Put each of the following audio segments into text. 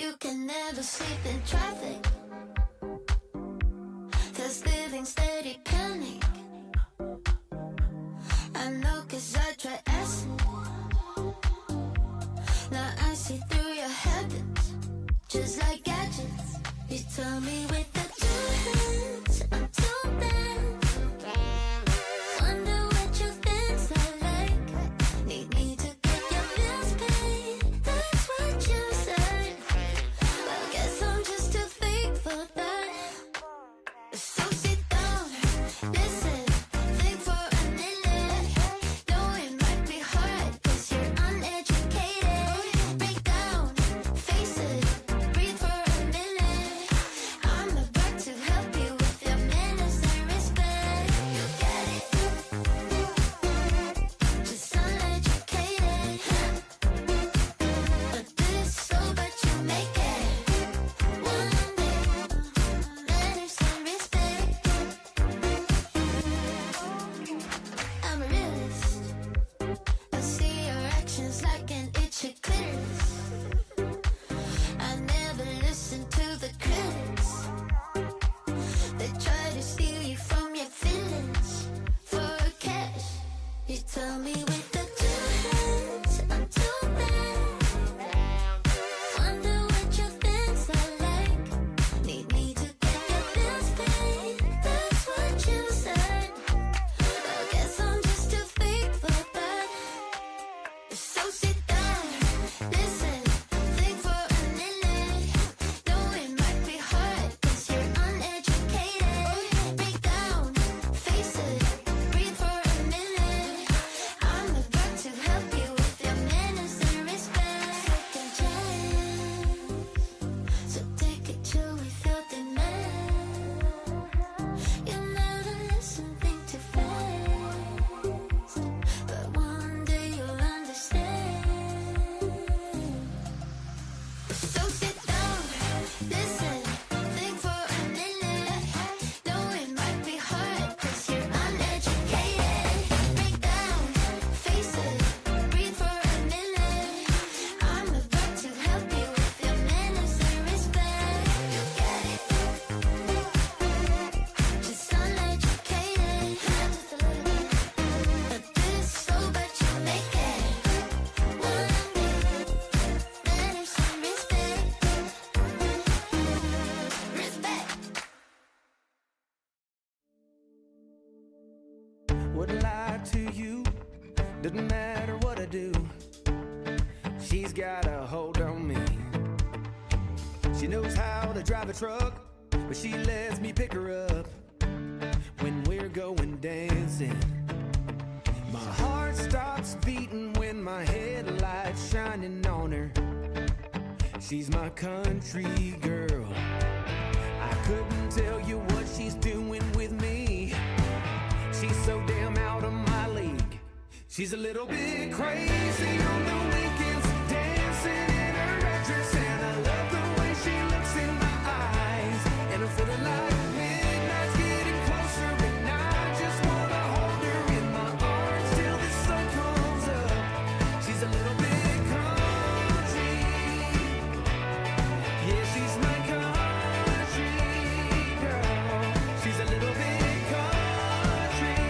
You can never sleep in traffic. There's living steady panic. I know 'cause I try acid. Now I see through your habits, just like gadgets. You tell me with the two hands I'm too bad. Wonder what you think's I like. Need me to get your bills paid. That's what you said. I guess I'm just too fake for that. So sit down, listen, think for a minute. Know it might be hard 'cause you're uneducated. Break down, face it, breathe for a minute. I'm about to help you with your manners and respect. You get it? Just uneducated. But this so but you make it. One day, manners and respect. I'm a realist. I see your actions like an itchy clitoris. I never listen to the critics. They try to steal you from your feelings for cash. You tell me with the two hands I'm too bad. Wonder what you think's I like. Need me to get your bills paid. That's what you said. I guess I'm just too fake for that. So sit down, listen, think for a minute. Know it might be hard 'cause you're uneducated. Break down, face it, breathe for a minute. I'm about to help you with your manners and respect. Second chance, so take it till we feel the man. You never listen, think too fast. But one day you'll understand. So sit down, listen, think for a minute. Know it might be hard 'cause you're uneducated. Break down, face it, breathe for a minute. I'm about to help you with your manners and respect. You get it? Just uneducated, just a little bit. But this so but you make it. One day, manners and respect. Respect. Wouldn't lie to you, doesn't matter what I do. She's got a hold on me. She knows how to drive a truck, but she lets me pick her up when we're going dancing. My heart stops beating when my headlights shining on her. She's my country girl. I couldn't tell you what she's doing with me. She's so damn out of my league. She's a little bit crazy on the weekends, dancing in her red dress, and I love the way she looks in my eyes. And I'm feeling like midnight's getting closer, and I just wanna hold her in my arms till the sun comes up. She's a little bit country, yeah, she's my country girl. She's a little bit country,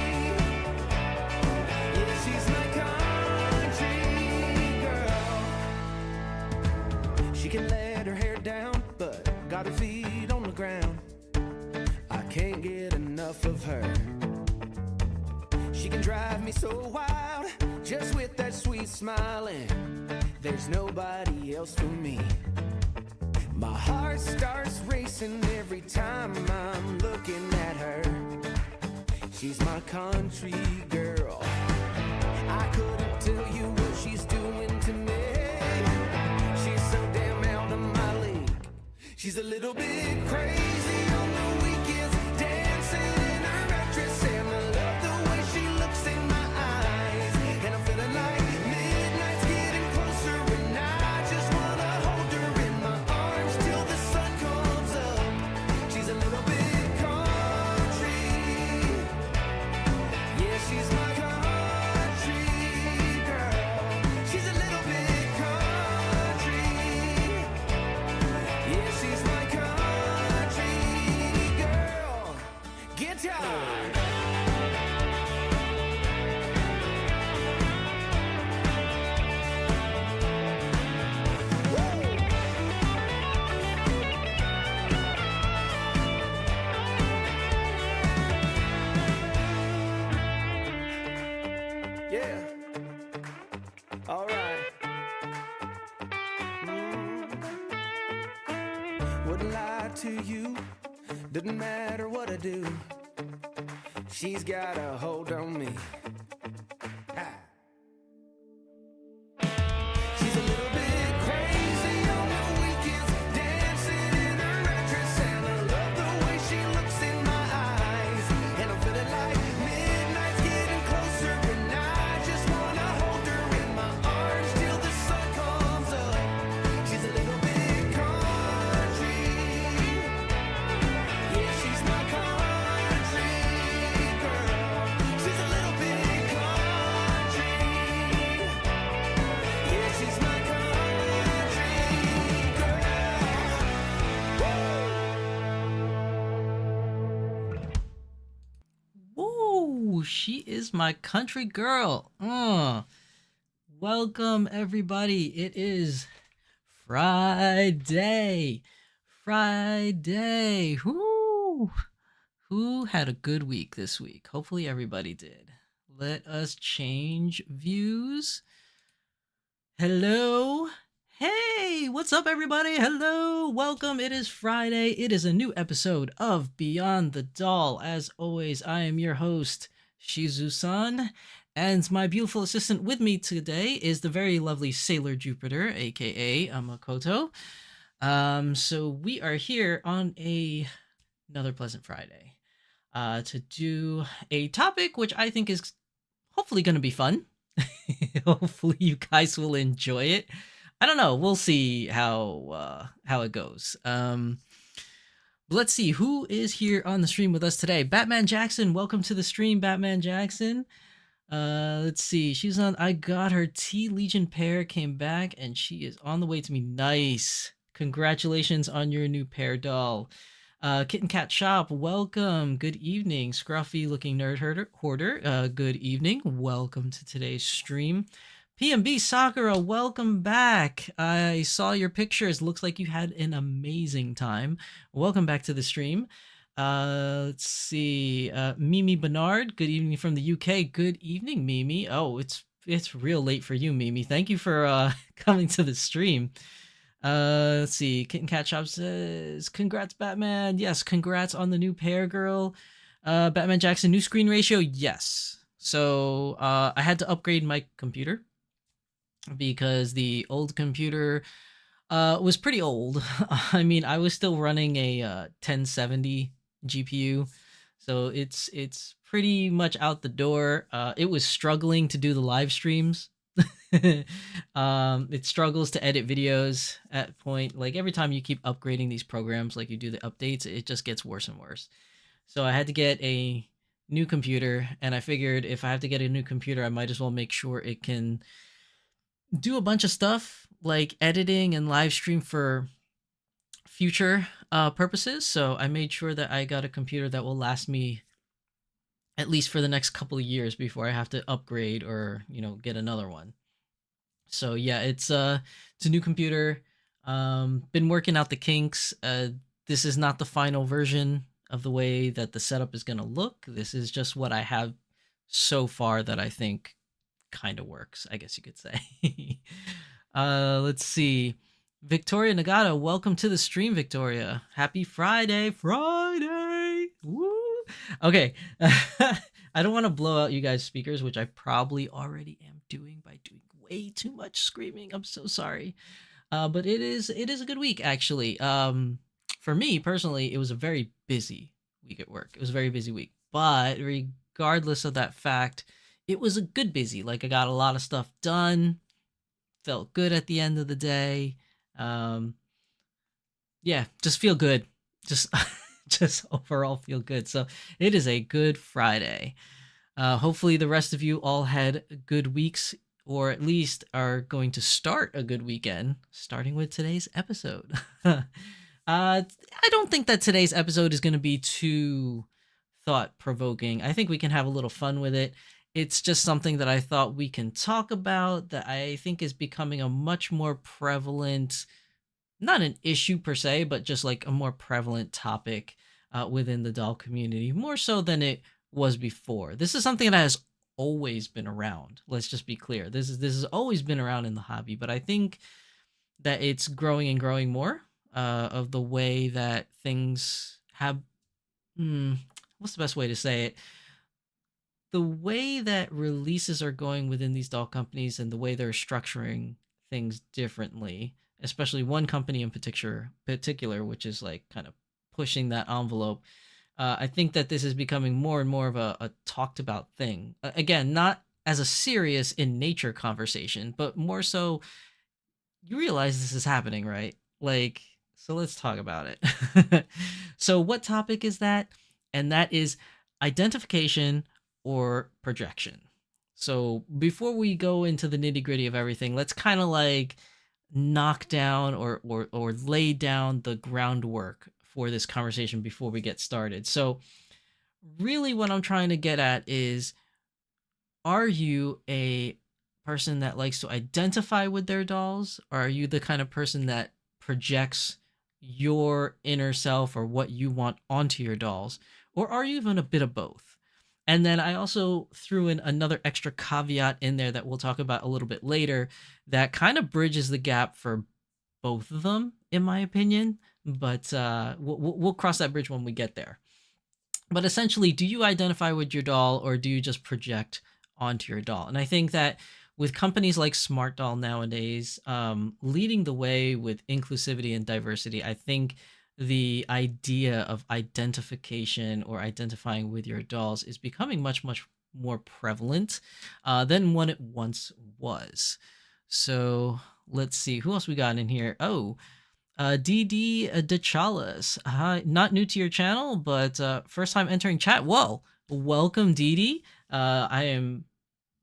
yeah, she's my country girl. She can let her hair down, but got her feet on the ground. I can't get enough of her. She can drive me so wild, just with that sweet smiling. There's nobody else for me. My heart starts racing every time I'm looking at her. She's my country girl. I couldn't tell you what she's doing to me. She's so damn out of my league. She's a little bit crazy on the weekends, dancing in her red dress, and I love the way she looks in my eyes. And I'm feeling like midnight's getting closer, and I just wanna hold her in my arms till the sun comes up. She's a little bit country, yeah, she's my country girl. She's a little wouldn't lie to you. Doesn't matter what I do. She's got a hold on me. Ha. She's a little bit crazy on the weekends, dancing in her red dress, and I love the way she looks in my eyes. And I'm feeling like midnight's getting closer, and I just wanna hold her in my arms till the sun comes up. She's a little bit country, yeah, she's my country girl. She's a little bit country, yeah, she's my country girl. Woo! She is my country girl. Welcome, everybody. It is Friday. Friday. Woo! Who had a good week this week? Hopefully, everybody did. Let us change views. Hello. Hey, what's up, everybody? Hello. Welcome. It is Friday. It is a new episode of Beyond the Doll. As always, I am your host, Shizu-san. And my beautiful assistant with me today is the very lovely Sailor Jupiter, aka Makoto. So we are here on another pleasant Friday to do a topic which I think is hopefully going to be fun. Hopefully you guys will enjoy it. I don't know. We'll see how it goes. Let's see who is here on the stream with us today. Batman Jackson, welcome to the stream, Batman Jackson. Let's see. She's on. I got her T Legion pair, came back, and she is on the way to me. Nice. Congratulations on your new pair, doll. Kitten Cat Shop, welcome. Good evening. Scruffy looking nerd hoarder. Good evening. Welcome to today's stream. PMB Sakura, welcome back. I saw your pictures. Looks like you had an amazing time. Welcome back to the stream. Let's see. Mimi Bernard, good evening from the UK. Good evening, Mimi. Oh, it's real late for you, Mimi. Thank you for coming to the stream. Let's see. Kitten Cat Shop says, congrats, Batman. Yes, congrats on the new pair, girl. Batman Jackson, new screen ratio. Yes. So I had to upgrade my computer because the old computer was pretty old. I mean, I was still running a 1070 GPU, so it's pretty much out the door. It was struggling to do the live streams. It struggles to edit videos at point. Like every time you keep upgrading these programs, like you do the updates, it just gets worse and worse. So I had to get a new computer, and I figured if I have to get a new computer, I might as well make sure it can do a bunch of stuff like editing and live stream for future purposes. So I made sure that I got a computer that will last me at least for the next couple of years before I have to upgrade or, get another one. So yeah, it's a new computer. Been working out the kinks. This is not the final version of the way that the setup is going to look. This is just what I have so far that I think kind of works, I guess you could say. Let's see. Victoria Nagata, welcome to the stream, Victoria. Happy Friday. Woo! Okay. I don't want to blow out you guys' speakers, which I probably already am doing by doing way too much screaming. I'm so sorry. But it is a good week, actually. For me personally, it was a very busy week at work. It was a very busy week. But regardless of that fact, it was a good busy. Like I got a lot of stuff done. Felt good at the end of the day. Yeah, just feel good. Just just overall feel good. So it is a good Friday. Hopefully the rest of you all had good weeks, or at least are going to start a good weekend, starting with today's episode. I don't think that today's episode is going to be too thought-provoking. I think we can have a little fun with it. It's just something that I thought we can talk about that I think is becoming a much more prevalent, not an issue per se, but just like a more prevalent topic within the doll community, more so than it was before. This is something that has always been around. Let's just be clear. This has always been around in the hobby, but I think that it's growing and growing more. of the way that things have. Hmm, what's the best way to say it? The way that releases are going within these doll companies and the way they're structuring things differently, especially one company in particular, which is like kind of pushing that envelope. I think that this is becoming more and more of a talked about thing. Again, not as a serious in nature conversation, but more so you realize this is happening, right? Like, so let's talk about it. So, what topic is that? And that is identification or projection. So, before we go into the nitty gritty of everything, let's kind of like knock down or lay down the groundwork for this conversation before we get started. So, really, what I'm trying to get at is, are you a person that likes to identify with their dolls, or are you the kind of person that projects your inner self or what you want onto your dolls? Or are you even a bit of both? And then I also threw in another extra caveat in there that we'll talk about a little bit later that kind of bridges the gap for both of them, in my opinion. But we'll cross that bridge when we get there. But essentially, do you identify with your doll or do you just project onto your doll? And I think that with companies like Smart Doll nowadays, leading the way with inclusivity and diversity, I think the idea of identification or identifying with your dolls is becoming much, much more prevalent than what it once was. So let's see who else we got in here. Oh, DD DeChalas. Hi, not new to your channel, but first time entering chat. Whoa, welcome, DD. I am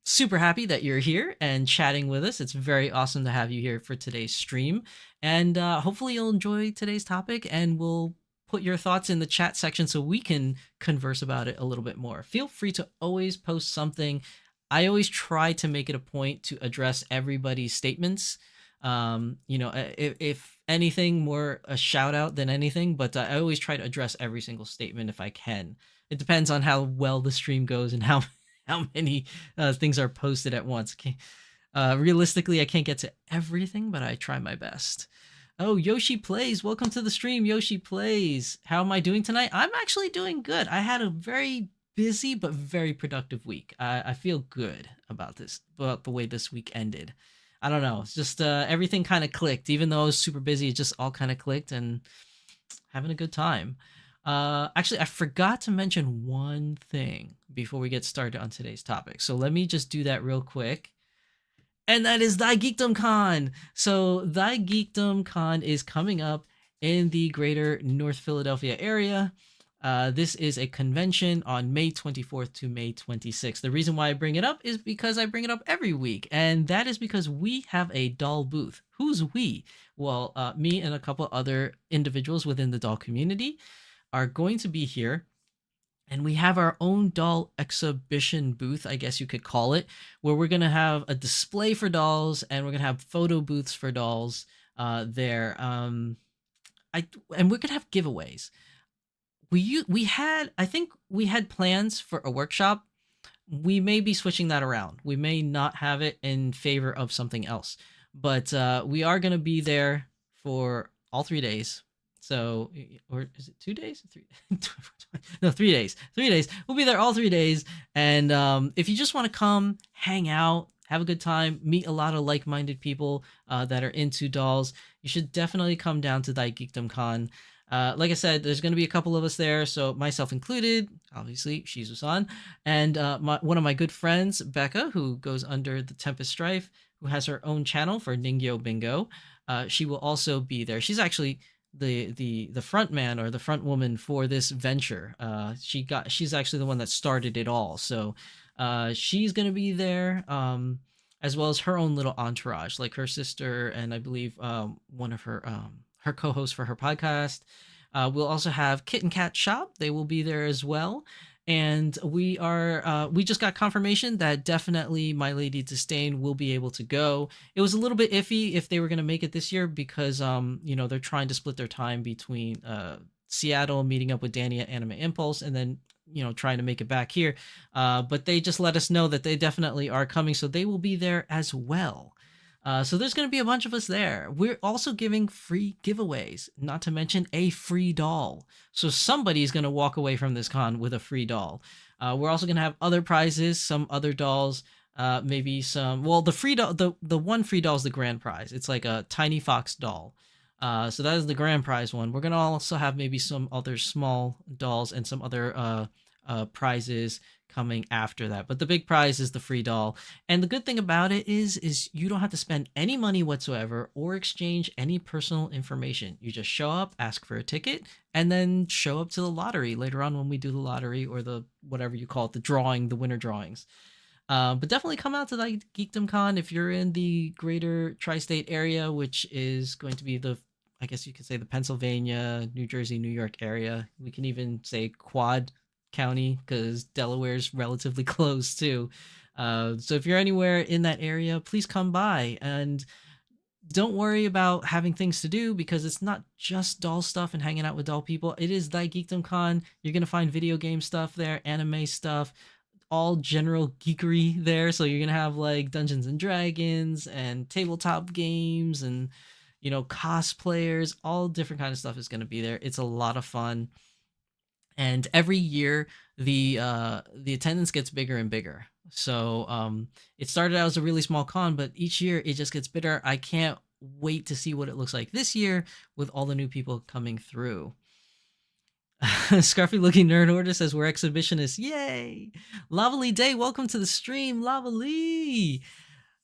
super happy that you're here and chatting with us. It's very awesome to have you here for today's stream. And hopefully you'll enjoy today's topic and we'll put your thoughts in the chat section so we can converse about it a little bit more. Feel free to always post something. I always try to make it a point to address everybody's statements. If anything, more a shout out than anything, but I always try to address every single statement if I can. It depends on how well the stream goes and how many things are posted at once. Realistically, I can't get to everything, but I try my best. Oh, Yoshi Plays. Welcome to the stream, Yoshi Plays. How am I doing tonight? I'm actually doing good. I had a very busy but very productive week. I feel good about the way this week ended. I don't know. It's just everything kind of clicked. Even though I was super busy, it just all kind of clicked and having a good time. Actually, I forgot to mention one thing before we get started on today's topic. So let me just do that real quick. And that is Thy Geekdom Con. So Thy Geekdom Con is coming up in the greater North Philadelphia area. This is a convention on May 24th to May 26th. The reason why I bring it up is because I bring it up every week, and that is because we have a doll booth. Who's we? Well, me and a couple other individuals within the doll community are going to be here, and we have our own doll exhibition booth, I guess you could call it, where we're going to have a display for dolls, and we're going to have photo booths for dolls there. And we're going to have giveaways. I think we had plans for a workshop. We may be switching that around. We may not have it in favor of something else, but we are going to be there for all 3 days. So, or is it 2 days? 3? No, 3 days. 3 days. We'll be there all 3 days. And if you just want to come, hang out, have a good time, meet a lot of like-minded people that are into dolls, you should definitely come down to Thy Geekdom Con. Like I said, there's going to be a couple of us there, so myself included, obviously, Shizu-san, and one of my good friends, Becca, who goes under the Tempest Strife, who has her own channel for Ningyo Bingo. She will also be there. She's actually the front man or the front woman for this venture. She's actually the one that started it all, so she's going to be there, as well as her own little entourage, like her sister and I believe one of her co-host for her podcast. We'll also have Kit and Cat Shop. They will be there as well. And we just got confirmation that definitely My Lady Disdain will be able to go. It was a little bit iffy if they were going to make it this year because, they're trying to split their time between Seattle, meeting up with Danny at Anime Impulse, and then, trying to make it back here. But they just let us know that they definitely are coming, so they will be there as well. So there's going to be a bunch of us there. We're also giving free giveaways, not to mention a free doll. So somebody's going to walk away from this con with a free doll. We're also going to have other prizes, some other dolls, maybe some. Well, the free doll, the one free doll is the grand prize. It's like a tiny fox doll. So that is the grand prize one. We're gonna also have maybe some other small dolls and some other prizes coming after that. But the big prize is the free doll. And the good thing about it is you don't have to spend any money whatsoever or exchange any personal information. You just show up, ask for a ticket, and then show up to the lottery later on when we do the lottery or the whatever you call it, the drawing, the winner drawings. But definitely come out to the Geekdom Con if you're in the greater tri-state area, which is going to be I guess you could say the Pennsylvania, New Jersey, New York area. We can even say Quad County because Delaware's relatively close too. So if you're anywhere in that area, please come by and don't worry about having things to do because it's not just doll stuff and hanging out with doll people. It is Thy Geekdom Con. You're going to find video game stuff there, anime stuff, all general geekery there. So you're going to have like Dungeons and Dragons and tabletop games and, cosplayers, all different kind of stuff is going to be there. It's a lot of fun. And every year the attendance gets bigger and bigger. So it started out as a really small con, but each year it just gets bigger. I can't wait to see what it looks like this year with all the new people coming through. Scruffy looking nerd order says we're exhibitionists. Yay! Lavely Day, welcome to the stream, Lavely.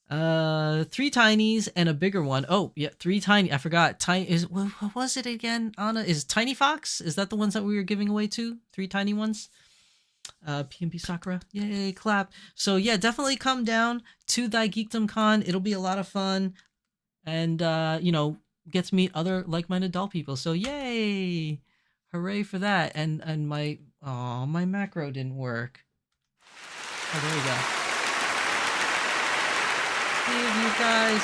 3 tinies and a bigger one. Oh yeah, 3 tiny. I forgot. Tiny is what was it again? Anna, is Tiny Fox? Is that the ones that we were giving away to? 3 tiny ones. PNP Sakura, yay, clap. So yeah, definitely come down to Thy Geekdom Con. It'll be a lot of fun, and get to meet other like-minded doll people. So yay, hooray for that. And my macro didn't work. Oh, there we go. Give you guys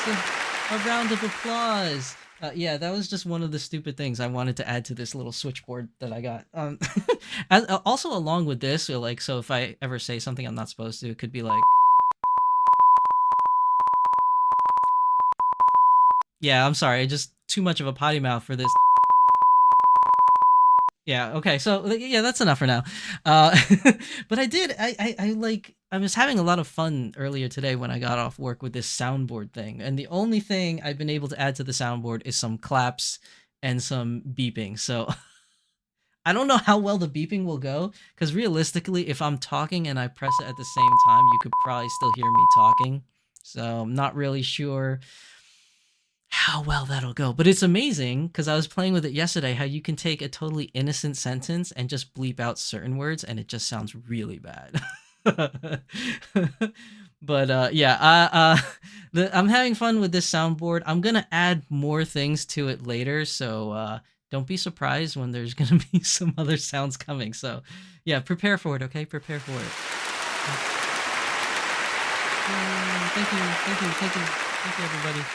a round of applause. Yeah, that was just one of the stupid things I wanted to add to this little switchboard that I got. Also, along with this, so if I ever say something I'm not supposed to, it could be like, yeah, I'm sorry, just too much of a potty mouth for this. Yeah, okay, so yeah, that's enough for now. But I was having a lot of fun earlier today when I got off work with this soundboard thing, and the only thing I've been able to add to the soundboard is some claps and some beeping. So I don't know how well the beeping will go, because realistically, if I'm talking and I press it at the same time, you could probably still hear me talking. So I'm not really sure how well that'll go, but it's amazing because I was playing with it yesterday how you can take a totally innocent sentence and just bleep out certain words and it just sounds really bad. But yeah, I'm having fun with this soundboard. I'm gonna add more things to it later, so don't be surprised when there's gonna be some other sounds coming. So yeah, prepare for it, okay? Prepare for it. Thank you, everybody.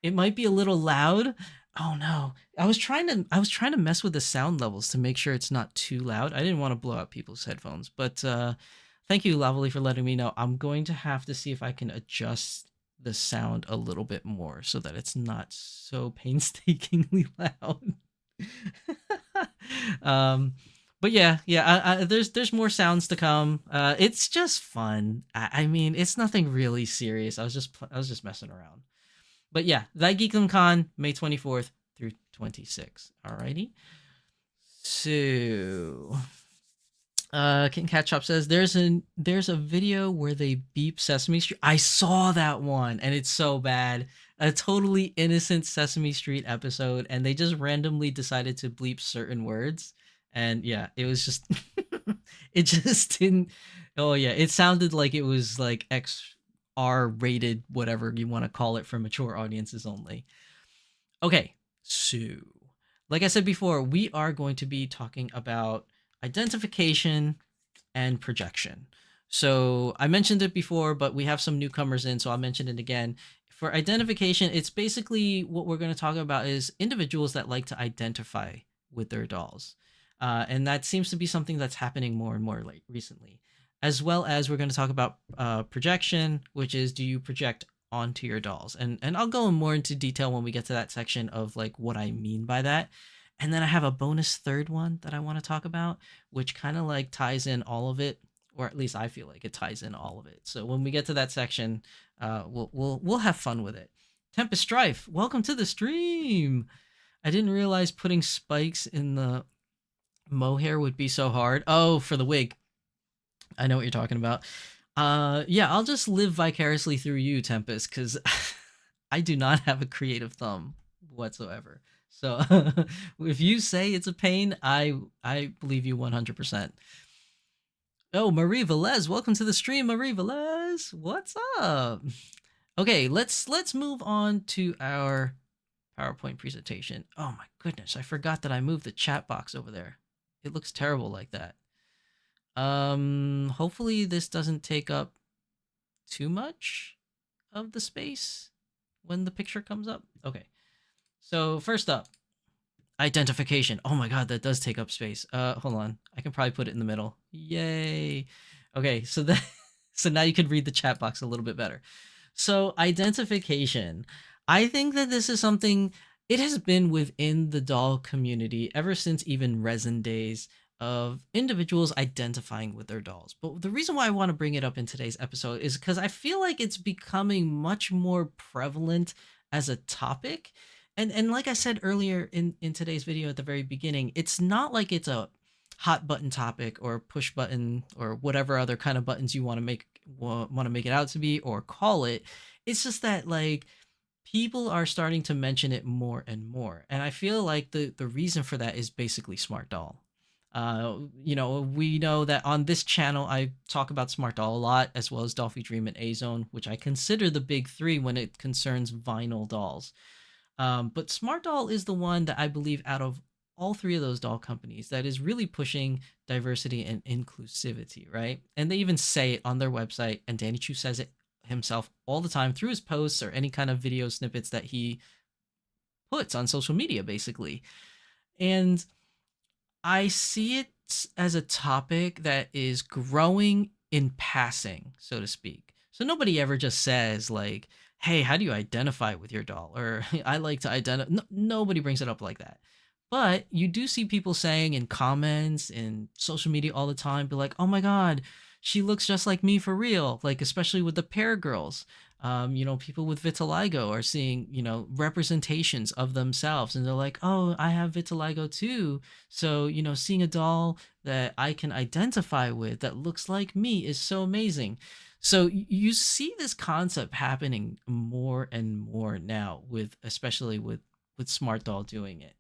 It might be a little loud. Oh no. I was trying to mess with the sound levels to make sure it's not too loud. I didn't want to blow out people's headphones, but thank you, Lovely, for letting me know. I'm going to have to see if I can adjust the sound a little bit more so that it's not so painstakingly loud. But yeah, there's more sounds to come. It's just fun. I mean, it's nothing really serious. I was just messing around. But yeah, Thy Geekdom Con, May 24th through 26th. Alrighty. So, King Cat Chop says there's a video where they beep Sesame Street. I saw that one, and it's so bad. A totally innocent Sesame Street episode, and they just randomly decided to bleep certain words. And yeah, it was just, it just didn't. Oh yeah, it sounded like it was like R-rated, whatever you want to call it, for mature audiences only. Okay, so like I said before, we are going to be talking about identification and projection. So I mentioned it before, but we have some newcomers in, so I'll mention it again. For identification, it's basically what we're going to talk about is individuals that like to identify with their dolls. And that seems to be something that's happening more and more recently. As well as we're going to talk about projection, which is, do you project onto your dolls. And I'll go more into detail when we get to that section of like what I mean by that. And then I have a bonus third one that I want to talk about, which kind of like ties in all of it, or at least I feel like it ties in all of it. So when we get to that section, we'll have fun with it. Tempest Strife, welcome to the stream. I didn't realize putting spikes in the mohair would be so hard. Oh, for the wig. I know what you're talking about. Yeah, I'll just live vicariously through you, Tempest, because I do not have a creative thumb whatsoever. So if you say it's a pain, I believe you 100%. Oh, Marie Velez, welcome to the stream, Marie Velez. What's up? Okay, let's move on to our PowerPoint presentation. Oh my goodness, I forgot that I moved the chat box over there. It looks terrible like that. Hopefully this doesn't take up too much of the space when the picture comes up. Okay. So first up, identification. Oh my god, that does take up space. Hold on. I can probably put it in the middle. Yay. Okay, so so now you can read the chat box a little bit better. So identification. I think that this is something, it has been within the doll community ever since even resin days of individuals identifying with their dolls. But the reason why I want to bring it up in today's episode is because I feel like it's becoming much more prevalent as a topic. And like I said earlier in today's video at the very beginning, it's not like it's a hot button topic or push button or whatever other kind of buttons you want to make it out to be or call it. It's just that like people are starting to mention it more and more. And I feel like the reason for that is basically Smart Doll. We know that on this channel, I talk about Smart Doll a lot, as well as Dolphy Dream and A-Zone, which I consider the big three when it concerns vinyl dolls. But Smart Doll is the one that I believe out of all three of those doll companies that is really pushing diversity and inclusivity, right? And they even say it on their website, and Danny Chu says it himself all the time through his posts or any kind of video snippets that he puts on social media, basically. And I see it as a topic that is growing in passing, so to speak. So nobody ever just says like, hey, how do you identify with your doll? Or I like to identify. No, nobody brings it up like that. But you do see people saying in comments in social media all the time, be like, oh my God, she looks just like me for real. Like, especially with the pair girls. People with vitiligo are seeing, representations of themselves. And they're like, oh, I have vitiligo too. So, seeing a doll that I can identify with that looks like me is so amazing. So you see this concept happening more and more now especially with Smart Doll doing it.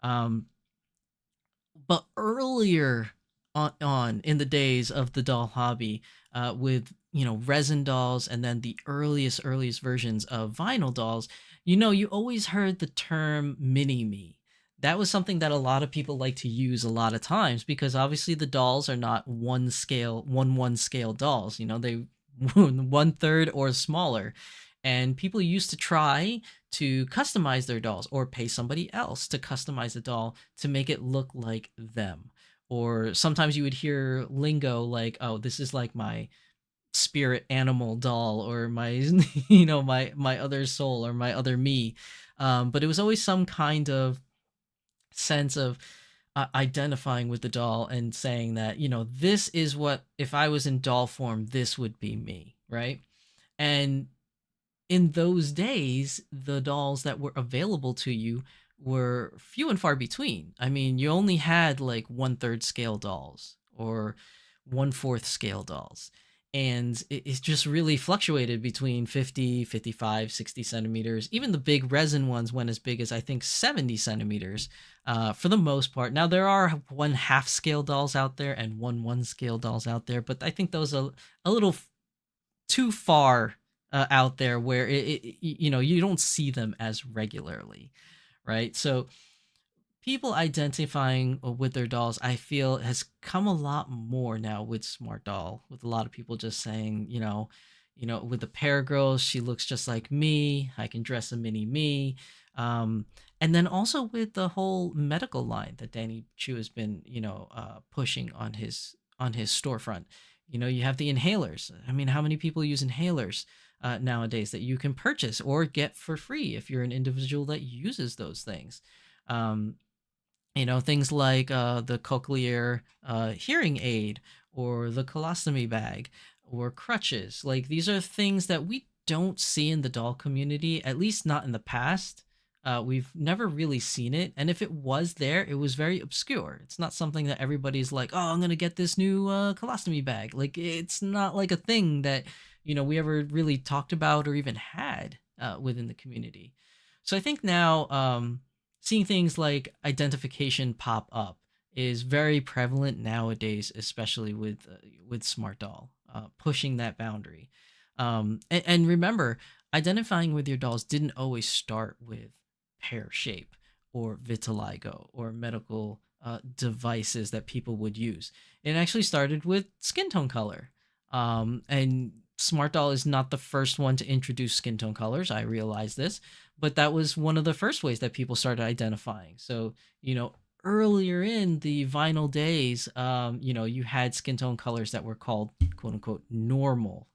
But earlier on in the days of the doll hobby, with resin dolls and then the earliest versions of vinyl dolls, you always heard the term mini me. That was something that a lot of people like to use a lot of times because obviously the dolls are not one scale dolls. They 1/3 or smaller. And people used to try to customize their dolls or pay somebody else to customize the doll to make it look like them. Or sometimes you would hear lingo like, oh, this is like my spirit animal doll or my, my other soul or my other me. But it was always some kind of sense of identifying with the doll and saying that, this is what, if I was in doll form, this would be me, right? And in those days, the dolls that were available to you were few and far between. I mean, you only had like 1/3 scale dolls or 1/4 scale dolls. And it just really fluctuated between 50, 55, 60 centimeters. Even the big resin ones went as big as, I think, 70 centimeters for the most part. Now, there are 1/2 scale dolls out there and 1/1 scale dolls out there, but I think those are a little too far out there where you don't see them as regularly, right? So people identifying with their dolls, I feel, has come a lot more now with Smart Doll, with a lot of people just saying, with the pair girls, she looks just like me. I can dress a mini me. And then also with the whole medical line that Danny Chu has been, pushing on his storefront. You have the inhalers. I mean, how many people use inhalers? nowadays that you can purchase or get for free if you're an individual that uses those things. Um, things like the cochlear hearing aid or the colostomy bag or crutches. Like these are things that we don't see in the doll community, at least not in the past. We've never really seen it. And if it was there, it was very obscure. It's not something that everybody's like, oh, I'm going to get this new colostomy bag. Like it's not like a thing that, we ever really talked about or even had within the community. So I think now, seeing things like identification pop up is very prevalent nowadays, especially with Smart Doll, pushing that boundary. And remember, identifying with your dolls didn't always start with pear shape or vitiligo or medical devices that people would use. It actually started with skin tone color. And Smart Doll is not the first one to introduce skin tone colors. I realize this, but that was one of the first ways that people started identifying. So, earlier in the vinyl days, you had skin tone colors that were called quote unquote normal.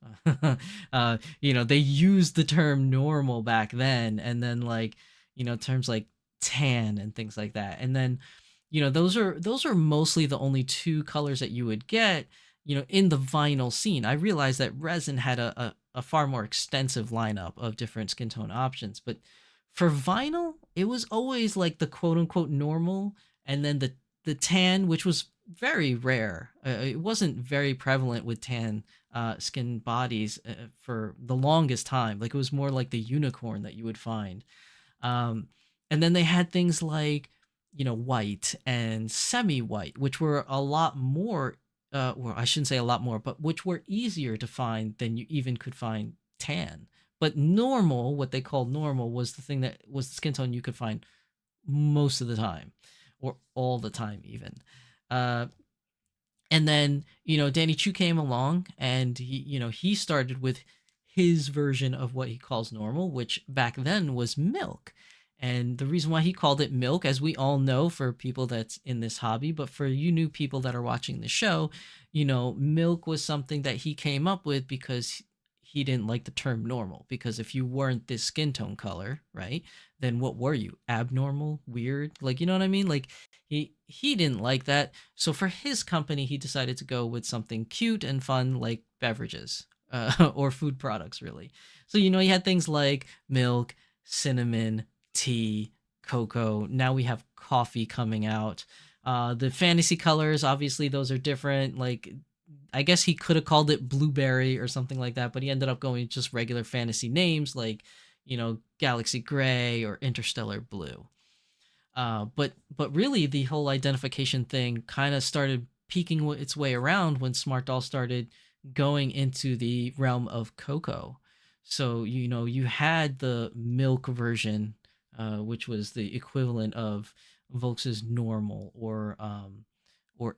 They used the term normal back then, and then like, terms like tan and things like that. And then, those are mostly the only two colors that you would get, in the vinyl scene. I realized that resin had a far more extensive lineup of different skin tone options, but for vinyl, it was always like the quote unquote normal, and then the tan, which was very rare. It wasn't very prevalent with tan skin bodies for the longest time. Like it was more like the unicorn that you would find. Um, and then they had things like, white and semi-white, which were a lot more, well, I shouldn't say a lot more, but which were easier to find than you even could find tan. But normal, what they called normal, was the thing that was the skin tone you could find most of the time, or all the time, even. Uh, and then, Danny Chu came along, and he started with his version of what he calls normal, which back then was milk. And the reason why he called it milk, as we all know for people that's in this hobby, but for you new people that are watching the show, milk was something that he came up with because he didn't like the term normal. Because if you weren't this skin tone color, right, then what were you? Abnormal, weird, like, you know what I mean? Like he didn't like that. So for his company, he decided to go with something cute and fun, like beverages or food products, really. So you had things like milk, cinnamon, tea, cocoa. Now we have coffee coming out. The fantasy colors, obviously, those are different. Like, I guess he could have called it blueberry or something like that, but he ended up going with just regular fantasy names like, Galaxy Gray or Interstellar Blue. But really, the whole identification thing kind of started peeking its way around when Smart Doll started going into the realm of cocoa. So you had the milk version, which was the equivalent of Volks's normal, or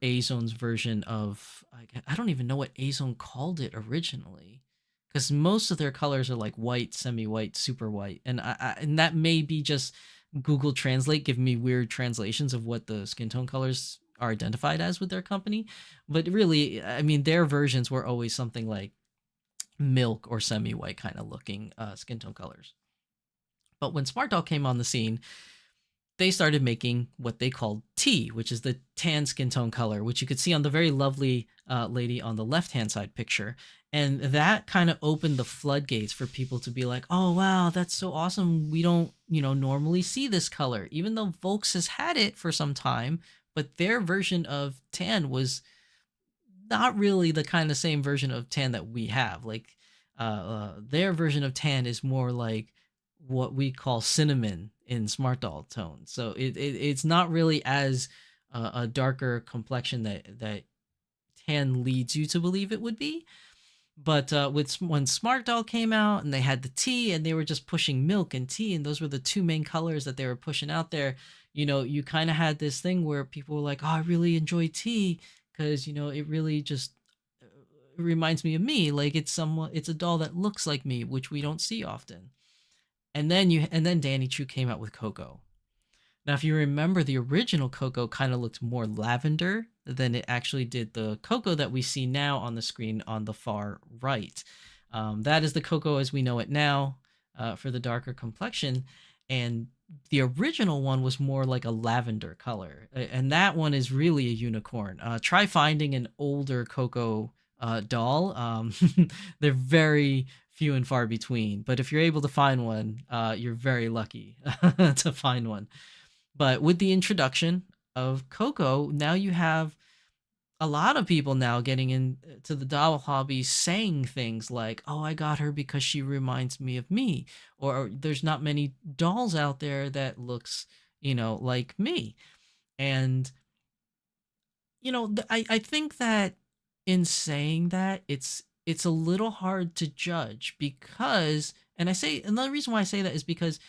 Azone's version of, I don't even know what Azone called it originally, because most of their colors are like white, semi-white, super white, and and that may be just Google Translate giving me weird translations of what the skin tone colors are identified as with their company. But really, I mean, their versions were always something like milk or semi-white kind of looking skin tone colors. But when Smart Doll came on the scene, they started making what they called tea, which is the tan skin tone color, which you could see on the very lovely lady on the left-hand side picture. And that kind of opened the floodgates for people to be like, oh, wow, that's so awesome. We don't, normally see this color, even though Volks has had it for some time, but their version of tan was not really the kind of same version of tan that we have. Like their version of tan is more like what we call cinnamon in Smart Doll tone. So it's not really as a darker complexion that tan leads you to believe it would be. But when Smart Doll came out and they had the tea and they were just pushing milk and tea, and those were the two main colors that they were pushing out there, you kind of had this thing where people were like, oh, I really enjoy tea because, it really just reminds me of me. Like it's a doll that looks like me, which we don't see often. And then Danny Chu came out with Coco. Now, if you remember, the original Coco kind of looked more lavender than it actually did the Coco that we see now on the screen on the far right. That is the Coco as we know it now, for the darker complexion. And the original one was more like a lavender color. And that one is really a unicorn. Try finding an older Coco doll. They're very few and far between. But if you're able to find one, you're very lucky to find one. But with the introduction of Coco, now you have a lot of people now getting into the doll hobby saying things like, "Oh, I got her because she reminds me of me," or "There's not many dolls out there that looks, like me." And I think that in saying that, it's a little hard to judge because, and I say another reason why I say that is because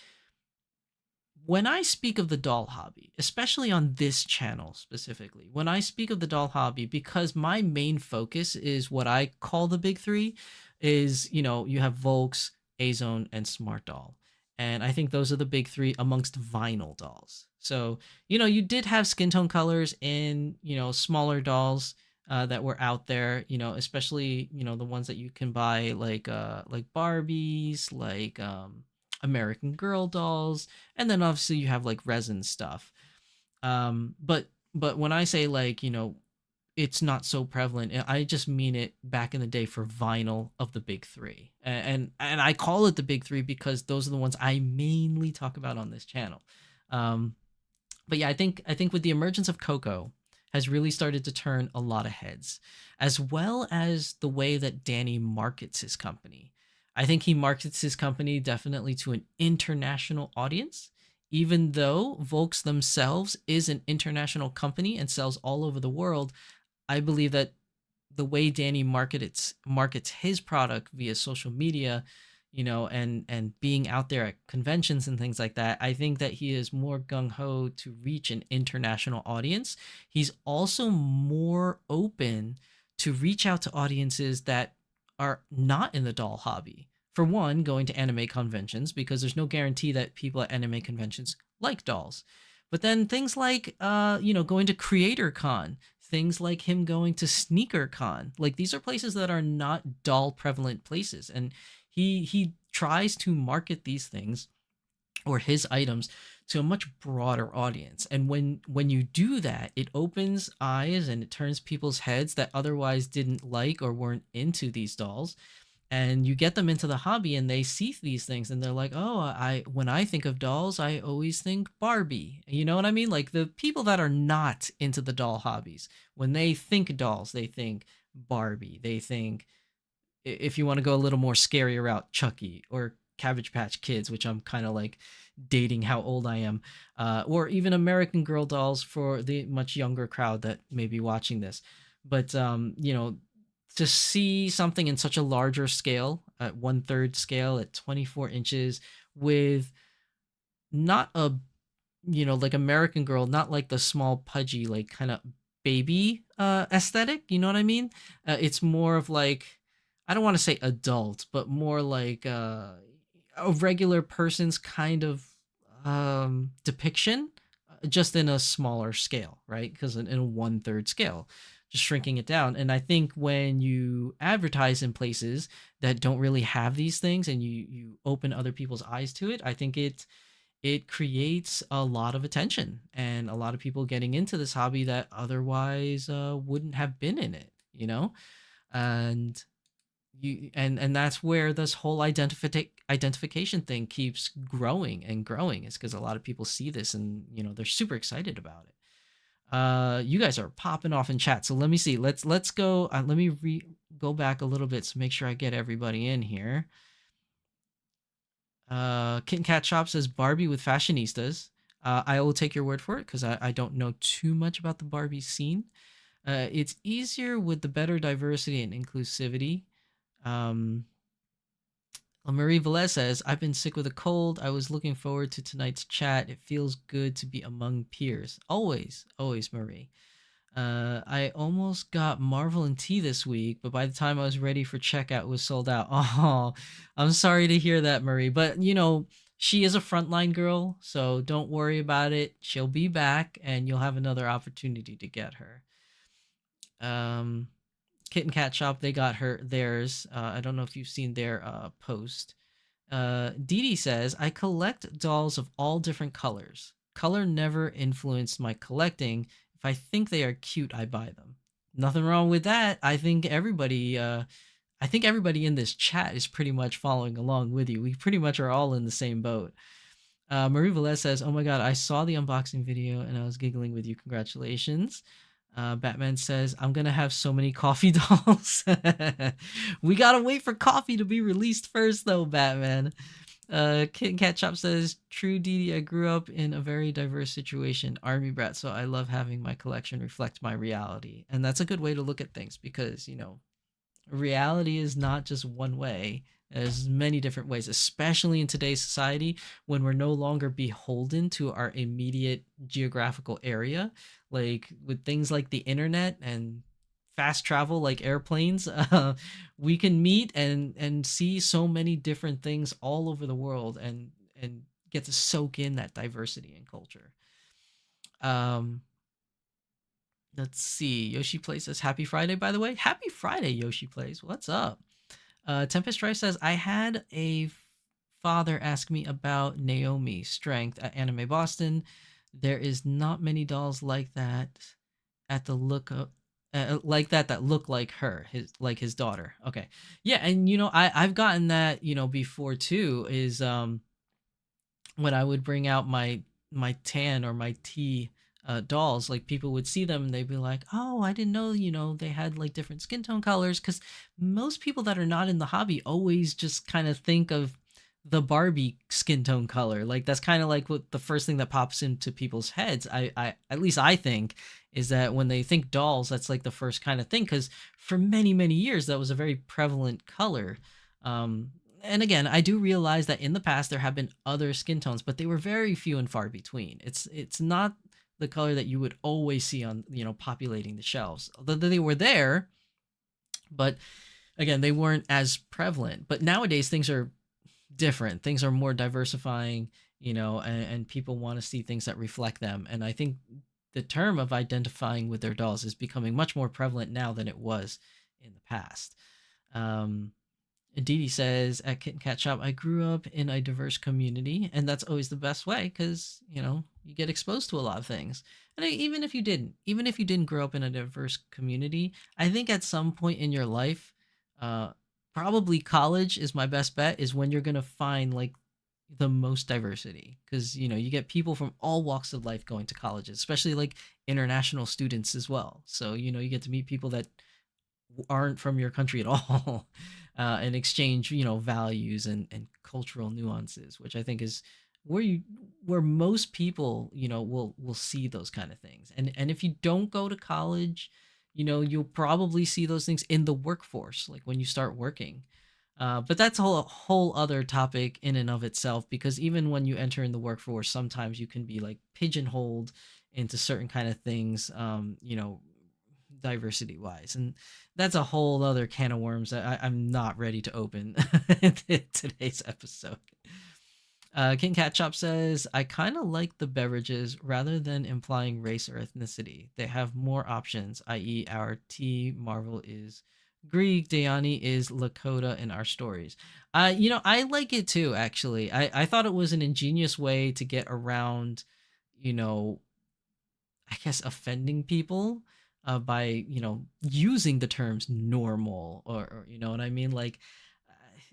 when I speak of the doll hobby, especially on this channel specifically, when I speak of the doll hobby, because my main focus is what I call the big three, is, you have Volks, Azone, and Smart Doll. And I think those are the big three amongst vinyl dolls. So, you did have skin tone colors in, smaller dolls that were out there, especially, the ones that you can buy like Barbies, like American Girl dolls, and then obviously you have like resin stuff. But when I say like it's not so prevalent, I just mean it back in the day for vinyl of the big three, and I call it the big three because those are the ones I mainly talk about on this channel. Um, but yeah, I think with the emergence of Coco has really started to turn a lot of heads, as well as the way that Danny markets his company. I think he markets his company definitely to an international audience, even though Volks themselves is an international company and sells all over the world. I believe that the way Danny markets his product via social media, and being out there at conventions and things like that, I think that he is more gung ho to reach an international audience. He's also more open to reach out to audiences that are not in the doll hobby. For one, going to anime conventions, because there's no guarantee that people at anime conventions like dolls. But then things like going to Creator Con, things like him going to Sneaker Con. Like, these are places that are not doll prevalent places, and he tries to market these things or his items to a much broader audience. And when you do that, it opens eyes and it turns people's heads that otherwise didn't like or weren't into these dolls, and you get them into the hobby and they see these things and they're like, "Oh, I when I think of dolls, I always think Barbie." You know what I mean? Like, the people that are not into the doll hobbies, when they think dolls, they think Barbie, they think, if you want to go a little more scary route, Chucky or Cabbage Patch Kids, which I'm kind of like dating how old I am, or even American Girl dolls for the much younger crowd that may be watching this. But to see something in such a larger scale, at 1/3 scale, at 24 inches, with not a like American Girl, not like the small pudgy like kind of baby aesthetic, you know what I mean? It's more of like, I don't want to say adult, but more like a regular person's kind of depiction, just in a smaller scale, right? Because in a 1/3 scale, just shrinking it down. And I think when you advertise in places that don't really have these things and you open other people's eyes to it, I think it creates a lot of attention and a lot of people getting into this hobby that otherwise wouldn't have been in it, and and that's where this whole identification thing keeps growing and growing, is because a lot of people see this and they're super excited about it. You guys are popping off in chat, so let me see, let's go, let me go back a little bit to make sure I get everybody in here. Kitten Cat Shop says Barbie with fashionistas. I will take your word for it because I don't know too much about the Barbie scene. It's easier with the better diversity and inclusivity. Marie Velez says, I've been sick with a cold. I was looking forward to tonight's chat. It feels good to be among peers. Always, always, Marie. I almost got Marvel and Tea this week, but by the time I was ready for checkout, it was sold out. Oh, I'm sorry to hear that, Marie. But, she is a frontline girl, so don't worry about it. She'll be back, and you'll have another opportunity to get her. Kitten Cat Shop, they got her theirs. I don't know if you've seen their post. Dee Dee says, I collect dolls of all different colors. Color never influenced my collecting. If I think they are cute, I buy them. Nothing wrong with that. I think everybody in this chat is pretty much following along with you. We pretty much are all in the same boat. Marie Velez says, "Oh my god, I saw the unboxing video and I was giggling with you. Congratulations." Batman says, "I'm gonna have so many coffee dolls." We gotta wait for coffee to be released first, though, Batman. Kitten Cat Shop says, "True, Dee, I grew up in a very diverse situation, army brat, so I love having my collection reflect my reality." And that's a good way to look at things because, reality is not just one way. There's many different ways, especially in today's society when we're no longer beholden to our immediate geographical area. Like with things like the internet and fast travel like airplanes, we can meet and see so many different things all over the world and get to soak in that diversity and culture. Um, let's see. Yoshi Plays says, "Happy Friday, by the way." Happy Friday, Yoshi Plays. What's up? Tempest Drive says, "I had a father ask me about Naomi Strength at Anime Boston. There is not many dolls like that at the look of like that look like her, his daughter." Okay. Yeah, and I've gotten that, before too, is when I would bring out my tan or my tea dolls, like people would see them and they'd be like, "Oh, I didn't know, they had like different skin tone colors." Because most people that are not in the hobby always just kind of think of the Barbie skin tone color. Like that's kind of like what the first thing that pops into people's heads. I at least I think is that when they think dolls, that's like the first kind of thing. Because for many many years that was a very prevalent color. And again, I do realize that in the past there have been other skin tones, but they were very few and far between. It's not the color that you would always see on, populating the shelves. Although they were there, but again, they weren't as prevalent. But nowadays things are different. Things are more diversifying, and people want to see things that reflect them. And I think the term of identifying with their dolls is becoming much more prevalent now than it was in the past. Dee Dee says, "At Kitten Cat Shop, I grew up in a diverse community, and that's always the best way because, you get exposed to a lot of things. And even if you didn't grow up in a diverse community, I think at some point in your life, uh, probably college is my best bet, is when you're going to find like the most diversity because, you get people from all walks of life going to colleges, especially like international students as well. So, you get to meet people that aren't from your country at all and exchange values and cultural nuances, which I think is where most people will see those kind of things. And if you don't go to college, you'll probably see those things in the workforce, like when you start working. But that's a whole other topic in and of itself, because even when you enter in the workforce, sometimes you can be like pigeonholed into certain kind of things, diversity wise, and that's a whole other can of worms that I'm not ready to open in today's episode. King Cat Chop says, "I kind of like the beverages rather than implying race or ethnicity. They have more options, i.e., our tea Marvel is Greek, Dayani is Lakota in our stories." I like it too, actually. I thought it was an ingenious way to get around, you know, I guess offending people by using the terms normal, or you know what I mean, like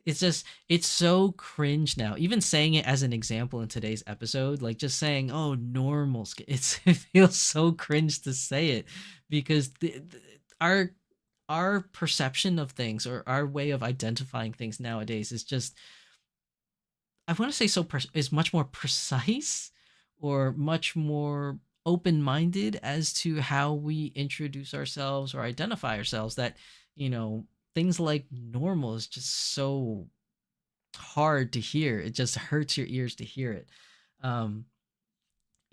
it's just it's so cringe now. Even saying it as an example in today's episode, like just saying "oh normal," it feels so cringe to say it because our perception of things, or our way of identifying things nowadays, is just, I want to say, is much more precise or much more open-minded as to how we introduce ourselves or identify ourselves, that things like normal is just so hard to hear. It just hurts your ears to hear it. um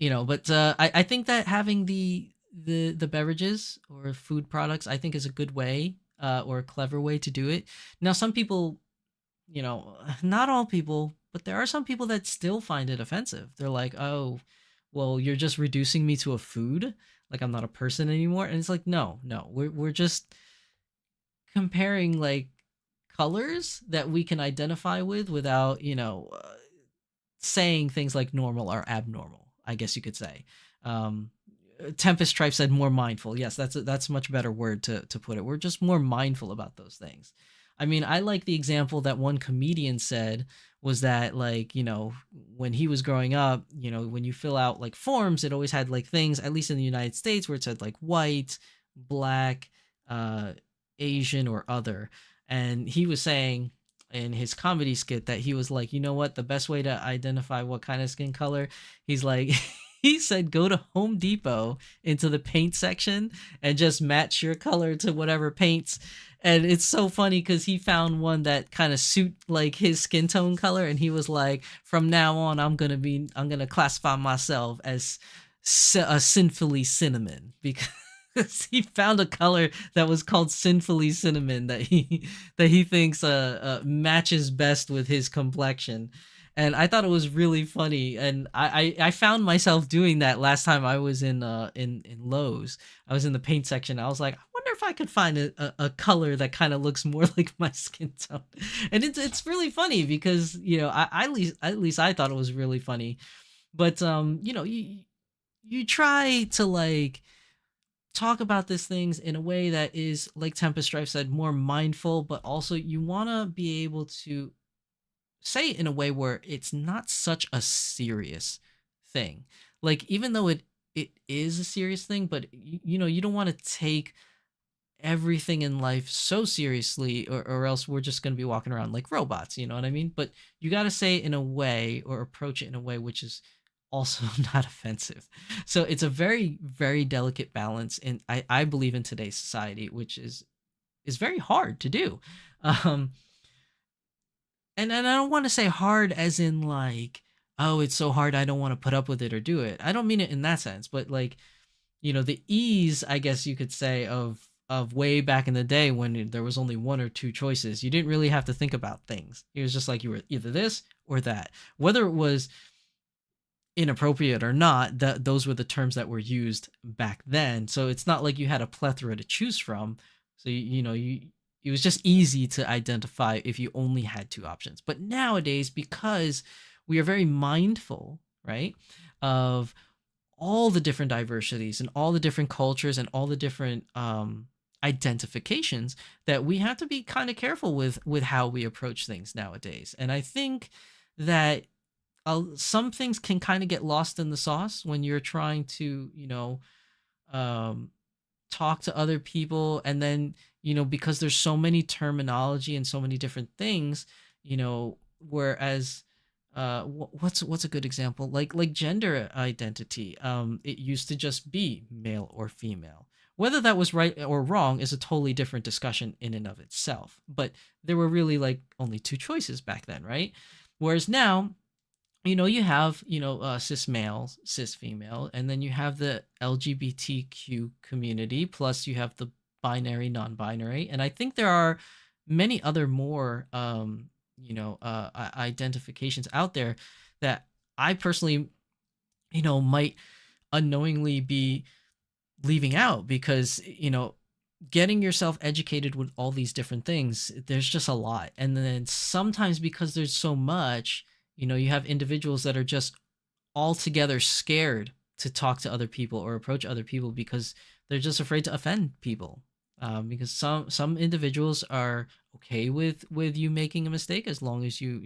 but I think that having the beverages or food products, I think, is a good way, or a clever way to do it. Now some people, not all people, but there are some people that still find it offensive. They're like, "Oh, well, you're just reducing me to a food, like I'm not a person anymore." And it's like, no, we're just comparing like colors that we can identify with without, saying things like normal or abnormal, I guess you could say. Um, Tempest Stripe said more mindful. Yes, that's a much better word to put it. We're just more mindful about those things. I mean, I like the example that one comedian said was that like, when he was growing up, when you fill out like forms, it always had like things, at least in the United States, where it said like white, black, uh, Asian, or other. And he was saying in his comedy skit that he was like, you know what, the best way to identify what kind of skin color, he's like, he said, go to Home Depot into the paint section and just match your color to whatever paints. And it's so funny because he found one that kind of suit like his skin tone color, and he was like, from now on, I'm gonna classify myself as a sinfully cinnamon, because he found a color that was called sinfully cinnamon that he thinks matches best with his complexion. And I thought it was really funny, and I found myself doing that last time I was in Lowe's. I was in the paint section. I was like, I wonder if I could find a color that kind of looks more like my skin tone. And it's really funny because at least I thought it was really funny. But you try to like talk about these things in a way that is, like Tempest Strife said, more mindful, but also you want to be able to say it in a way where it's not such a serious thing. Like, even though it is a serious thing, but you don't want to take everything in life so seriously, or else we're just going to be walking around like robots, you know what I mean? But you got to say it in a way, or approach it in a way which is also not offensive. So it's a very, very delicate balance, and I believe in today's society, which is very hard to do. um and I don't want to say hard as in like, oh, it's so hard I don't want to put up with it or do it. I don't mean it in that sense, but like, the ease, I guess you could say, of way back in the day when there was only one or two choices. You didn't really have to think about things. It was just like you were either this or that. Whether it was inappropriate or not, that those were the terms that were used back then. So it's not like you had a plethora to choose from. So it was just easy to identify if you only had two options. But nowadays, because we are very mindful, right, of all the different diversities and all the different cultures and all the different identifications, that we have to be kind of careful with how we approach things nowadays. And I think that some things can kind of get lost in the sauce when you're trying to, um, talk to other people, and then because there's so many terminology and so many different things, whereas what's a good example, like gender identity, it used to just be male or female. Whether that was right or wrong is a totally different discussion in and of itself, but there were really like only two choices back then, right? Whereas now, you have, cis male, cis female, and then you have the LGBTQ community, plus you have the binary, non-binary, and I think there are many other more, identifications out there that I personally, might unknowingly be leaving out, because getting yourself educated with all these different things, there's just a lot. And then sometimes, because there's so much, you have individuals that are just altogether scared to talk to other people or approach other people, because they're just afraid to offend people. Because some individuals are okay with you making a mistake, as long as you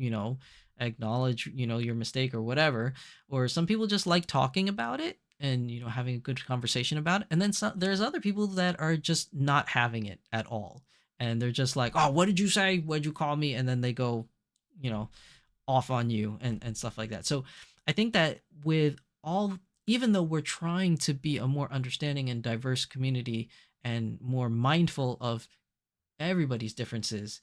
acknowledge your mistake or whatever. Or some people just like talking about it and having a good conversation about it. And then there's other people that are just not having it at all, and they're just like, oh, what did you say, what did you call me? And then they go you know off on you and stuff like that. So I think that with all, even though we're trying to be a more understanding and diverse community and more mindful of everybody's differences,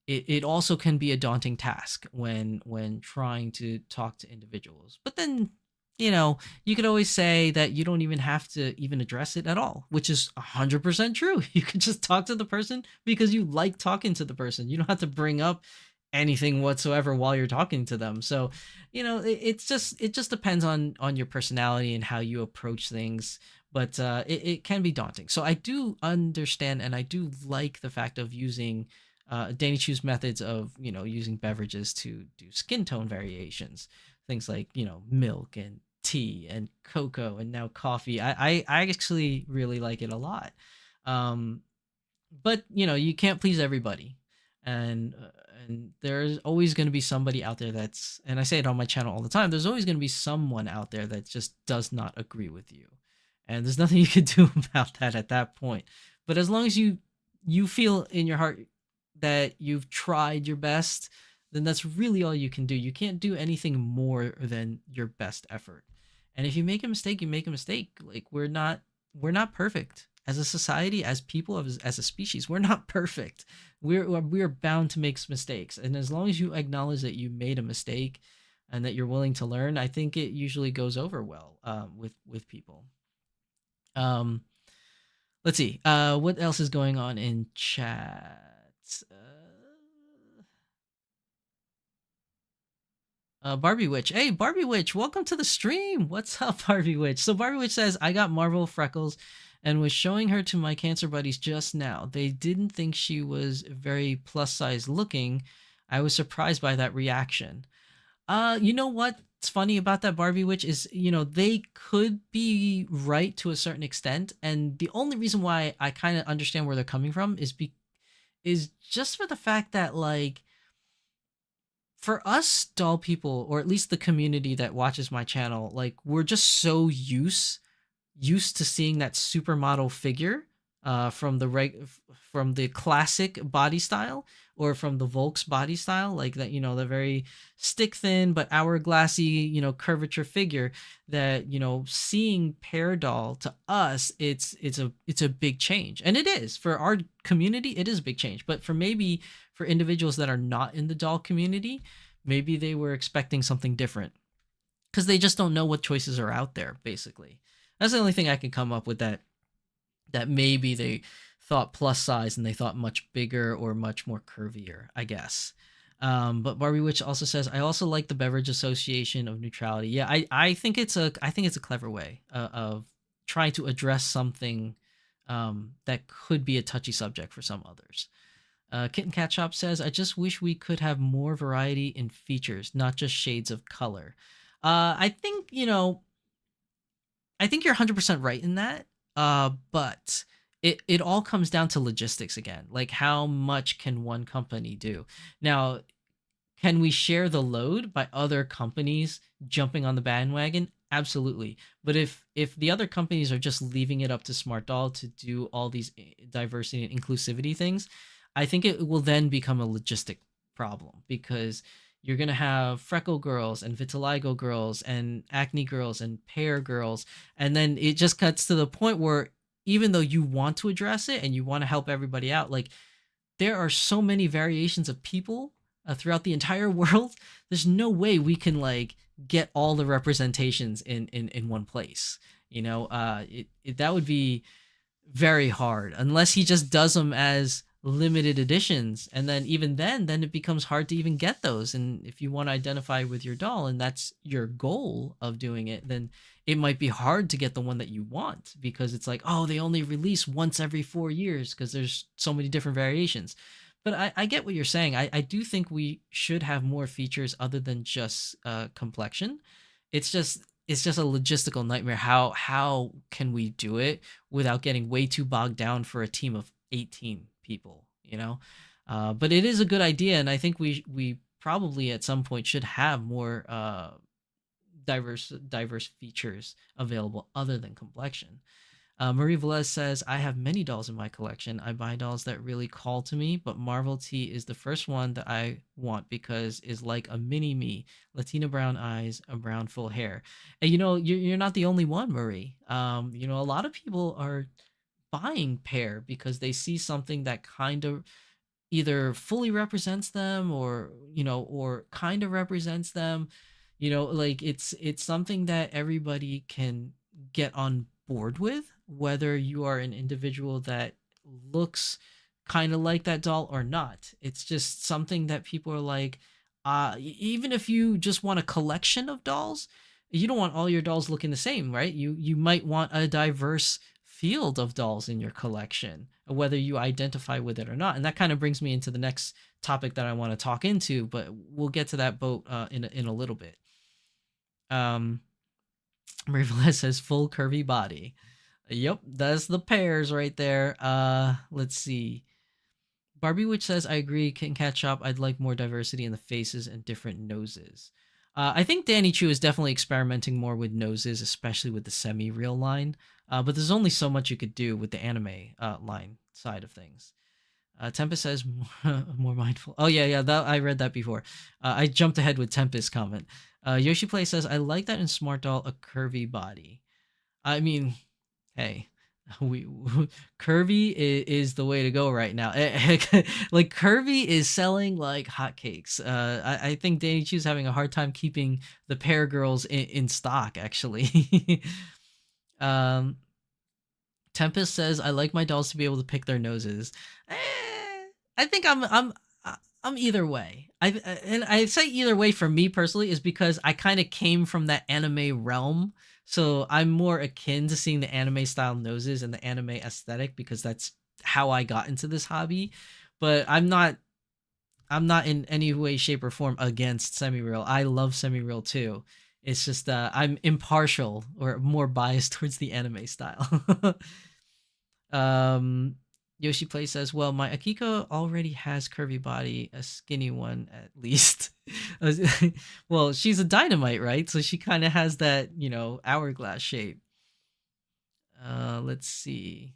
it also can be a daunting task when trying to talk to individuals. But then, you could always say that you don't even have to even address it at all, which is 100% true. You could just talk to the person because you like talking to the person. You don't have to bring up anything whatsoever while you're talking to them. So, it just depends on your personality and how you approach things. but it can be daunting. So I do understand, and I do like the fact of using Danny Chu's methods of using beverages to do skin tone variations, things like milk and tea and cocoa and now coffee. I actually really like it a lot. Um, but you can't please everybody, and there's always going to be somebody out there that's, and I say it on my channel all the time, there's always going to be someone out there that just does not agree with you, and there's nothing you can do about that at that point. But as long as you feel in your heart that you've tried your best, then that's really all you can do. You can't do anything more than your best effort. And if you make a mistake, you make a mistake. Like we're not perfect as a society, as people, as a species. We're not perfect. We're bound to make mistakes. And as long as you acknowledge that you made a mistake and that you're willing to learn, I think it usually goes over well with people. Um, let's see. What else is going on in chat? Barbie Witch. Hey, Barbie Witch, welcome to the stream. What's up, Barbie Witch? So Barbie Witch says, I got Marvel freckles and was showing her to my cancer buddies just now. They didn't think she was very plus size looking. I was surprised by that reaction. You know what's funny about that, Barbie Witch, is they could be right to a certain extent, and the only reason why I kind of understand where they're coming from is just for the fact that, like, for us doll people, or at least the community that watches my channel, like, we're just so used to seeing that supermodel figure from the classic body style, or from the Volks body style, like that, the very stick thin but hourglassy, curvature figure that, seeing Pear Doll, to us, it's a big change. And it is for our community, it is a big change. But for individuals that are not in the doll community, maybe they were expecting something different because they just don't know what choices are out there, basically. That's the only thing I can come up with, that maybe they thought plus size and they thought much bigger or much more curvier, I guess. But Barbie Witch also says, I also like the beverage association of neutrality. Yeah, I think it's a clever way of trying to address something that could be a touchy subject for some others. Kitten Cat Shop says, I just wish we could have more variety in features, not just shades of color. I think you're 100% right in that. But it all comes down to logistics again. Like, how much can one company do? Now, can we share the load by other companies jumping on the bandwagon? Absolutely. But if the other companies are just leaving it up to Smart Doll to do all these diversity and inclusivity things, I think it will then become a logistic problem, because you're going to have freckle girls and vitiligo girls and acne girls and pear girls. And then it just cuts to the point where, even though you want to address it and you want to help everybody out, like, there are so many variations of people throughout the entire world. There's no way we can, like, get all the representations in one place. That would be very hard, unless he just does them as limited editions, and then even then it becomes hard to even get those. And if you want to identify with your doll and that's your goal of doing it, then it might be hard to get the one that you want, because it's like, oh, they only release once every 4 years because there's so many different variations. But I get what you're saying. I do think we should have more features other than just complexion. It's just a logistical nightmare. How can we do it without getting way too bogged down for a team of 18 people, but it is a good idea, and I think we probably at some point should have more diverse features available other than complexion. Marie Velez says, I have many dolls in my collection. I buy dolls that really call to me, but Marvel T is the first one that I want because is like a mini me, Latina brown eyes, a brown full hair. And you're not the only one, Marie. A lot of people are buying Pear because they see something that kind of either fully represents them, or kind of represents them. Like, it's something that everybody can get on board with, whether you are an individual that looks kind of like that doll or not. It's just something that people are like, even if you just want a collection of dolls, you don't want all your dolls looking the same, right? You might want a diverse field of dolls in your collection, whether you identify with it or not. And that kind of brings me into the next topic that I want to talk into, but we'll get to that boat in a little bit. Marie Velez says full curvy body. Yep, that's the pairs right there. Let's see. Barbie Witch says, I agree, can catch up. I'd like more diversity in the faces and different noses. I think Danny Chu is definitely experimenting more with noses, especially with the semi-real line. But there's only so much you could do with the anime line side of things. Tempest says, more mindful. Oh, yeah, I read that before. I jumped ahead with Tempest comment. Yoshi Play says, I like that in Smart Doll, a curvy body. I mean, hey, we curvy is the way to go right now. Like curvy is selling like hotcakes. I think Danny Chu's having a hard time keeping the pair girls in stock actually. um, Tempest says, I like my dolls to be able to pick their noses. I think I'm either way. And I say either way for me personally is because I kind of came from that anime realm. So I'm more akin to seeing the anime style noses and the anime aesthetic because that's how I got into this hobby. But I'm not in any way, shape, or form against semi-real. I love semi-real too. It's just I'm impartial or more biased towards the anime style. Yoshi Play says, well, my Akiko already has curvy body, a skinny one at least. Well, she's a dynamite, right? So she kind of has that, hourglass shape. Let's see.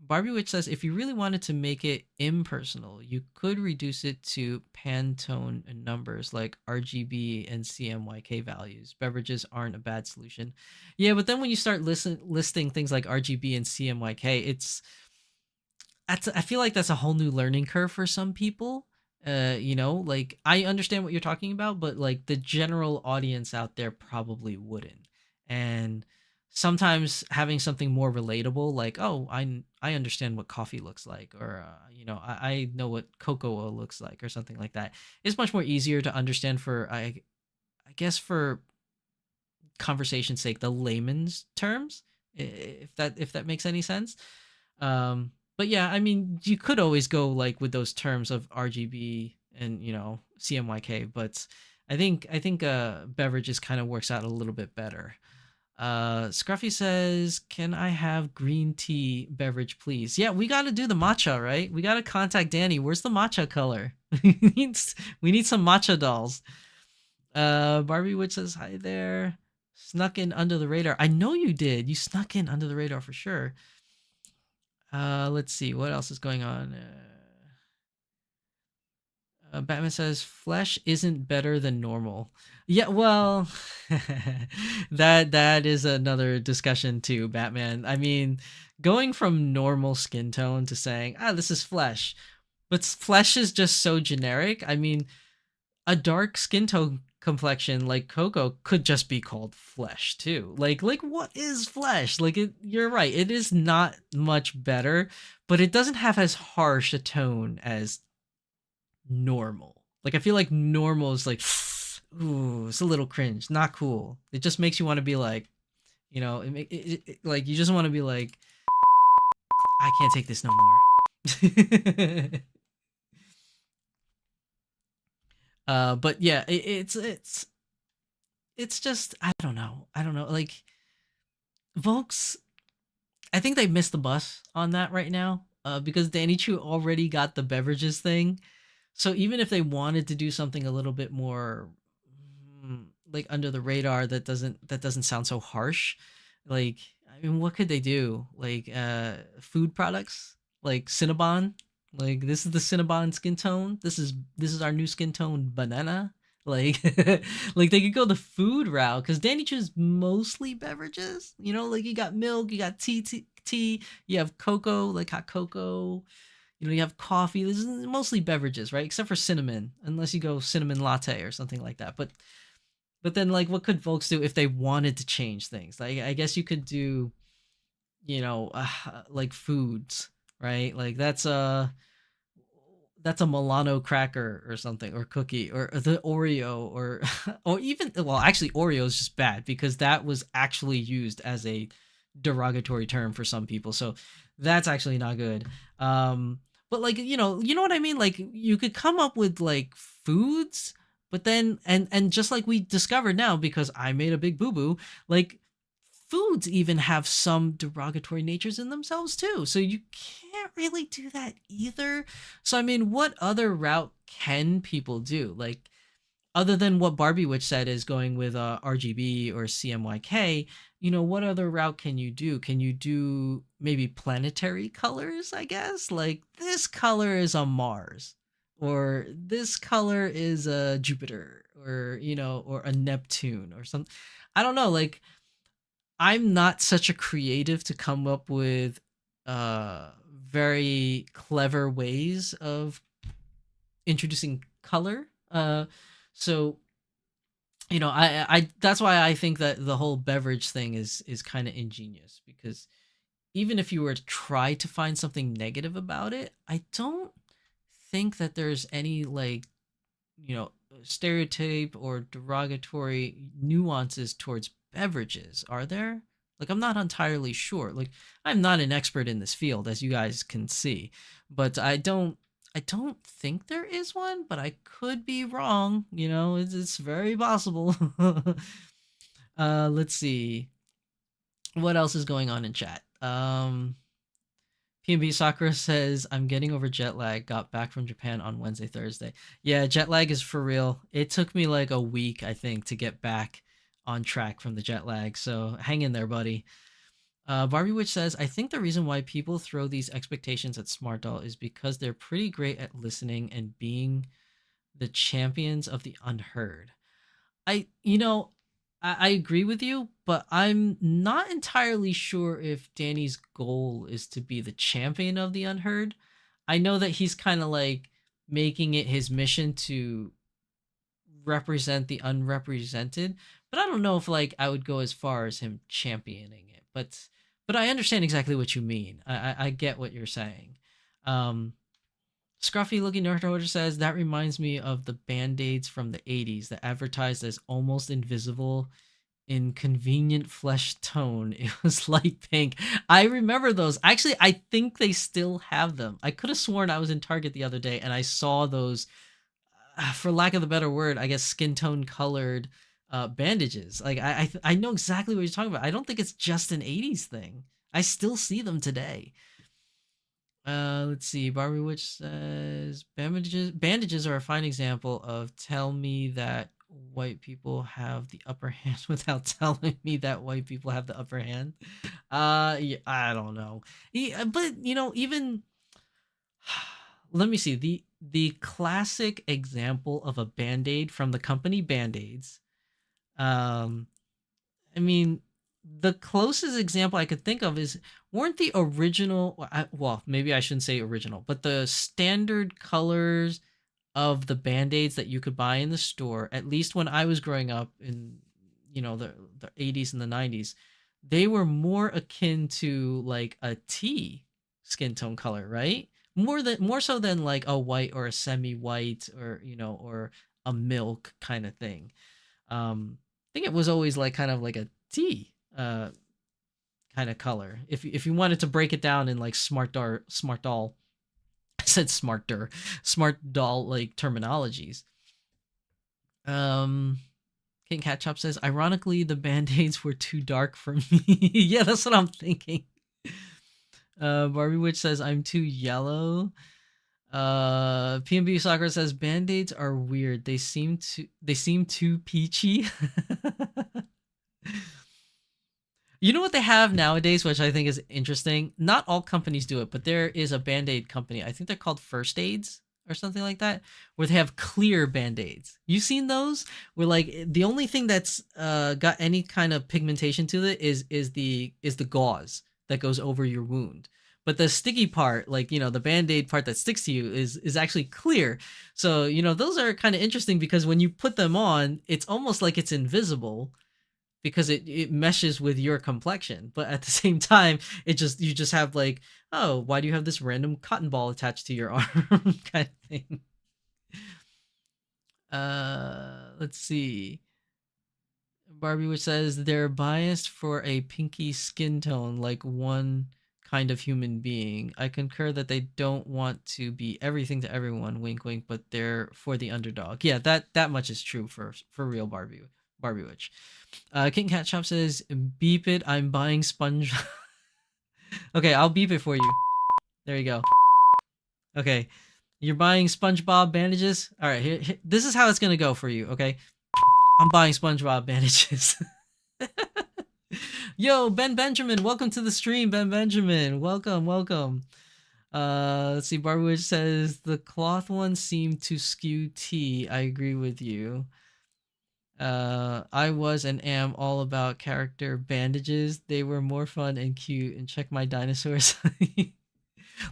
Barbie Witch says, if you really wanted to make it impersonal, you could reduce it to Pantone numbers like RGB and CMYK values. Beverages aren't a bad solution. Yeah, but then when you start listing things like RGB and CMYK, I feel like that's a whole new learning curve for some people. Like I understand what you're talking about, but like the general audience out there probably wouldn't. And sometimes having something more relatable, like, oh, I understand what coffee looks like, or I know what cocoa looks like, or something like that, is much more easier to understand for I guess for conversation's sake, the layman's terms, if that makes any sense. But yeah, I mean, you could always go like with those terms of RGB and CMYK, but I think beverages kind of works out a little bit better. Scruffy says, "Can I have green tea beverage, please?" Yeah, we got to do the matcha, right? We got to contact Danny. Where's the matcha color? we need some matcha dolls. Barbie Witch says, "Hi there." Snuck in under the radar. I know you did. You snuck in under the radar for sure. Let's see what else is going on. Batman says flesh isn't better than normal. Yeah, well, that is another discussion too, Batman. I mean, going from normal skin tone to saying, this is flesh, but flesh is just so generic. I mean, a dark skin tone complexion like Coco could just be called flesh too. Like what is flesh? You're right, it is not much better, but it doesn't have as harsh a tone as normal. Like I feel like normal is like, ooh, it's a little cringe, not cool. It just makes you want to be like, like you just want to be like, I can't take this no more. But yeah, it's just I don't know. Like Volks, I think they missed the bus on that right now. Because Danny Chu already got the beverages thing. So even if they wanted to do something a little bit more like under the radar that doesn't sound so harsh, like I mean, what could they do? Like food products, like Cinnabon. Like this is the Cinnabon skin tone. This is our new skin tone banana. Like like they could go the food route because Danny Chu's mostly beverages. Like you got milk, you got tea, you have cocoa, like hot cocoa. You have coffee. This is mostly beverages, right? Except for cinnamon, unless you go cinnamon latte or something like that. But then, like, what could folks do if they wanted to change things? Like, I guess you could do, like foods, right? Like that's that's a Milano cracker or something, or cookie, or the Oreo, or or even, well, actually Oreo is just bad because that was actually used as a derogatory term for some people. So that's actually not good. But like, you know what I mean? Like you could come up with like foods, but then and just like we discovered now because I made a big boo-boo, like foods even have some derogatory natures in themselves too. So you can't really do that either. So I mean, what other route can people do? Like other than what Barbie Witch said is going with RGB or CMYK, what other route can you do? Can you do maybe planetary colors, I guess? Like this color is a Mars, or this color is a Jupiter, or or a Neptune or something. I don't know, like I'm not such a creative to come up with very clever ways of introducing color. So I that's why I think that the whole beverage thing is kind of ingenious, because even if you were to try to find something negative about it, I don't think that there's any like stereotype or derogatory nuances towards beverages, are there? Like I'm not entirely sure. Like I'm not an expert in this field, as you guys can see, but I don't think there is one, but I could be wrong. It's very possible. Let's see what else is going on in chat. PNB Sakura says, I'm getting over jet lag. Got back from Japan on Wednesday, Thursday. Yeah, jet lag is for real. It took me like a week, I think, to get back on track from the jet lag. So hang in there, buddy. Barbie Witch says, I think the reason why people throw these expectations at Smart Doll is because they're pretty great at listening and being the champions of the unheard. I, you know, I agree with you, but I'm not entirely sure if Danny's goal is to be the champion of the unheard. I know that he's kind of like making it his mission to represent the unrepresented, but I don't know if like I would go as far as him championing it. But I understand exactly what you mean. I get what you're saying. Um, Scruffy looking nerd says that reminds me of the band-aids from the 80s that advertised as almost invisible in convenient flesh tone. It was light pink. I remember those. Actually, I think they still have them. I could have sworn I was in Target the other day and I saw those, for lack of a better word, I guess skin tone colored bandages. Like I know exactly what you're talking about. I don't think it's just an 80s thing. I still see them today. Let's see. Barbie Witch says bandages are a fine example of tell me that white people have the upper hand without telling me that white people have the upper hand. Yeah, I don't know. But even let me see. The classic example of a band-aid from the company Band-Aids. I mean, the closest example I could think of is, weren't the original, well, maybe I shouldn't say original, but the standard colors of the band-aids that you could buy in the store, at least when I was growing up in the 80s and the 90s, they were more akin to like a tea skin tone color, right? More so than like a white or a semi-white, or or a milk kind of thing. I think it was always like kind of like a tea kind of color. If you wanted to break it down in like smart doll, I said smart doll like terminologies. King Cat Chop says, ironically, the band-aids were too dark for me. Yeah, that's what I'm thinking. Barbie Witch says, I'm too yellow. PNB Soccer says, band-aids are weird. They seem too peachy. You know what they have nowadays, which I think is interesting? Not all companies do it, but there is a Band-Aid company. I think they're called First Aids or something like that, where they have clear Band-Aids. You've seen those? Where like the only thing that's got any kind of pigmentation to it is the gauze that goes over your wound. But the sticky part, like, the Band-Aid part that sticks to you is actually clear. So, those are kind of interesting because when you put them on, it's almost like it's invisible. because it meshes with your complexion. But at the same time, you just have like, oh, why do you have this random cotton ball attached to your arm kind of thing. Let's see. Barbie, which says they're biased for a pinky skin tone, like one kind of human being. I concur that they don't want to be everything to everyone, wink wink, but they're for the underdog. Yeah, that much is true for real, Barbie Witch. King Cat Shop says, beep it, I'm buying sponge. Okay, I'll beep it for you. There you go. Okay. You're buying SpongeBob bandages? All right, this is how it's going to go for you, okay? I'm buying SpongeBob bandages. Yo, Ben Benjamin, welcome to the stream, Ben Benjamin. Welcome, welcome. Let's see. Barwich says the cloth ones seem to skew T. I agree with you. I was and am all about character bandages. They were more fun and cute. And check my dinosaurs.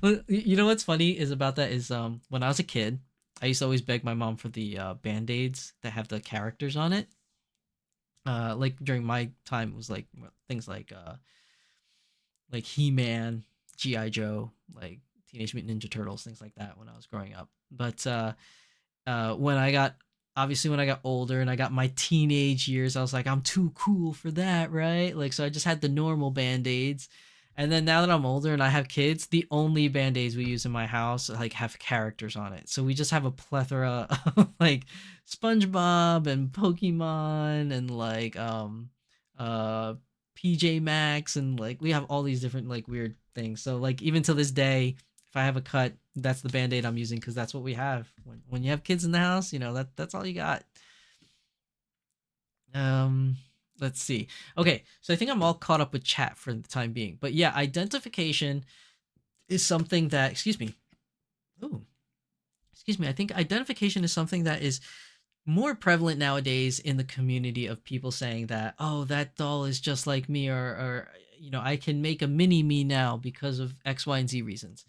Well, you know what's funny is about that is when I was a kid, I used to always beg my mom for the band-aids that have the characters on it. Like during my time, it was like things like He-Man, G.I. Joe, like Teenage Mutant Ninja Turtles, things like that when I was growing up. But when I got older and I got my teenage years, I was like, I'm too cool for that, right? Like, so I just had the normal band-aids. And then now that I'm older and I have kids, the only band-aids we use in my house like have characters on it. So we just have a plethora of like SpongeBob and Pokemon and like PJ Masks, and like we have all these different like weird things. So like even to this day, if I have a cut, that's the band-aid I'm using because that's what we have. When you have kids in the house, you know, that's all you got. Let's see. Okay, so I think I'm all caught up with chat for the time being. But yeah, identification is something that, excuse me. Oh, excuse me. I think identification is something that is more prevalent nowadays in the community of people saying that, oh, that doll is just like me, or you know, I can make a mini me now because of X, Y, and Z reasons.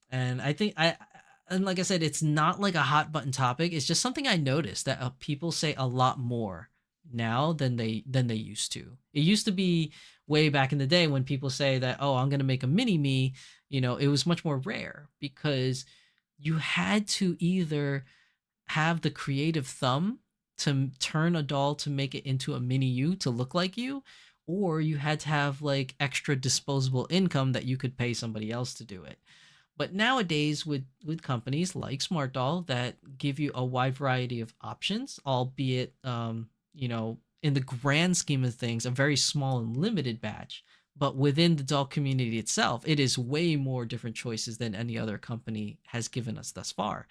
And I think and like I said, it's not like a hot button topic. It's just something I noticed that people say a lot more now than they used to. It used to be way back in the day when people say that, oh, I'm going to make a mini me, you know, it was much more rare because you had to either have the creative thumb to turn a doll to make it into a mini you to look like you, or you had to have like extra disposable income that you could pay somebody else to do it. But nowadays, with companies like Smart Doll that give you a wide variety of options, albeit you know, in the grand scheme of things, a very small and limited batch. But within the doll community itself, it is way more different choices than any other company has given us thus far.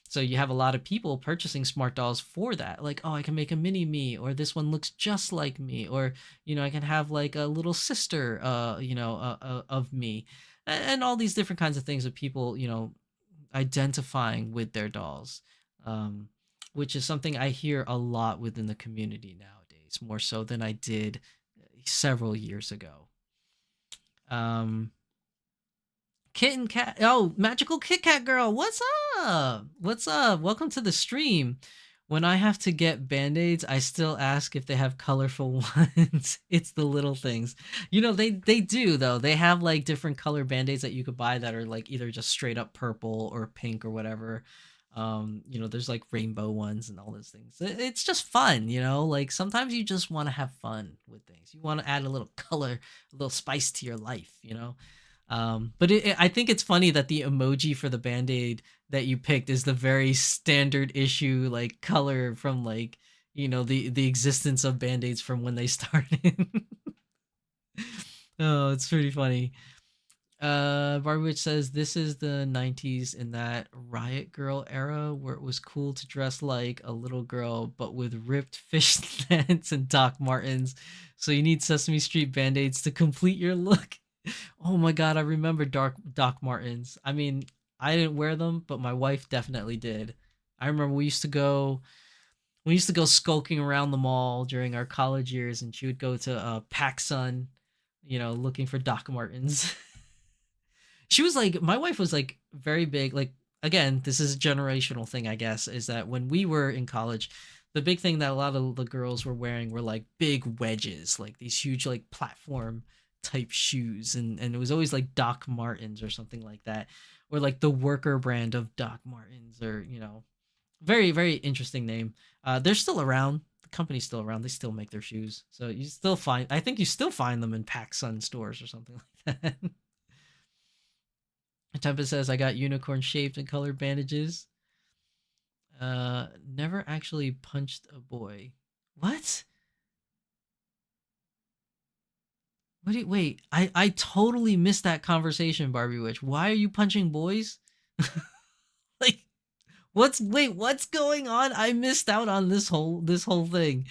So you have a lot of people purchasing smart dolls for that. Like, oh, I can make a mini me, or this one looks just like me, or, you know, I can have like a little sister, of me, and all these different kinds of things of people, you know, identifying with their dolls. Which is something I hear a lot within the community nowadays, more so than I did several years ago. Kitten Cat, oh, Magical Kit Kat Girl, what's up? What's up? Welcome to the stream. When I have to get band-aids, I still ask if they have colorful ones. It's the little things. You know, they do though. They have like different color band-aids that you could buy that are like either just straight up purple or pink or whatever. You know, there's like rainbow ones and all those things. It's just fun, you know, like sometimes you just want to have fun with things. You want to add a little color, a little spice to your life, you know. But I think it's funny that the emoji for the band-aid that you picked is the very standard issue like color from like, you know, the existence of band-aids from when they started. Oh, it's pretty funny. Barbwitch says this is the 90s in that Riot Girl era where it was cool to dress like a little girl but with ripped fishnets and Doc Martens. So you need Sesame Street band-aids to complete your look. Oh my god, I remember Doc Martens. I mean, I didn't wear them, but my wife definitely did. I remember we used to go skulking around the mall during our college years, and she would go to PacSun, you know, looking for Doc Martens. She was like, my wife was like very big. Like, again, this is a generational thing, I guess, is that when we were in college, the big thing that a lot of the girls were wearing were like big wedges, like these huge like platform type shoes, and it was always like Doc Martens or something like that, or like the worker brand of Doc Martens, or very very interesting name. They're still around. The company's still around. They still make their shoes, so you still find. I think you still find them in PacSun stores or something like that. Tempest says I got unicorn shaped and colored bandages. Never actually punched a boy. What? What do you, wait, I totally missed that conversation, Barbie Witch. Why are you punching boys? Like what's going on? I missed out on this whole thing.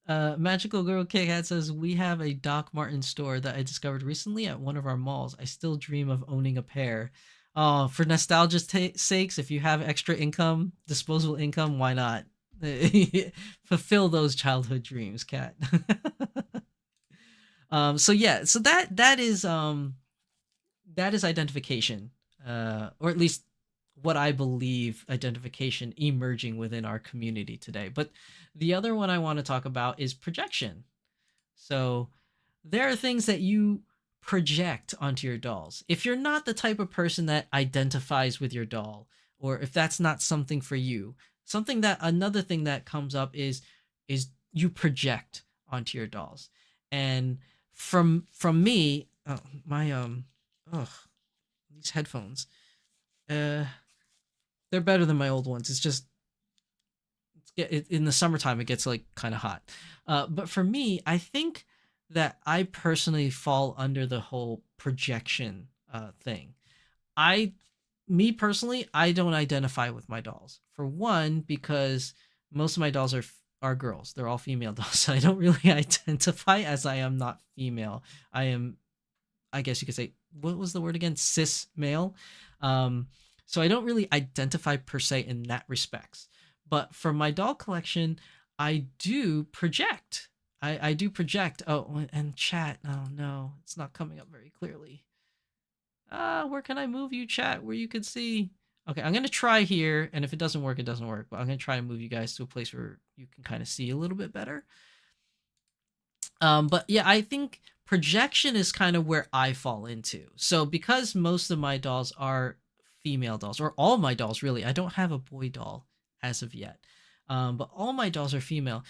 Magical Girl Kit Kat says we have a Doc Martin store that I discovered recently at one of our malls. I still dream of owning a pair. Oh, for nostalgia's sakes, if you have extra income, disposable income, why not? Fulfill those childhood dreams, Cat. So yeah, so that is identification, or at least what I believe identification emerging within our community today. But the other one I want to talk about is projection. So there are things that you project onto your dolls. If you're not the type of person that identifies with your doll, or if that's not something for you, another thing that comes up is you project onto your dolls. And from me, my these headphones, they're better than my old ones. It's just in the summertime it gets like kind of hot. But for me, I think that I personally fall under the whole projection thing. I Me personally, I don't identify with my dolls. For one, because most of my dolls are girls. They're all female dolls. So I don't really identify, as I am not female. I am, I guess you could say, what was the word again? Cis male. So I don't really identify per se in that respects. But for my doll collection, I do project. I do project. Oh, and chat. Oh no, it's not coming up very clearly. Where can I move you, chat, where you can see? Okay, I'm gonna try here, and if it doesn't work, it doesn't work. But I'm gonna try and move you guys to a place where you can kind of see a little bit better. But yeah, I think projection is kind of where I fall into. So because most of my dolls are female dolls, or all my dolls really, I don't have a boy doll as of yet. But all my dolls are female.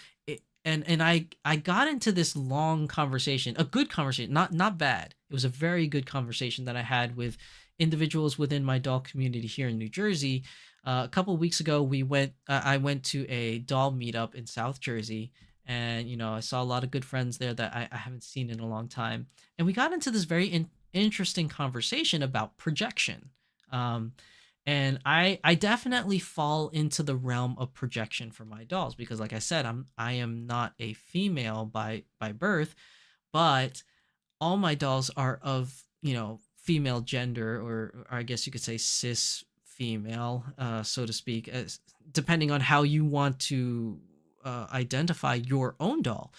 And I got into this long conversation, a good conversation, not bad. It was a very good conversation that I had with individuals within my doll community here in New Jersey. A couple of weeks ago, I went to a doll meetup in South Jersey, and I saw a lot of good friends there that I haven't seen in a long time, and we got into this very interesting conversation about projection. Um, and I definitely fall into the realm of projection for my dolls because, like I said, I am not a female by birth, but all my dolls are of female gender, or I guess you could say cis female, so to speak, as depending on how you want to identify your own doll.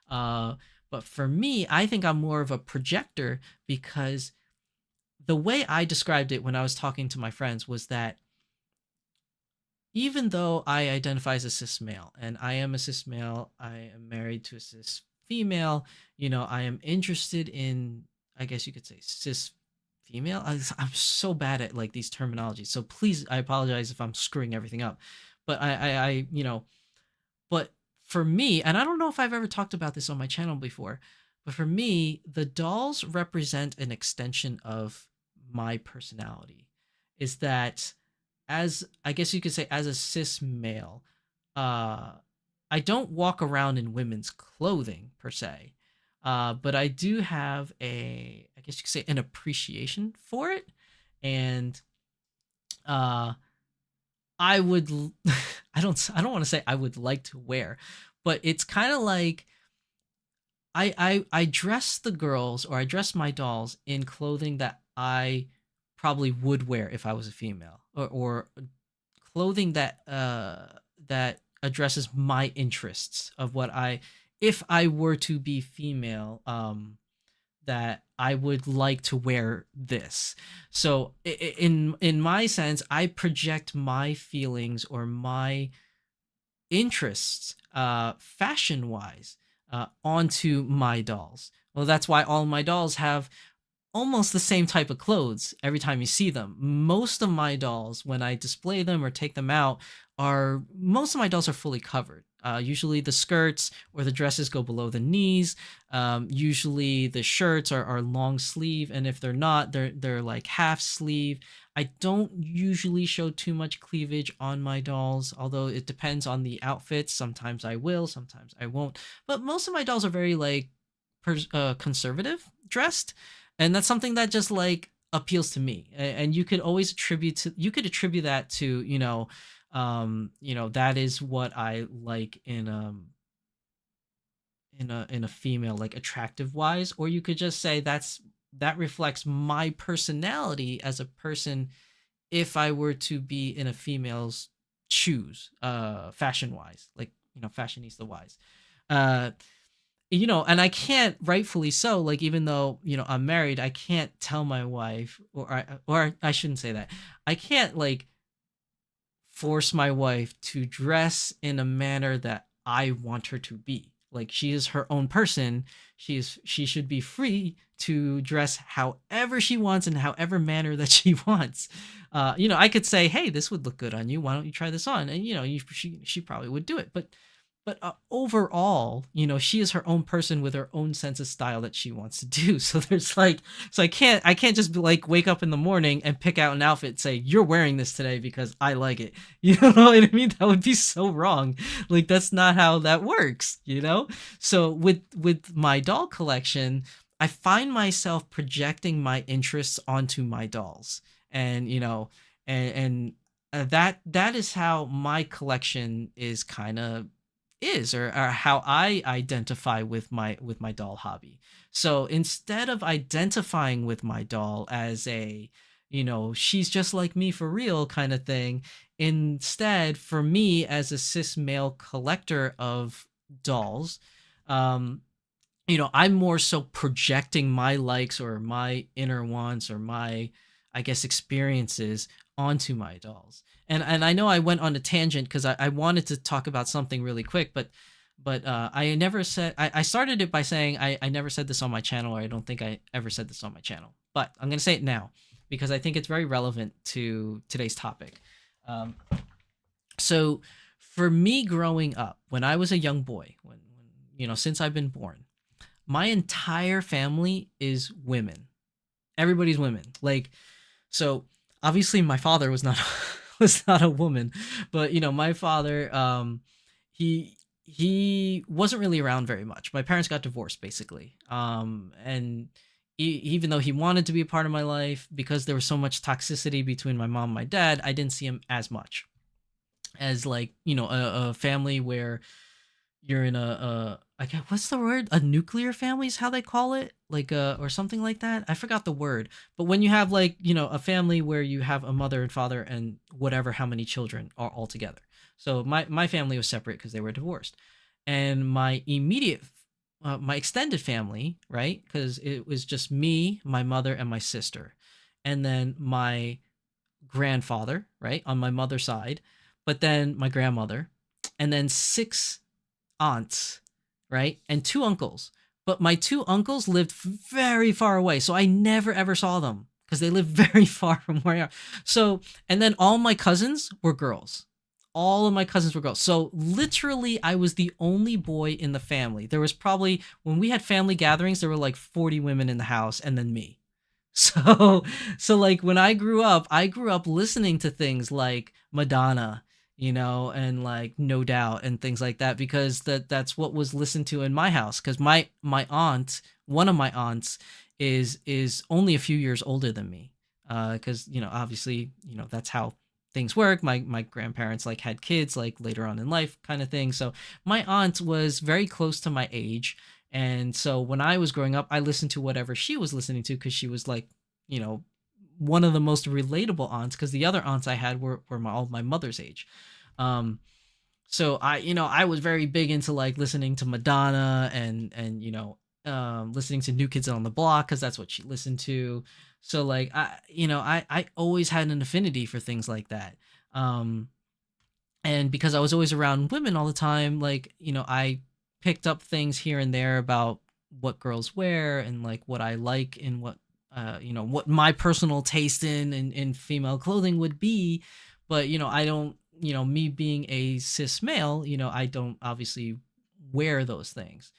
But for me, I think I'm more of a projector because the way I described it when I was talking to my friends was that even though I identify as a cis male, and I am a cis male, I am married to a cis female, I am interested in, I guess you could say, cis female. I'm so bad at like these terminologies, so please, I apologize if I'm screwing everything up. But but for me, and I don't know if I've ever talked about this on my channel before, but for me, the dolls represent an extension of my personality. Is that, as I guess you could say, as a cis male, I don't walk around in women's clothing per se, but I do have I guess you could say, an appreciation for it, and I would, I don't want to say I would like to wear, but it's kind of like I dress the girls, or I dress my dolls in clothing that I probably would wear if I was a female, or clothing that addresses my interests of what if I were to be female, that I would like to wear this. So in my sense, I project my feelings, or my interests, fashion wise, onto my dolls. Well, that's why all my dolls have almost the same type of clothes every time you see them. Most of my dolls, when I display them or take them out, are most of my dolls are fully covered. Usually the skirts or the dresses go below the knees. Usually the shirts are long sleeve, and if they're not, they're like half sleeve. I don't usually show too much cleavage on my dolls, although it depends on the outfits. Sometimes I will, sometimes I won't. But most of my dolls are very like conservative dressed, and that's something that just like appeals to me. And you could always attribute that to that is what I like in a female, like attractive wise, or you could just say that reflects my personality as a person if I were to be in a female's shoes, fashion wise, like fashionista wise. uh and I can't, rightfully so, like, even though I'm married, I can't tell my wife, or I shouldn't say that, I can't like force my wife to dress in a manner that I want her to be. Like, she is her own person. She should be free to dress however she wants in however manner that she wants. I could say, "Hey, this would look good on you. Why don't you try this on?" And she probably would do it. But overall, she is her own person with her own sense of style that she wants to do. So I can't just be like wake up in the morning and pick out an outfit and say you're wearing this today because I like it. You know what I mean? That would be so wrong. Like, that's not how that works. So with my doll collection, I find myself projecting my interests onto my dolls, and that is how my collection is kind of is, or how I identify with my doll hobby. So instead of identifying with my doll as a, she's just like me for real kind of thing, instead, for me as a cis male collector of dolls, um I'm more so projecting my likes or my inner wants or my, I guess, experiences onto my dolls. And I know I went on a tangent because I wanted to talk about something really quick, but I never said, I started it by saying I never said this on my channel, or I don't think I ever said this on my channel. But I'm gonna say it now because I think it's very relevant to today's topic. Um, so for me growing up, when I was a young boy, when since I've been born, my entire family is women. Everybody's women. Like, so obviously my father was not was not a woman, but my father, he wasn't really around very much. My parents got divorced basically. And even though he wanted to be a part of my life, because there was so much toxicity between my mom and my dad, I didn't see him as much as, like, a family where you're in a I get, what's the word? A nuclear family is how they call it, like or something like that. I forgot the word. But when you have, like, a family where you have a mother and father and whatever how many children are all together. So my family was separate because they were divorced, and my extended family, right? Because it was just me, my mother, and my sister, and then my grandfather, right, on my mother's side, but then my grandmother, and then six aunts, right? And two uncles. But my two uncles lived very far away. So I never ever saw them because they lived very far from where I am. So, and then all my cousins were girls. All of my cousins were girls. So literally, I was the only boy in the family. There was probably, when we had family gatherings, there were like 40 women in the house and then me. So, so like when I grew up listening to things like Madonna, and like No Doubt and things like that, because that's what was listened to in my house. Because my aunt, one of my aunts, is only a few years older than me. Because obviously, that's how things work. My grandparents like had kids like later on in life, kind of thing. So my aunt was very close to my age, and so when I was growing up, I listened to whatever she was listening to because she was like, you know, one of the most relatable aunts, because the other aunts I had were all my mother's age. Um, so I was very big into like listening to Madonna and listening to New Kids on the Block because that's what she listened to. So like I always had an affinity for things like that. Um, And because I was always around women all the time, like, I picked up things here and there about what girls wear and like what I like and what what my personal taste in female clothing would be. But I don't, me being a cis male, I don't obviously wear those things.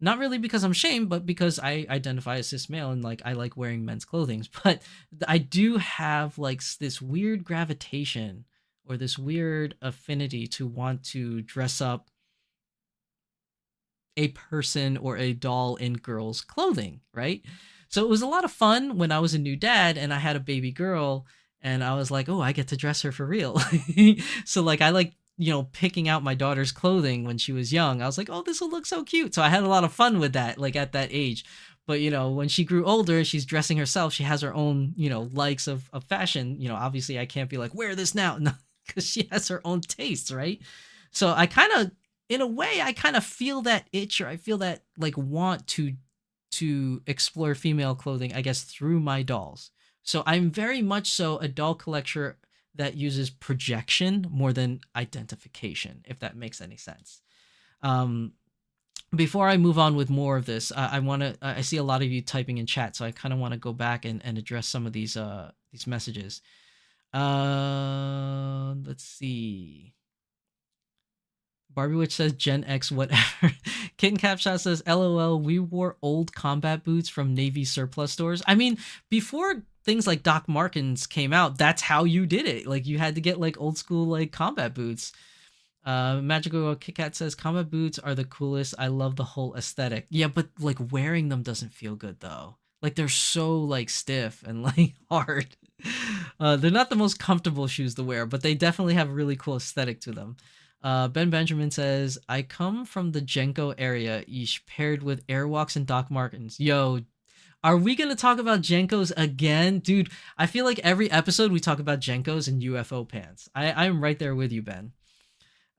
Not really because I'm ashamed, but because I identify as cis male and like I like wearing men's clothing. But I do have like this weird gravitation or this weird affinity to want to dress up a person or a doll in girls' clothing, right? So it was a lot of fun when I was a new dad and I had a baby girl and I was like, oh, I get to dress her for real. So like I like, picking out my daughter's clothing when she was young. I was like, oh, this will look so cute. So I had a lot of fun with that, like at that age. But when she grew older, she's dressing herself. She has her own, likes of fashion. Obviously I can't be like, wear this now. No, because she has her own tastes, right? So I kind of, in a way, I kind of feel that itch, or I feel that like want to explore female clothing, I guess, through my dolls. So I'm very much so a doll collector that uses projection more than identification, if that makes any sense. Um, Before I move on with more of this, I want to. I see a lot of you typing in chat, so I kind of want to go back and address some of these messages. Let's see. Barbie Witch says Gen X whatever. Kitten Capshot says LOL, we wore old combat boots from Navy surplus stores. I mean, before things like Doc Martens came out, that's how you did it. Like you had to get like old school like combat boots. Magical Kit Kat says combat boots are the coolest. I love the whole aesthetic. Yeah, but like wearing them doesn't feel good though. Like they're so like stiff and like hard. They're not the most comfortable shoes to wear, but they definitely have a really cool aesthetic to them. Ben Benjamin says, I come from the Jenko area, ish, paired with Airwalks and Doc Martens. Yo, are we going to talk about Jenkos again? Dude, I feel like every episode we talk about Jenkos and UFO pants. I'm right there with you, Ben.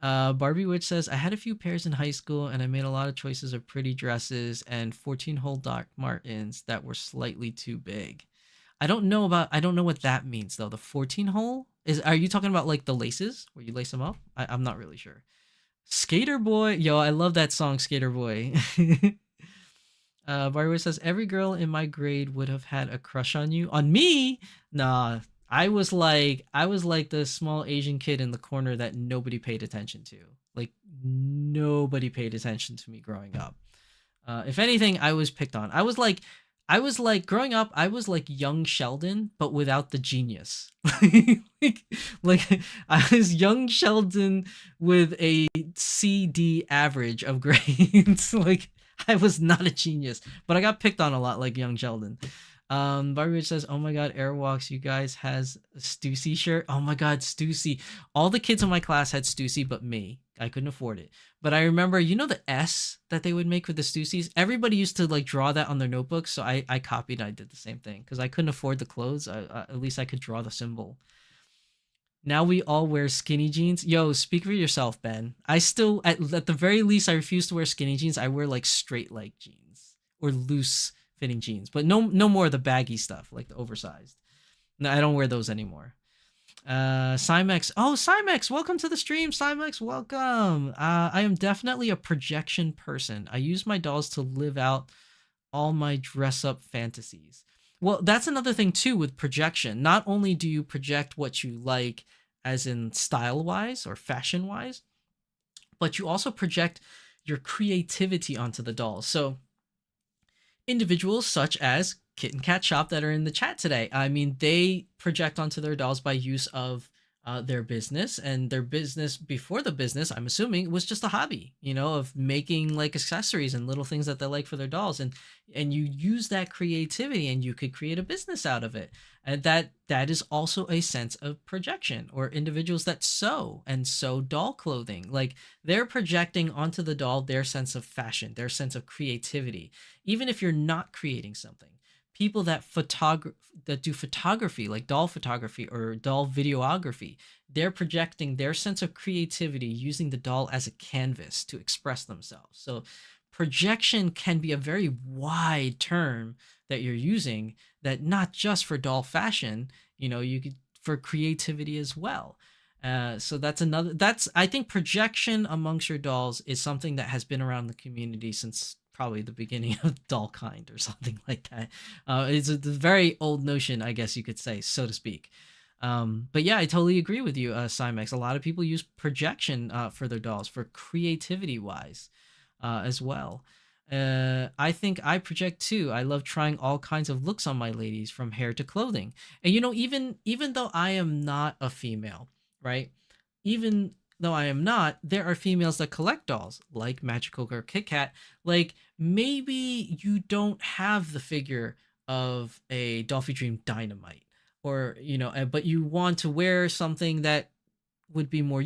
Barbie Witch says, I had a few pairs in high school and I made a lot of choices of pretty dresses and 14-hole Doc Martens that were slightly too big. I don't know what that means though. The 14-hole are you talking about like the laces where you lace them up? I'm not really sure. Skater Boy, yo, I love that song, Skater Boy. Barbie says every girl in my grade would have had a crush on you. On me? Nah, I was like the small Asian kid in the corner that nobody paid attention to. Like nobody paid attention to me growing up. If anything, I was picked on. I was like growing up, I was like young Sheldon, but without the genius. like I was young Sheldon with a CD average of grades. Like I was not a genius, but I got picked on a lot like young Sheldon. Barbie Witch says, oh my god, Airwalks, you guys has a Stussy shirt. Oh my god, Stussy. All the kids in my class had Stussy but me. I couldn't afford it. But I remember, the S that they would make with the Stussies? Everybody used to like draw that on their notebooks, so I copied and I did the same thing. Because I couldn't afford the clothes, at least I could draw the symbol. Now we all wear skinny jeans. Yo, speak for yourself, Ben. I still, at the very least, I refuse to wear skinny jeans. I wear like straight leg jeans or loose fitting jeans, but no more of the baggy stuff, like the oversized. No, I don't wear those anymore. Cymex. Oh, Cymex, welcome to the stream. Cymex, welcome. I am definitely a projection person. I use my dolls to live out all my dress up fantasies. Well, that's another thing too with projection. Not only do you project what you like as in style wise or fashion wise, but you also project your creativity onto the dolls. So individuals such as Kitten Cat Shop that are in the chat today, I mean, they project onto their dolls by use of their business, and their business before the business, I'm assuming, was just a hobby, of making like accessories and little things that they like for their dolls, and you use that creativity and you could create a business out of it, and that is also a sense of projection. Or individuals that sew doll clothing, like they're projecting onto the doll their sense of fashion, their sense of creativity, even if you're not creating something. People that do photography, like doll photography or doll videography, they're projecting their sense of creativity using the doll as a canvas to express themselves. So projection can be a very wide term that you're using, that not just for doll fashion, you could for creativity as well. So that's I think projection amongst your dolls is something that has been around the community since probably the beginning of doll kind or something like that. It's a very old notion, I guess you could say, so to speak. But yeah, I totally agree with you, Cymex. A lot of people use projection for their dolls for creativity wise as well. I think I project too. I love trying all kinds of looks on my ladies, from hair to clothing. And even though I am not a female, right? Even though I am not, there are females that collect dolls, like Magical Girl Kit Kat. Like maybe you don't have the figure of a Dolphy Dream Dynamite, or but you want to wear something that would be more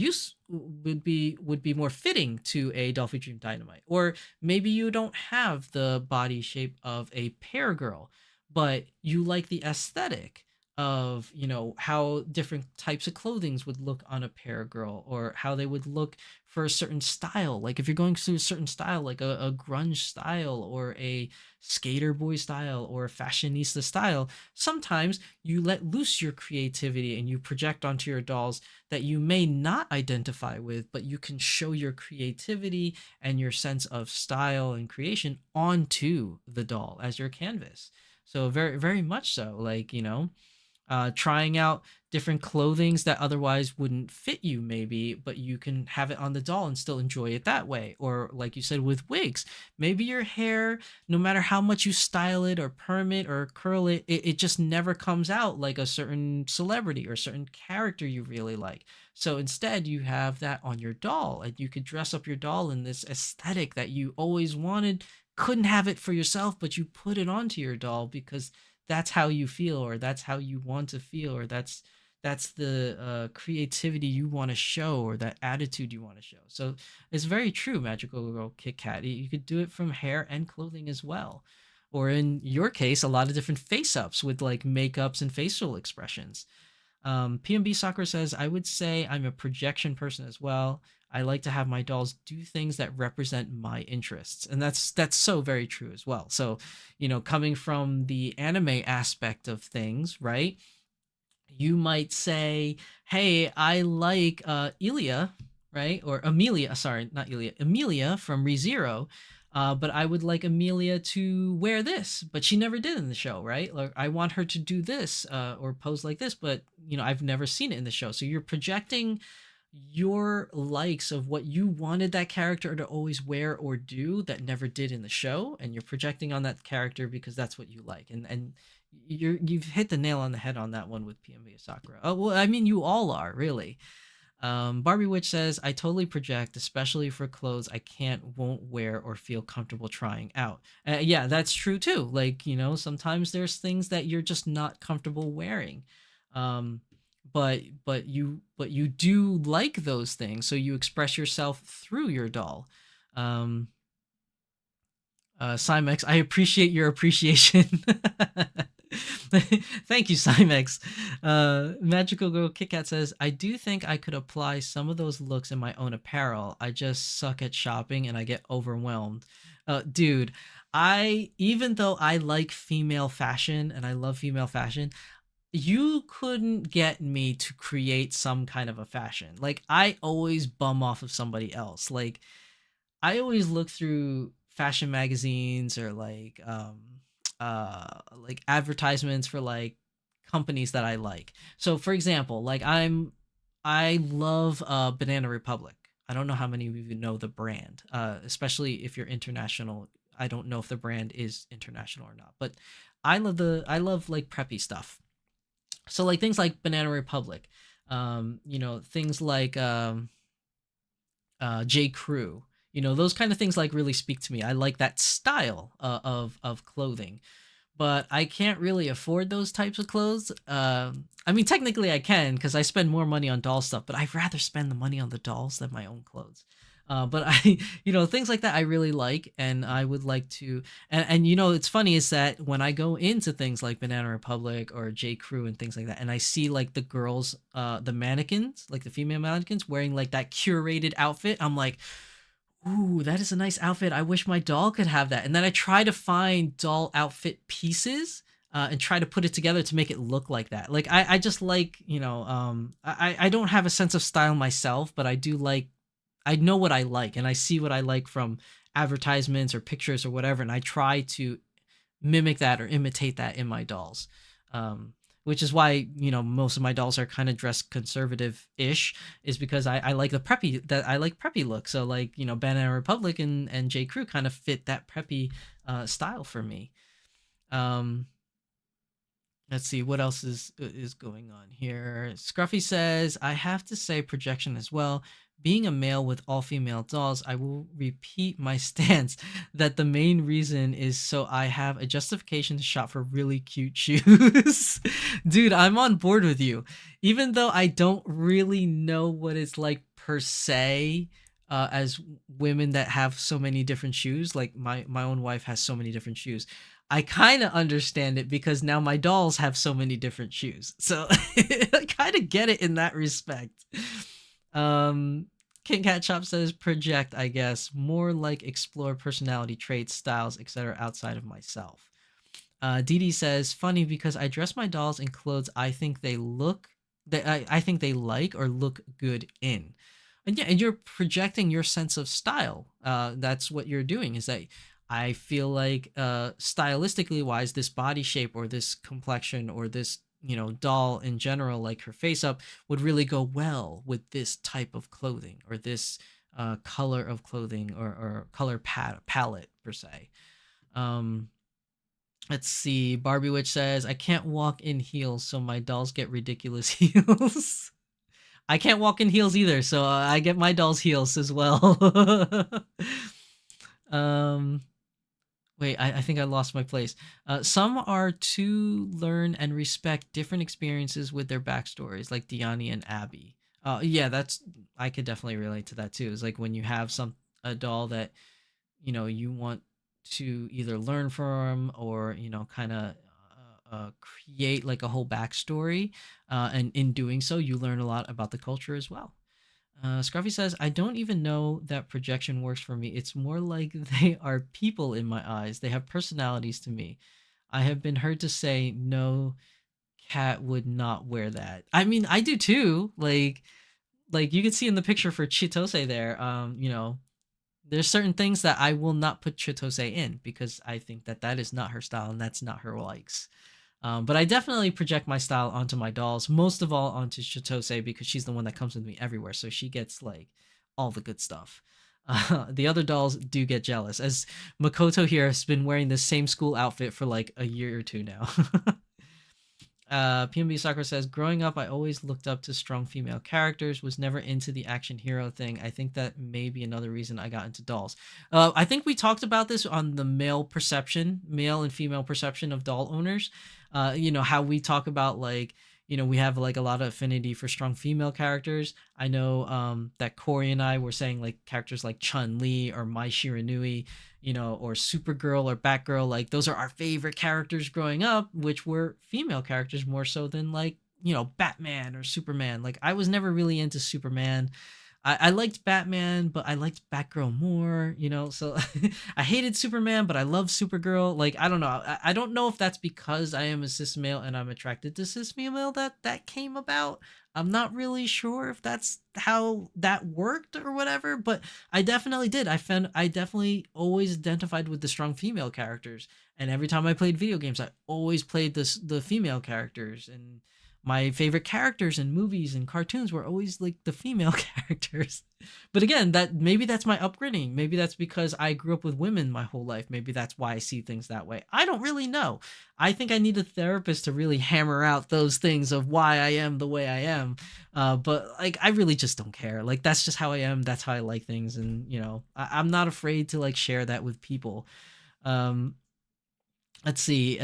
fitting to a Dolphy Dream Dynamite. Or maybe you don't have the body shape of a pear girl, but you like the aesthetic of how different types of clothings would look on a pear girl, or how they would look for a certain style. Like if you're going through a certain style, like a grunge style, or a skater boy style, or a fashionista style, sometimes you let loose your creativity and you project onto your dolls that you may not identify with, but you can show your creativity and your sense of style and creation onto the doll as your canvas. So very, very much so. Like, trying out different clothings that otherwise wouldn't fit you, maybe, but you can have it on the doll and still enjoy it that way. Or like you said, with wigs, maybe your hair, no matter how much you style it or perm it or curl it, it just never comes out like a certain celebrity or certain character you really like. So instead you have that on your doll, and you could dress up your doll in this aesthetic that you always wanted, couldn't have it for yourself, but you put it onto your doll because that's how you feel, or that's how you want to feel, or that's the creativity you want to show, or that attitude you want to show. So it's very true, Magical Girl Kit Kat. You could do it from hair and clothing as well, or in your case, a lot of different face ups with like makeups and facial expressions. PMB Soccer says, I would say I'm a projection person as well. I like to have my dolls do things that represent my interests. And that's so very true as well. So, coming from the anime aspect of things, right? You might say, hey, I like Elia, right? Or Amelia, sorry, not Elia, Amelia from ReZero. But I would like Amelia to wear this, but she never did in the show, right? Like I want her to do this or pose like this, but I've never seen it in the show. So you're projecting your likes of what you wanted that character to always wear or do that never did in the show, and you're projecting on that character because that's what you like. And you've hit the nail on the head on that one with PMV Sakura. Oh well, I mean, you all are really. Barbie Witch says, I totally project, especially for clothes I won't wear or feel comfortable trying out. Yeah, that's true too. Like, sometimes there's things that you're just not comfortable wearing. But you do like those things, so you express yourself through your doll. Cymex, I appreciate your appreciation. Thank you, Cymex. Magical Girl Kit Kat says, I do think I could apply some of those looks in my own apparel. I just suck at shopping and I get overwhelmed. Dude, even though I like female fashion and I love female fashion, you couldn't get me to create some kind of a fashion. Like I always bum off of somebody else. Like I always look through fashion magazines, or like advertisements for like companies that I like. So for example, like I love Banana Republic. I don't know how many of you know the brand, especially if you're international. I don't know if the brand is international or not, but I love like preppy stuff. So like things like Banana Republic, things like J. Crew, those kind of things like really speak to me. I like that style of clothing, but I can't really afford those types of clothes. I mean, technically I can because I spend more money on doll stuff, but I'd rather spend the money on the dolls than my own clothes. But things like that I really like, and I would like to. And it's funny is that when I go into things like Banana Republic or J. Crew and things like that, and I see like the girls, the mannequins, like the female mannequins wearing like that curated outfit, I'm like, ooh, that is a nice outfit. I wish my doll could have that. And then I try to find doll outfit pieces and try to put it together to make it look like that. Like I just like, I don't have a sense of style myself, but I do like, I know what I like and I see what I like from advertisements or pictures or whatever, and I try to mimic that or imitate that in my dolls. Um, which is why, most of my dolls are kind of dressed conservative-ish, is because I like I like preppy look. So like, Banana Republic and J. Crew kind of fit that preppy style for me. Um, let's see what else is going on here. Scruffy says, I have to say projection as well. Being a male with all female dolls, I will repeat my stance that the main reason is so I have a justification to shop for really cute shoes. Dude, I'm on board with you. Even though I don't really know what it's like per se, as women that have so many different shoes, like my own wife has so many different shoes. I kind of understand it because now my dolls have so many different shoes. So I kind of get it in that respect. King Cat Shop says project, I guess, more like explore personality traits, styles, etc. outside of myself. Dee Dee says funny because I dress my dolls in clothes I think they look that I think they like or look good in. And yeah, and you're projecting your sense of style. That's what you're doing, is that I feel like stylistically wise, this body shape or this complexion or this doll in general, like her face up, would really go well with this type of clothing or this color of clothing or color palette per se. Let's see. Barbie Witch says, I can't walk in heels, so my dolls get ridiculous heels. I can't walk in heels either, so I get my dolls heels as well. um Wait, I think I lost my place. Some are to learn and respect different experiences with their backstories, like Diani and Abby. Yeah, I could definitely relate to that too. It's like when you have a doll that you want to either learn from or kind of create like a whole backstory, and in doing so, you learn a lot about the culture as well. Scruffy says, I don't even know that projection works for me. It's more like they are people in my eyes. They have personalities to me. I have been heard to say, no cat would not wear that. I mean, I do too. Like you can see in the picture for Chitose there, there's certain things that I will not put Chitose in because I think that is not her style and that's not her likes. But I definitely project my style onto my dolls, most of all onto Chitose because she's the one that comes with me everywhere. So she gets like all the good stuff. The other dolls do get jealous, as Makoto here has been wearing the same school outfit for like a year or two now. PMB Sakura says, growing up, I always looked up to strong female characters, was never into the action hero thing. I think that may be another reason I got into dolls. I think we talked about this on the male and female perception of doll owners. How we talk about like, we have like a lot of affinity for strong female characters. I know that Corey and I were saying like characters like Chun-Li or Mai Shiranui, or Supergirl or Batgirl, like those are our favorite characters growing up, which were female characters more so than like, Batman or Superman. Like I was never really into Superman. I liked Batman, but I liked Batgirl more, so I hated Superman, but I love Supergirl. Like, I don't know. I don't know if that's because I am a cis male and I'm attracted to cis female that came about. I'm not really sure if that's how that worked or whatever, but I definitely did. I definitely always identified with the strong female characters. And every time I played video games, I always played the female characters, and my favorite characters in movies and cartoons were always like the female characters. But again, maybe that's my upbringing. Maybe that's because I grew up with women my whole life. Maybe that's why I see things that way. I don't really know. I think I need a therapist to really hammer out those things of why I am the way I am. But like, I really just don't care. Like, that's just how I am. That's how I like things. And, I'm not afraid to like share that with people. Let's see.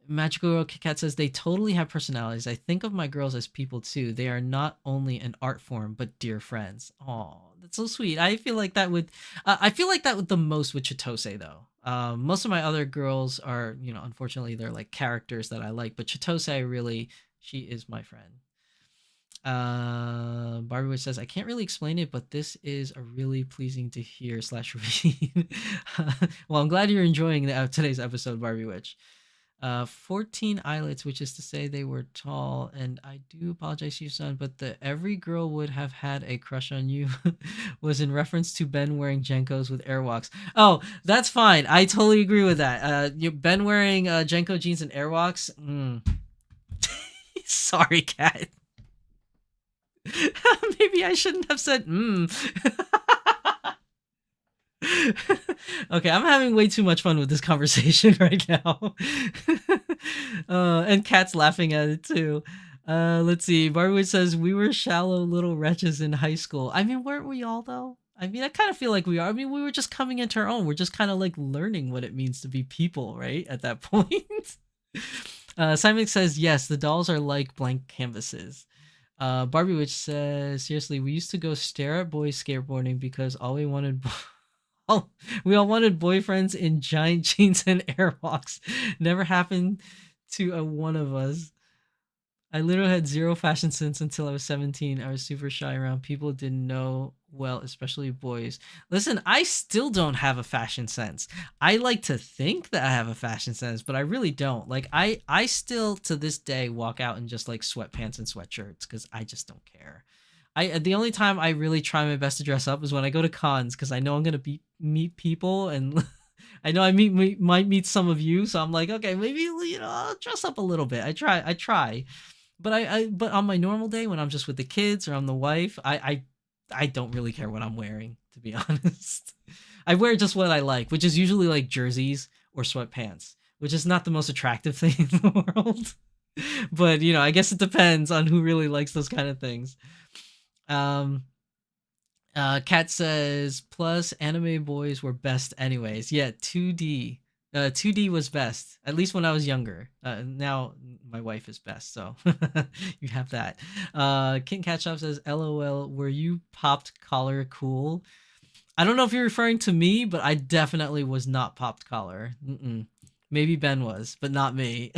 Magical Girl Kit Kat says, they totally have personalities. I think of my girls as people too. They are not only an art form, but dear friends. Oh, that's so sweet. I feel like that with the most with Chitose though. Most of my other girls are, unfortunately they're like characters that I like, but Chitose she is my friend. Barbie Witch says, I can't really explain it, but this is a really pleasing to hear / read. Well, I'm glad you're enjoying today's episode, Barbie Witch. 14 eyelets, which is to say they were tall. And I do apologize to you, son, but the every girl would have had a crush on you was in reference to Ben wearing Jenkos with Airwalks. Oh, that's fine. I totally agree with that. Ben wearing Jenko jeans and Airwalks. Sorry, cat. Maybe I shouldn't have said Okay, I'm having way too much fun with this conversation right now. And Cat's laughing at it too. Let's see. Barwood says we were shallow little wretches in high school. I mean, weren't we all though? I mean, I kind of feel like we are. I mean, we were just coming into our own. We're just kind of like learning what it means to be people, right? At that point. Simon says yes, the dolls are like blank canvases. Barbie Witch says seriously, we used to go stare at boys skateboarding because all we wanted. Oh, we all wanted boyfriends in giant jeans and airwalks. Never happened to a one of us. I literally had zero fashion sense until I was 17. I was super shy around people didn't know well, especially boys. Listen, I still don't have a fashion sense. I like to think that I have a fashion sense, but I really don't. Like I still to this day walk out in just like sweatpants and sweatshirts because I just don't care. The only time I really try my best to dress up is when I go to cons because I know I'm gonna meet people and I know I might meet some of you, so I'm like, okay, maybe I'll dress up a little bit. I try, but but on my normal day when I'm just with the kids or I'm the wife, I don't really care what I'm wearing, to be honest. I wear just what I like, which is usually like jerseys or sweatpants, which is not the most attractive thing in the world. But I guess it depends on who really likes those kind of things. Kat says plus anime boys were best anyways. Yeah, 2D. 2D was best, at least when I was younger. Now my wife is best, so you have that. King Catchop says, "LOL, were you popped collar cool?" I don't know if you're referring to me, but I definitely was not popped collar. Maybe Ben was, but not me.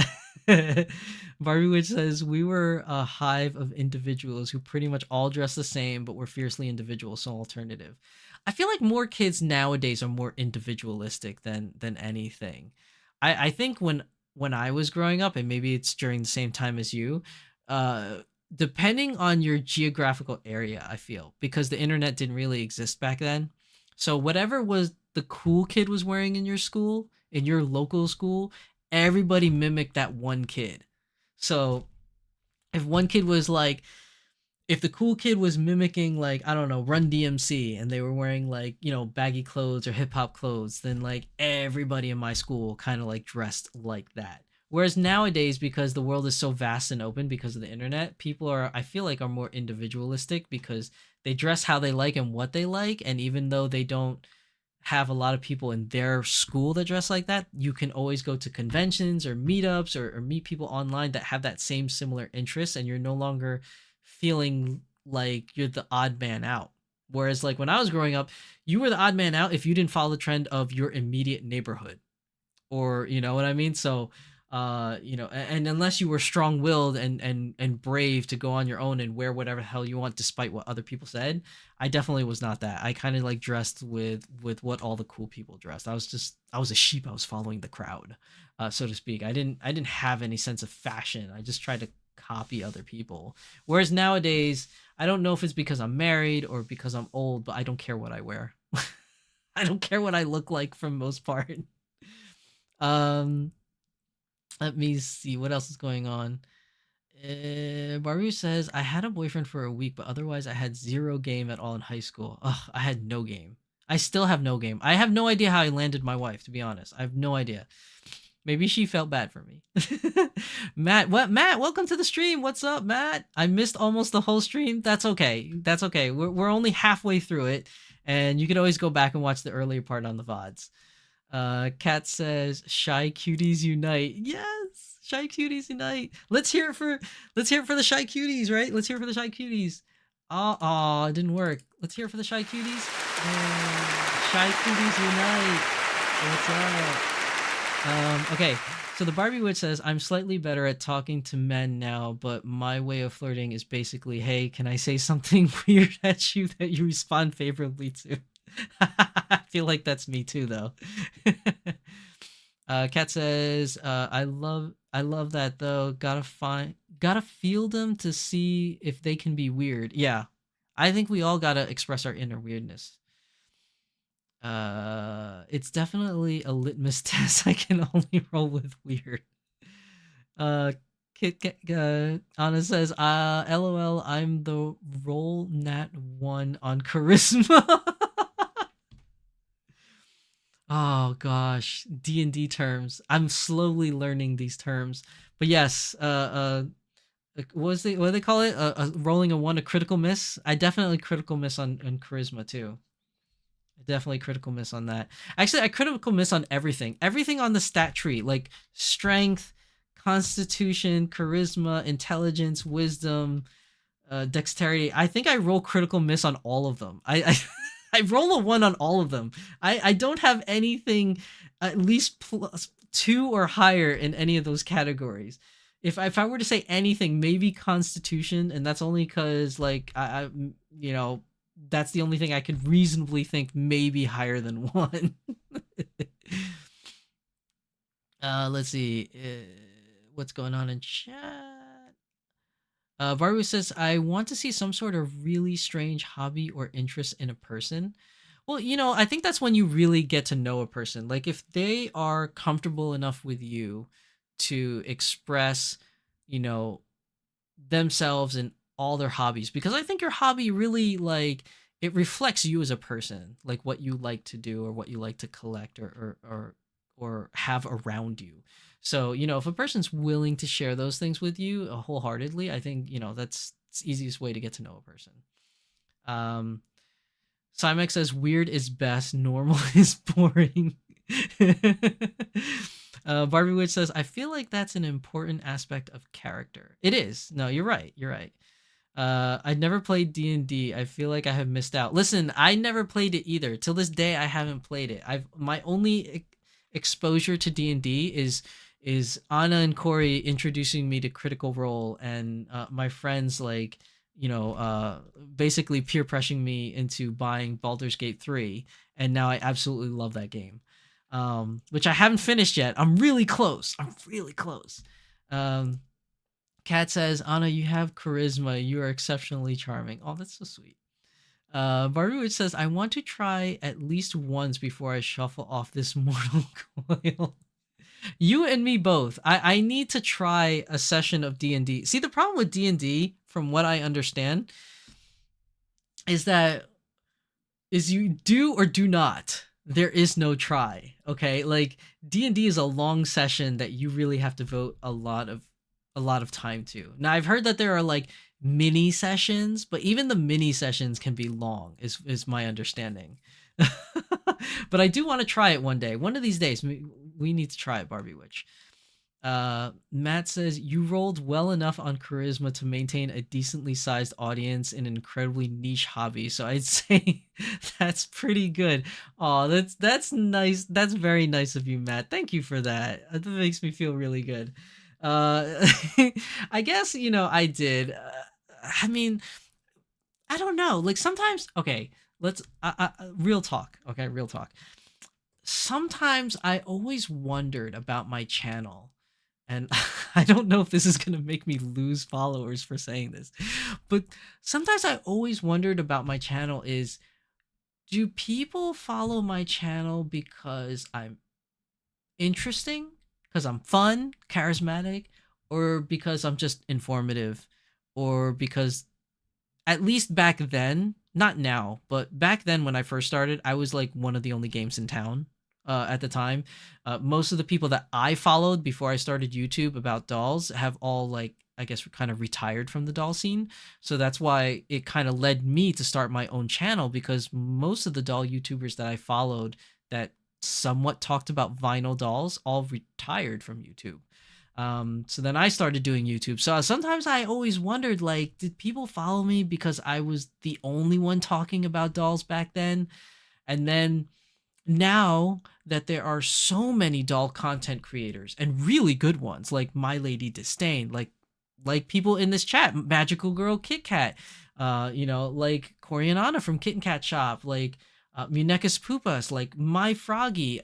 Barbie Witch says we were a hive of individuals who pretty much all dress the same, but were fiercely individual, so alternative. I feel like more kids nowadays are more individualistic than anything. I think when I was growing up, and maybe it's during the same time as you, depending on your geographical area, I feel because the internet didn't really exist back then. So whatever was the cool kid was wearing in your school, in your local school, everybody mimicked that one kid. So if one kid was like, if the cool kid was mimicking like, I don't know, Run DMC and they were wearing like, baggy clothes or hip hop clothes, then like everybody in my school kind of like dressed like that. Whereas nowadays, because the world is so vast and open because of the internet, people are, I feel like, are more individualistic because they dress how they like and what they like. And even though they don't have a lot of people in their school that dress like that, you can always go to conventions or meetups or meet people online that have that same similar interests, and you're no longer feeling like you're the odd man out. Whereas like when I was growing up, you were the odd man out if you didn't follow the trend of your immediate neighborhood, or you know what I mean. So and unless you were strong-willed and brave to go on your own and wear whatever the hell you want despite what other people said, I definitely was not that. I kind of like dressed with what all the cool people dressed. I was a sheep. I was following the crowd, so to speak. I didn't have any sense of fashion. I just tried to copy other people. Whereas nowadays, I don't know if it's because I'm married or because I'm old, but I don't care what I wear. I don't care what I look like for the most part. Let me see what else is going on. Baru says, I had a boyfriend for a week, but otherwise I had zero game at all in high school. Ugh, I had no game. I still have no game. I have no idea how I landed my wife, to be honest. I have no idea. Maybe she felt bad for me. Matt, welcome to the stream. What's up, Matt? I missed almost the whole stream. That's okay. That's okay. We're only halfway through it, and you can always go back and watch the earlier part on the VODs. Kat says, "Shy cuties unite." Yes, shy cuties unite. Let's hear it for the shy cuties, right? Let's hear it for the shy cuties. It didn't work. Let's hear it for the shy cuties. Shy cuties unite. What's up? Okay. So the Barbie Witch says, I'm slightly better at talking to men now, but my way of flirting is basically, hey, can I say something weird at you that you respond favorably to? I feel like that's me too, though. Kat says, I love that though. Gotta feel them to see if they can be weird. Yeah, I think we all gotta express our inner weirdness. It's definitely a litmus test. I can only roll with weird. Uh, Anna says, LOL, I'm the roll nat one on charisma. Oh gosh, D&D terms. I'm slowly learning these terms. But yes, what do they call it? Rolling a one, a critical miss. I definitely critical miss on charisma too. Definitely critical miss on that. Actually, I critical miss on everything. Everything on the stat tree, like strength, constitution, charisma, intelligence, wisdom, dexterity. I think I roll critical miss on all of them. I roll a one on all of them. I don't have anything at least plus two or higher in any of those categories. If I were to say anything, maybe constitution, and that's only because like I you know that's the only thing I could reasonably think maybe higher than one. Let's see what's going on in chat. Varu says, I want to see some sort of really strange hobby or interest in a person. Well, I think that's when you really get to know a person. Like if they are comfortable enough with you to express, you know, themselves and all their hobbies, because I think your hobby really like it reflects you as a person, like what you like to do or what you like to collect or have around you. So, if a person's willing to share those things with you wholeheartedly, I think, that's the easiest way to get to know a person. Cymex says weird is best, normal is boring. Barbie Witch says, I feel like that's an important aspect of character. It is. No, you're right. You're right. I never played D&D. I feel like I have missed out. Listen, I never played it either. Till this day, I haven't played it. My only exposure to D&D is Anna and Corey introducing me to Critical Role, and my friends like basically peer pressuring me into buying Baldur's Gate 3, and now I absolutely love that game. Which I haven't finished yet. I'm really close. Kat says, Anna, you have charisma. You are exceptionally charming. Oh, that's so sweet. Baruch says, I want to try at least once before I shuffle off this mortal coil. You and me both. I need to try a session of D&D. See, the problem with D&D, from what I understand, is you do or do not. There is no try. Okay, like D&D is a long session that you really have to devote a lot of time to. Now I've heard that there are like mini sessions, but even the mini sessions can be long. Is my understanding. But I do want to try it one day. One of these days, we need to try it, Barbie Witch. Matt says, you rolled well enough on charisma to maintain a decently sized audience in an incredibly niche hobby. So I'd say that's pretty good. Oh, that's nice. That's very nice of you, Matt. Thank you for that. That makes me feel really good. I guess, I did. I mean, I don't know. Like sometimes, okay, let's, real talk. Okay, real talk. Sometimes I always wondered about my channel. And I don't know if this is going to make me lose followers for saying this, but sometimes I always wondered about my channel is, do people follow my channel because I'm interesting, because I'm fun, charismatic, or because I'm just informative, or because at least back then, not now, but back then when I first started, I was like one of the only games in town. At the time, most of the people that I followed before I started YouTube about dolls have all like, I guess, kind of retired from the doll scene. So that's why it kind of led me to start my own channel, because most of the doll YouTubers that I followed that somewhat talked about vinyl dolls all retired from YouTube. So then I started doing YouTube. So sometimes I always wondered, like, did people follow me because I was the only one talking about dolls back then? And then now that there are so many doll content creators and really good ones, like My Lady Disdain, like people in this chat, Magical Girl Kit Kat, like Corey and Anna from Kitten Kat Shop, like Munecus Poopas, like My Froggy,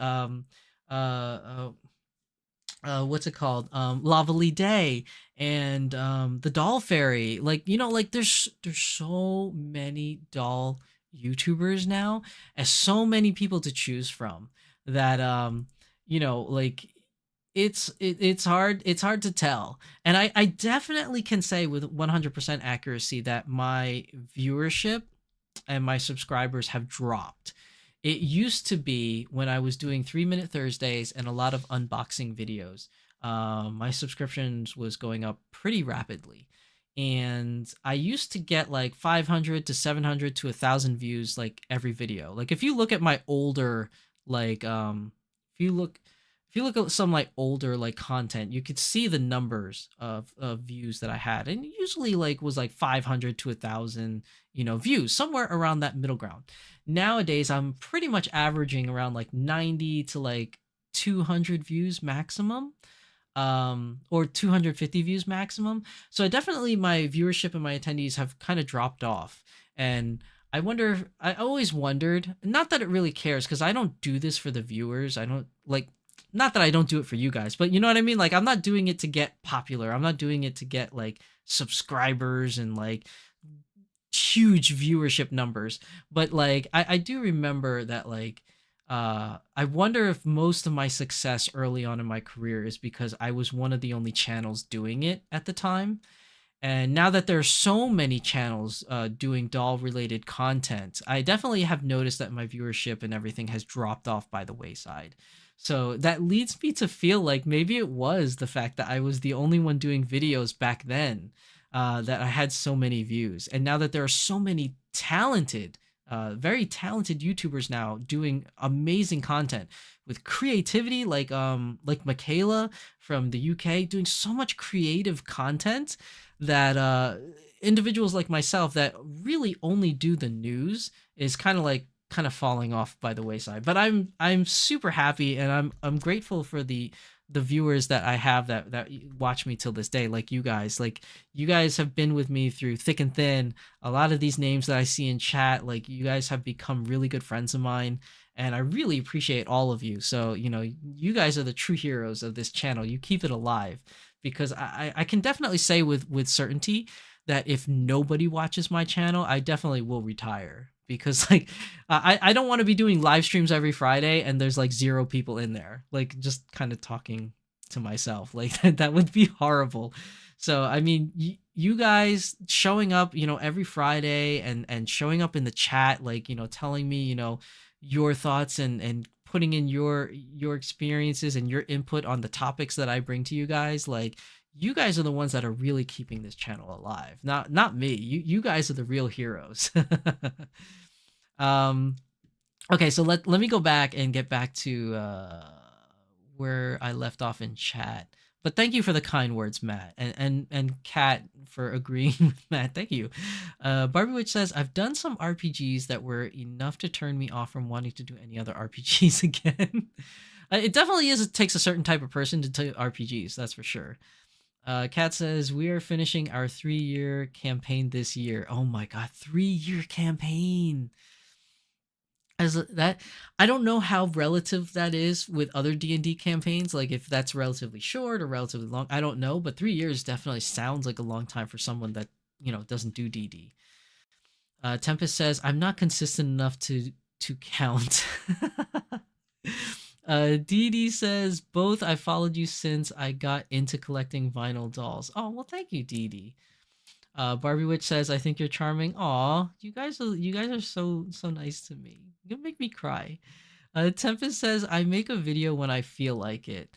what's it called? Lavally Day and the Doll Fairy. Like, like there's so many doll YouTubers now, and so many people to choose from that like it's hard to tell. And I definitely can say with 100% accuracy that my viewership and my subscribers have dropped. It used to be when I was doing 3 Minute Thursdays and a lot of unboxing videos, my subscriptions was going up pretty rapidly. And I used to get like 500 to 700 to 1,000 views like every video. Like if you look at my older, like, if you look, if you look at some like older like content, you could see the numbers of views that I had, and usually like was like 500 to 1,000, views, somewhere around that middle ground. Nowadays, I'm pretty much averaging around like 90 to like 200 views maximum, or 250 views maximum. So I definitely, my viewership and my attendees have kind of dropped off. And I always wondered, not that it really cares, because I don't do this for the viewers. I don't like, not that I don't do it for you guys, but you know what I mean? Like, I'm not doing it to get popular. I'm not doing it to get like subscribers and like huge viewership numbers. But like, I do remember that, like, I wonder if most of my success early on in my career is because I was one of the only channels doing it at the time. And now that there are so many channels doing doll related content, I definitely have noticed that my viewership and everything has dropped off by the wayside. So that leads me to feel like maybe it was the fact that I was the only one doing videos back then, that I had so many views. And now that there are so many talented, very talented YouTubers now doing amazing content with creativity, like Michaela from the UK doing so much creative content, that individuals like myself that really only do the news is kind of falling off by the wayside. But I'm super happy, and I'm grateful for the viewers that I have that watch me till this day. Like you guys, have been with me through thick and thin. A lot of these names that I see in chat, like, you guys have become really good friends of mine, and I really appreciate all of you. So, you guys are the true heroes of this channel. You keep it alive, because I can definitely say with certainty that if nobody watches my channel, I definitely will retire, because like, I don't want to be doing live streams every Friday and there's like 0 people in there, like, just kind of talking to myself. Like, that would be horrible. So I mean, you guys showing up, every Friday, and showing up in the chat, like, telling me, your thoughts, and putting in your experiences and your input on the topics that I bring to you guys. Like, you guys are the ones that are really keeping this channel alive, not me. You guys are the real heroes. um okay, so let me go back and get back to where I left off in chat. But thank you for the kind words, Matt, and Kat, for agreeing with Matt. Thank you. Barbie Witch says, I've done some RPGs that were enough to turn me off from wanting to do any other RPGs again. It definitely is. It takes a certain type of person to do RPGs, that's for sure. Kat says, we are finishing our 3-year campaign this year. Oh my god, 3-year campaign. As that, I don't know how relative that is with other D&D campaigns, like if that's relatively short or relatively long. I don't know, but 3 years definitely sounds like a long time for someone that doesn't do DD. Tempest says, I'm not consistent enough to count. Dee says, both. I followed you since I got into collecting vinyl dolls. Oh, well, thank you, Dee. Barbie Witch says, I think you're charming. Aw, you guys are so nice to me. You make me cry. Tempest says, I make a video when I feel like it.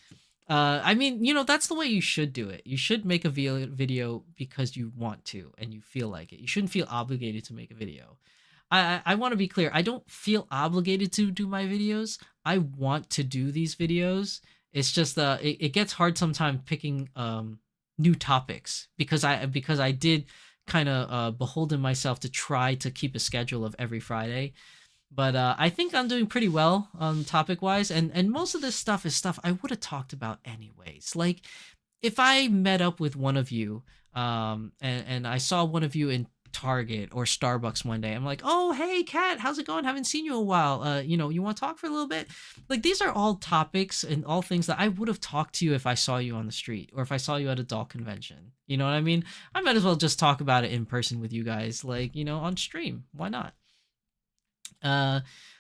I mean, that's the way you should do it. You should make a video because you want to and you feel like it. You shouldn't feel obligated to make a video. I want to be clear. I don't feel obligated to do my videos. I want to do these videos. It's just it gets hard sometimes picking new topics, because I did kind of beholden myself to try to keep a schedule of every Friday. But I think I'm doing pretty well topic wise, and most of this stuff is stuff I would have talked about anyways. Like, if I met up with one of you, and I saw one of you in Target or Starbucks one day. I'm like, oh, hey, Kat, how's it going? Haven't seen you in a while. You want to talk for a little bit? Like, these are all topics and all things that I would have talked to you if I saw you on the street or if I saw you at a doll convention. You know what I mean? I might as well just talk about it in person with you guys, like, on stream. Why not? Uh,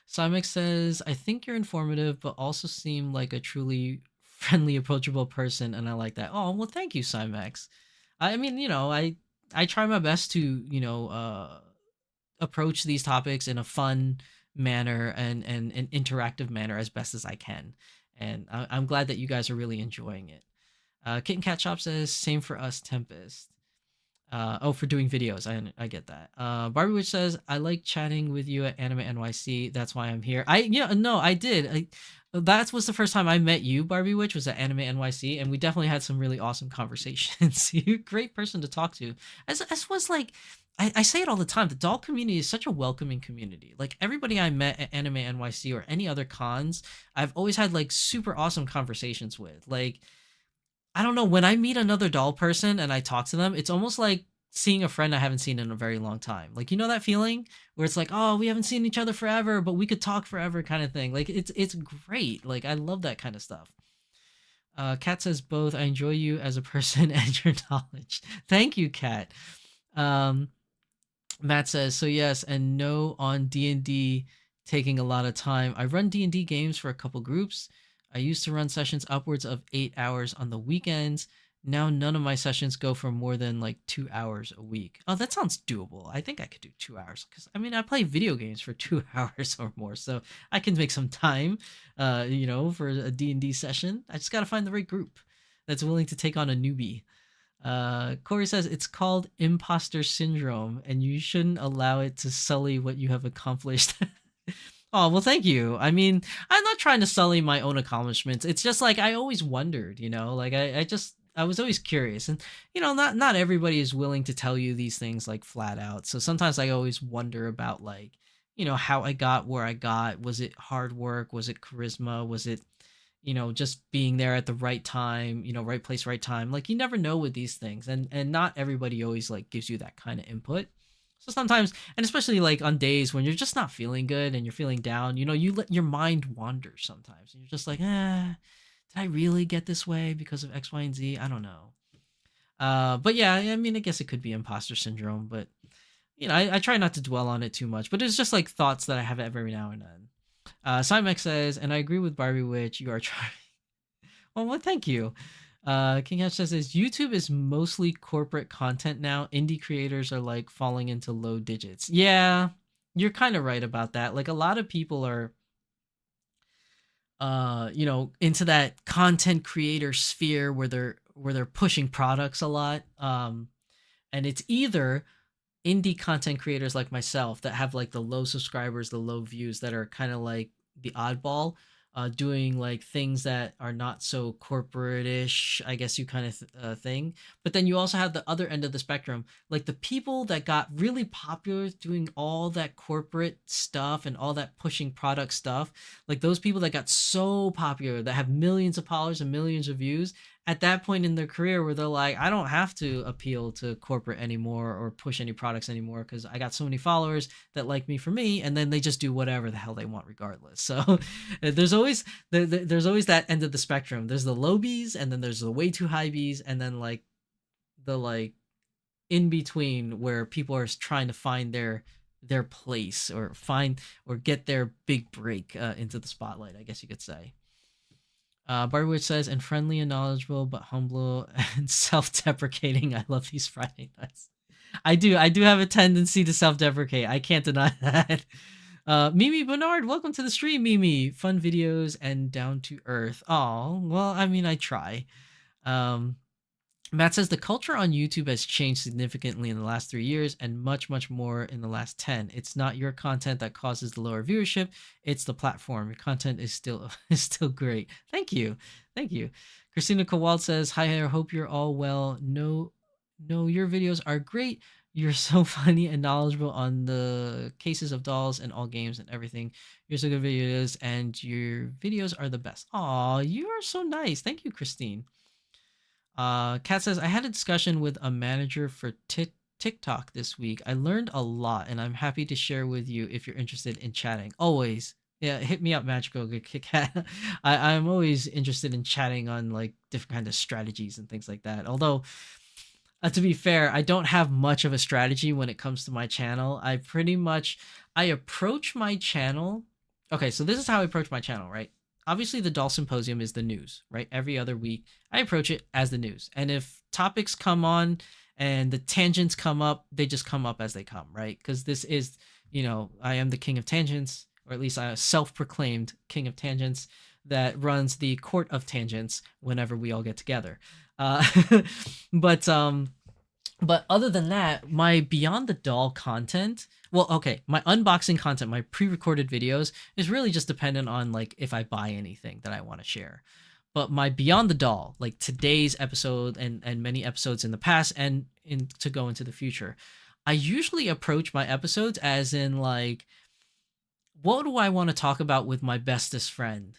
Simex says, I think you're informative, but also seem like a truly friendly, approachable person, and I like that. Oh, well, thank you, Simex. I mean, I try my best to, approach these topics in a fun manner and an interactive manner as best as I can. And I'm glad that you guys are really enjoying it. Kitten Cat Shop says, same for us, Tempest. For doing videos. I get that. Barbie Witch says, I like chatting with you at Anime NYC. That's why I'm here. I did. That was the first time I met you, Barbie Witch, was at Anime NYC, and we definitely had some really awesome conversations. You're a great person to talk to. As was like, I say it all the time. The doll community is such a welcoming community. Like everybody I met at Anime NYC or any other cons, I've always had like super awesome conversations with. Like, I don't know, when I meet another doll person and I talk to them, it's almost like seeing a friend I haven't seen in a very long time. Like, you know that feeling where it's like, oh, we haven't seen each other forever, but we could talk forever kind of thing. Like, it's great. Like, I love that kind of stuff. Kat says both. I enjoy you as a person and your knowledge. Thank you, Kat. Matt says, so yes, and no on D&D taking a lot of time. I run D&D games for a couple groups. I used to run sessions upwards of 8 hours on the weekends. Now none of my sessions go for more than like 2 hours a week. Oh, that sounds doable. I think I could do 2 hours because I play video games for 2 hours or more, so I can make some time, for a D&D session. I just got to find the right group that's willing to take on a newbie. Corey says it's called imposter syndrome, and you shouldn't allow it to sully what you have accomplished. Oh, well, thank you. I mean, I'm not trying to sully my own accomplishments. It's just like I always wondered, like I was always curious, and not everybody is willing to tell you these things like flat out. So sometimes I always wonder about like, how I got where I got. Was it hard work? Was it charisma? Was it, just being there at the right time, right place, right time? Like, you never know with these things, and not everybody always like gives you that kind of input. So sometimes, and especially like on days when you're just not feeling good and you're feeling down, you let your mind wander sometimes. And you're just like, did I really get this way because of X, Y, and Z? I don't know. But yeah, I mean, I guess it could be imposter syndrome, but I try not to dwell on it too much. But it's just like thoughts that I have every now and then. Cymex says, and I agree with Barbie Witch, you are trying. Well, thank you. King Hatch says, YouTube is mostly corporate content now. Indie creators are like falling into low digits. Yeah, you're kind of right about that. Like a lot of people are, into that content creator sphere where they're pushing products a lot. And it's either indie content creators like myself that have like the low subscribers, the low views, that are kind of like the oddball, doing like things that are not so corporate-ish, I guess you kind of thing. But then you also have the other end of the spectrum, like the people that got really popular doing all that corporate stuff and all that pushing product stuff, like those people that got so popular that have millions of followers and millions of views at that point in their career where they're like, I don't have to appeal to corporate anymore or push any products anymore because I got so many followers that like me for me, and then they just do whatever the hell they want regardless. So there's always that end of the spectrum. There's the low Bs, and then there's the way too high Bs, and then like the like in between where people are trying to find their place or get their big break into the spotlight, I guess you could say. Barbie Witch says, and friendly and knowledgeable, but humble and self-deprecating. I love these Friday nights. I do have a tendency to self-deprecate. I can't deny that. Mimi Bernard, welcome to the stream, Mimi. Fun videos and down to earth. Oh, well, I mean, I try. Matt says the culture on YouTube has changed significantly in the last 3 years and much, much more in the last 10. It's not your content that causes the lower viewership. It's the platform. Your content is still great. Thank you. Christina Kowald says, hi, I hope you're all well. No, your videos are great. You're so funny and knowledgeable on the cases of dolls and all games and everything. You're so good videos, and your videos are the best. Aw, you are so nice. Thank you, Christine. Kat says, I had a discussion with a manager for TikTok this week. I learned a lot, and I'm happy to share with you if you're interested in chatting. Always, yeah, hit me up, Magical Good Kit Kat. I'm always interested in chatting on like different kind of strategies and things like that. Although, to be fair, I don't have much of a strategy when it comes to my channel. I approach my channel. Okay, so this is how I approach my channel, right? Obviously, the Doll Symposium is the news, right? Every other week, I approach it as the news. And if topics come on and the tangents come up, they just come up as they come, right? Because this is, I am the king of tangents, or at least I am self-proclaimed king of tangents that runs the court of tangents whenever we all get together. Uh, but but other than that, my Beyond the Doll content, well, okay, my unboxing content, my pre-recorded videos is really just dependent on like if I buy anything that I want to share. But my Beyond the Doll, like today's episode and many episodes in the past and to go into the future, I usually approach my episodes as in like, what do I want to talk about with my bestest friend?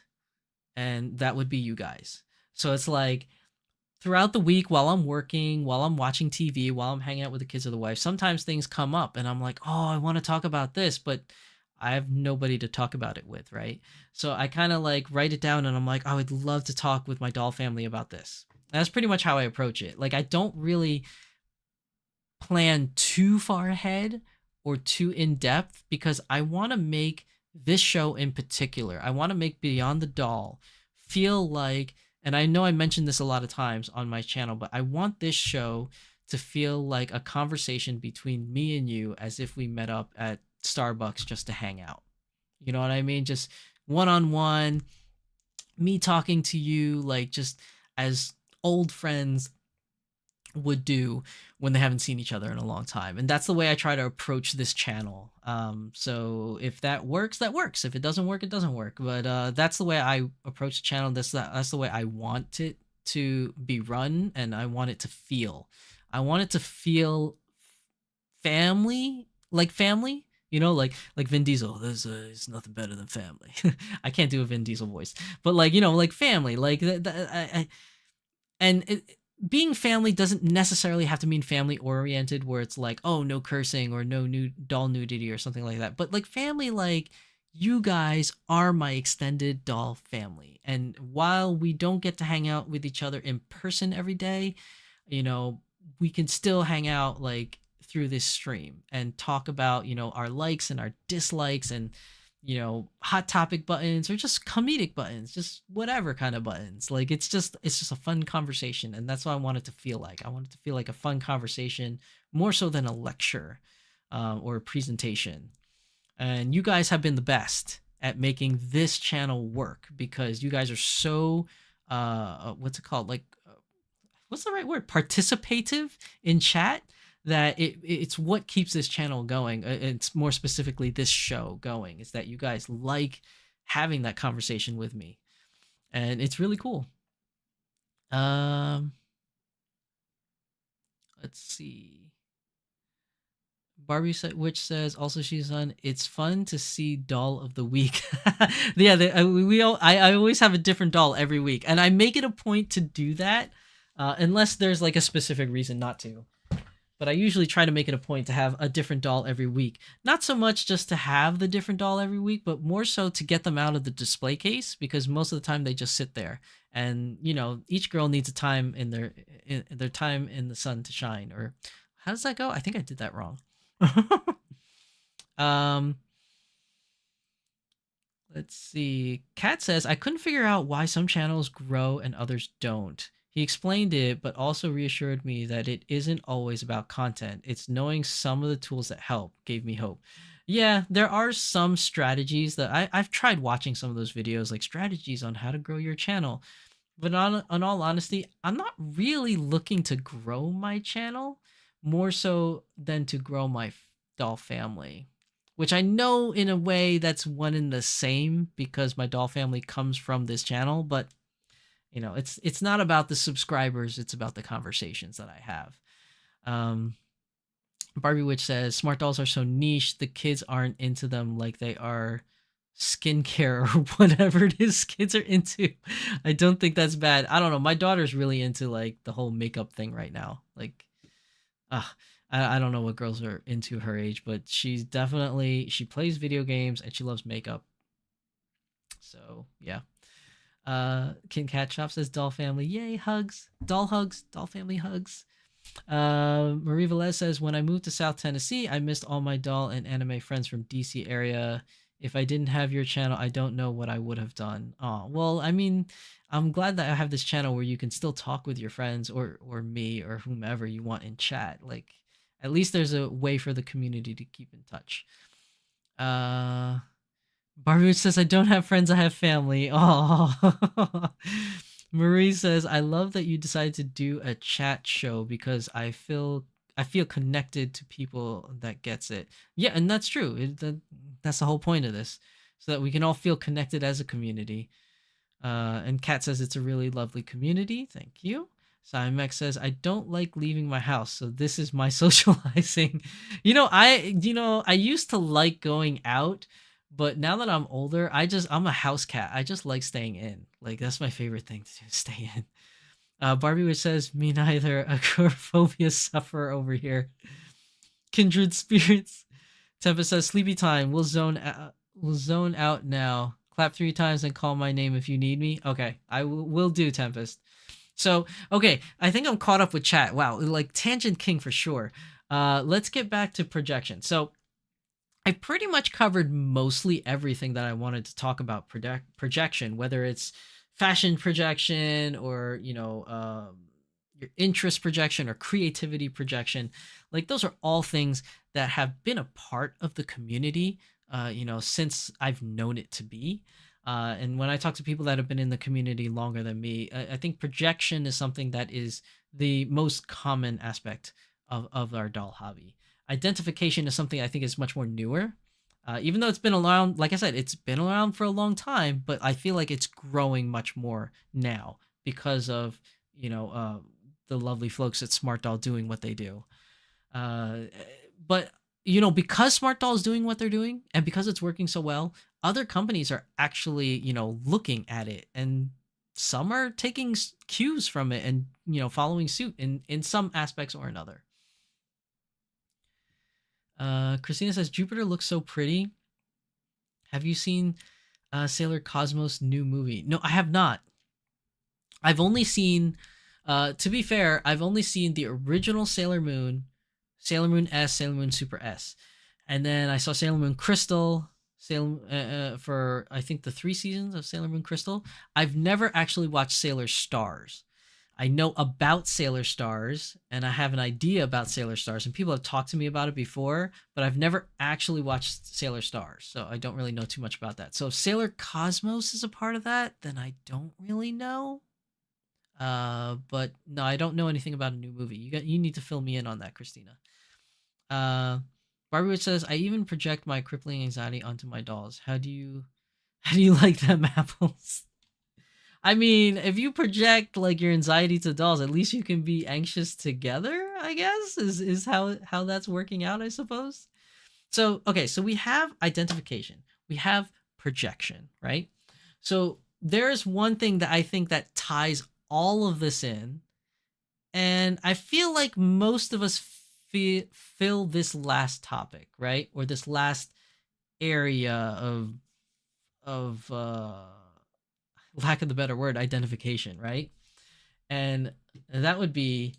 And that would be you guys. So it's like throughout the week while I'm working, while I'm watching TV, while I'm hanging out with the kids or the wife, sometimes things come up and I'm like, oh, I want to talk about this, but I have nobody to talk about it with, right? So I kind of like write it down and I'm like, I would love to talk with my doll family about this. And that's pretty much how I approach it. Like I don't really plan too far ahead or too in depth because I want to make this show in particular, I want to make Beyond the Doll feel like, and I know I mentioned this a lot of times on my channel, but I want this show to feel like a conversation between me and you as if we met up at Starbucks just to hang out. You know what I mean? Just one-on-one, me talking to you like just as old friends would do when they haven't seen each other in a long time. And that's the way I try to approach this channel. So if that works, that works. If it doesn't work, it doesn't work. But that's the way I approach the channel. That's the way I want it to be run, and I want it to feel. I want it to feel family, like family. Like Vin Diesel. There's nothing better than family. I can't do a Vin Diesel voice, but like family, like and being family doesn't necessarily have to mean family oriented where it's like, oh, no cursing or no doll nudity or something like that. But like family, like you guys are my extended doll family. And while we don't get to hang out with each other in person every day, we can still hang out like through this stream and talk about, our likes and our dislikes and, hot topic buttons or just comedic buttons, just whatever kind of buttons. Like it's just a fun conversation. And that's what I want it to feel like. I want it to feel like a fun conversation more so than a lecture or a presentation. And you guys have been the best at making this channel work because you guys are so, what's it called? Like, what's the right word? Participative in chat. That it's what keeps this channel going. It's more specifically this show going. Is that you guys like having that conversation with me, and it's really cool. Let's see. Barbie which says also she's on. It's fun to see doll of the week. Yeah, I always have a different doll every week, and I make it a point to do that, unless there's like a specific reason not to. But I usually try to make it a point to have a different doll every week. Not so much just to have the different doll every week, but more so to get them out of the display case because most of the time they just sit there. And, each girl needs a time in their time in the sun to shine. Or how does that go? I think I did that wrong. Let's see. Kat says, I couldn't figure out why some channels grow and others don't. He explained it, but also reassured me that it isn't always about content. It's knowing some of the tools that help gave me hope. Yeah, there are some strategies that I've tried watching some of those videos, like strategies on how to grow your channel. But on all honesty, I'm not really looking to grow my channel more so than to grow my doll family, which I know in a way that's one and the same because my doll family comes from this channel, but it's not about the subscribers. It's about the conversations that I have. Barbie Witch says, smart dolls are so niche. The kids aren't into them like they are skincare or whatever it is kids are into. I don't think that's bad. I don't know. My daughter's really into like the whole makeup thing right now. Like, I don't know what girls are into her age, but she plays video games and she loves makeup. So yeah. Kin Cat Shop says doll family, yay, hugs, doll family hugs. Marie Velez says, when I moved to South Tennessee, I missed all my doll and anime friends from DC area. If I didn't have your channel, I don't know what I would have done. Oh, well, I mean, I'm glad that I have this channel where you can still talk with your friends or me or whomever you want in chat. Like, at least there's a way for the community to keep in touch. Barbie says, I don't have friends, I have family. Oh. Marie says, I love that you decided to do a chat show because I feel connected to people that gets it. Yeah, and that's true. That's the whole point of this. So that we can all feel connected as a community. And Kat says it's a really lovely community. Thank you. Simex says, I don't like leaving my house, so this is my socializing. I used to like going out, but now that I'm older, I'm a house cat. I just like staying in. Like, that's my favorite thing to do, stay in. Barbie, which says, me neither, agoraphobia sufferer over here. Kindred spirits. Tempest says, sleepy time. We'll zone out now. Clap 3 times and call my name if you need me. Okay, I will do, Tempest. So, okay, I think I'm caught up with chat. Wow, like Tangent King for sure. Let's get back to projection. So, I pretty much covered mostly everything that I wanted to talk about projection, whether it's fashion projection or, your interest projection or creativity projection. Like, those are all things that have been a part of the community, since I've known it to be. And when I talk to people that have been in the community longer than me, I think projection is something that is the most common aspect of our doll hobby. Identification is something I think is much more newer. Even though it's been around, like I said, it's been around for a long time, but I feel like it's growing much more now because of, the lovely folks at Smart Doll doing what they do. But, because Smart Doll is doing what they're doing and because it's working so well, other companies are actually, looking at it, and some are taking cues from it and, following suit in some aspects or another. Christina says, Jupiter looks so pretty. Have you seen Sailor Cosmos' new movie? No, I have not. I've only seen, to be fair, I've only seen the original Sailor Moon S, Sailor Moon Super S. And then I saw Sailor Moon Crystal, for I think the 3 seasons of Sailor Moon Crystal. I've never actually watched Sailor Stars. I know about Sailor Stars, and I have an idea about Sailor Stars, and people have talked to me about it before, but I've never actually watched Sailor Stars, so I don't really know too much about that. So if Sailor Cosmos is a part of that, then I don't really know. But no, I don't know anything about a new movie. You need to fill me in on that, Christina. Barbie says, I even project my crippling anxiety onto my dolls. How do you like them apples? I mean, if you project like your anxiety to dolls, at least you can be anxious together, I guess, is how that's working out, I suppose. So, okay, so we have identification. We have projection, right? So there's one thing that I think that ties all of this in, and I feel like most of us fill this last topic, right? Or this last area of lack of the better word, identification, right? And that would be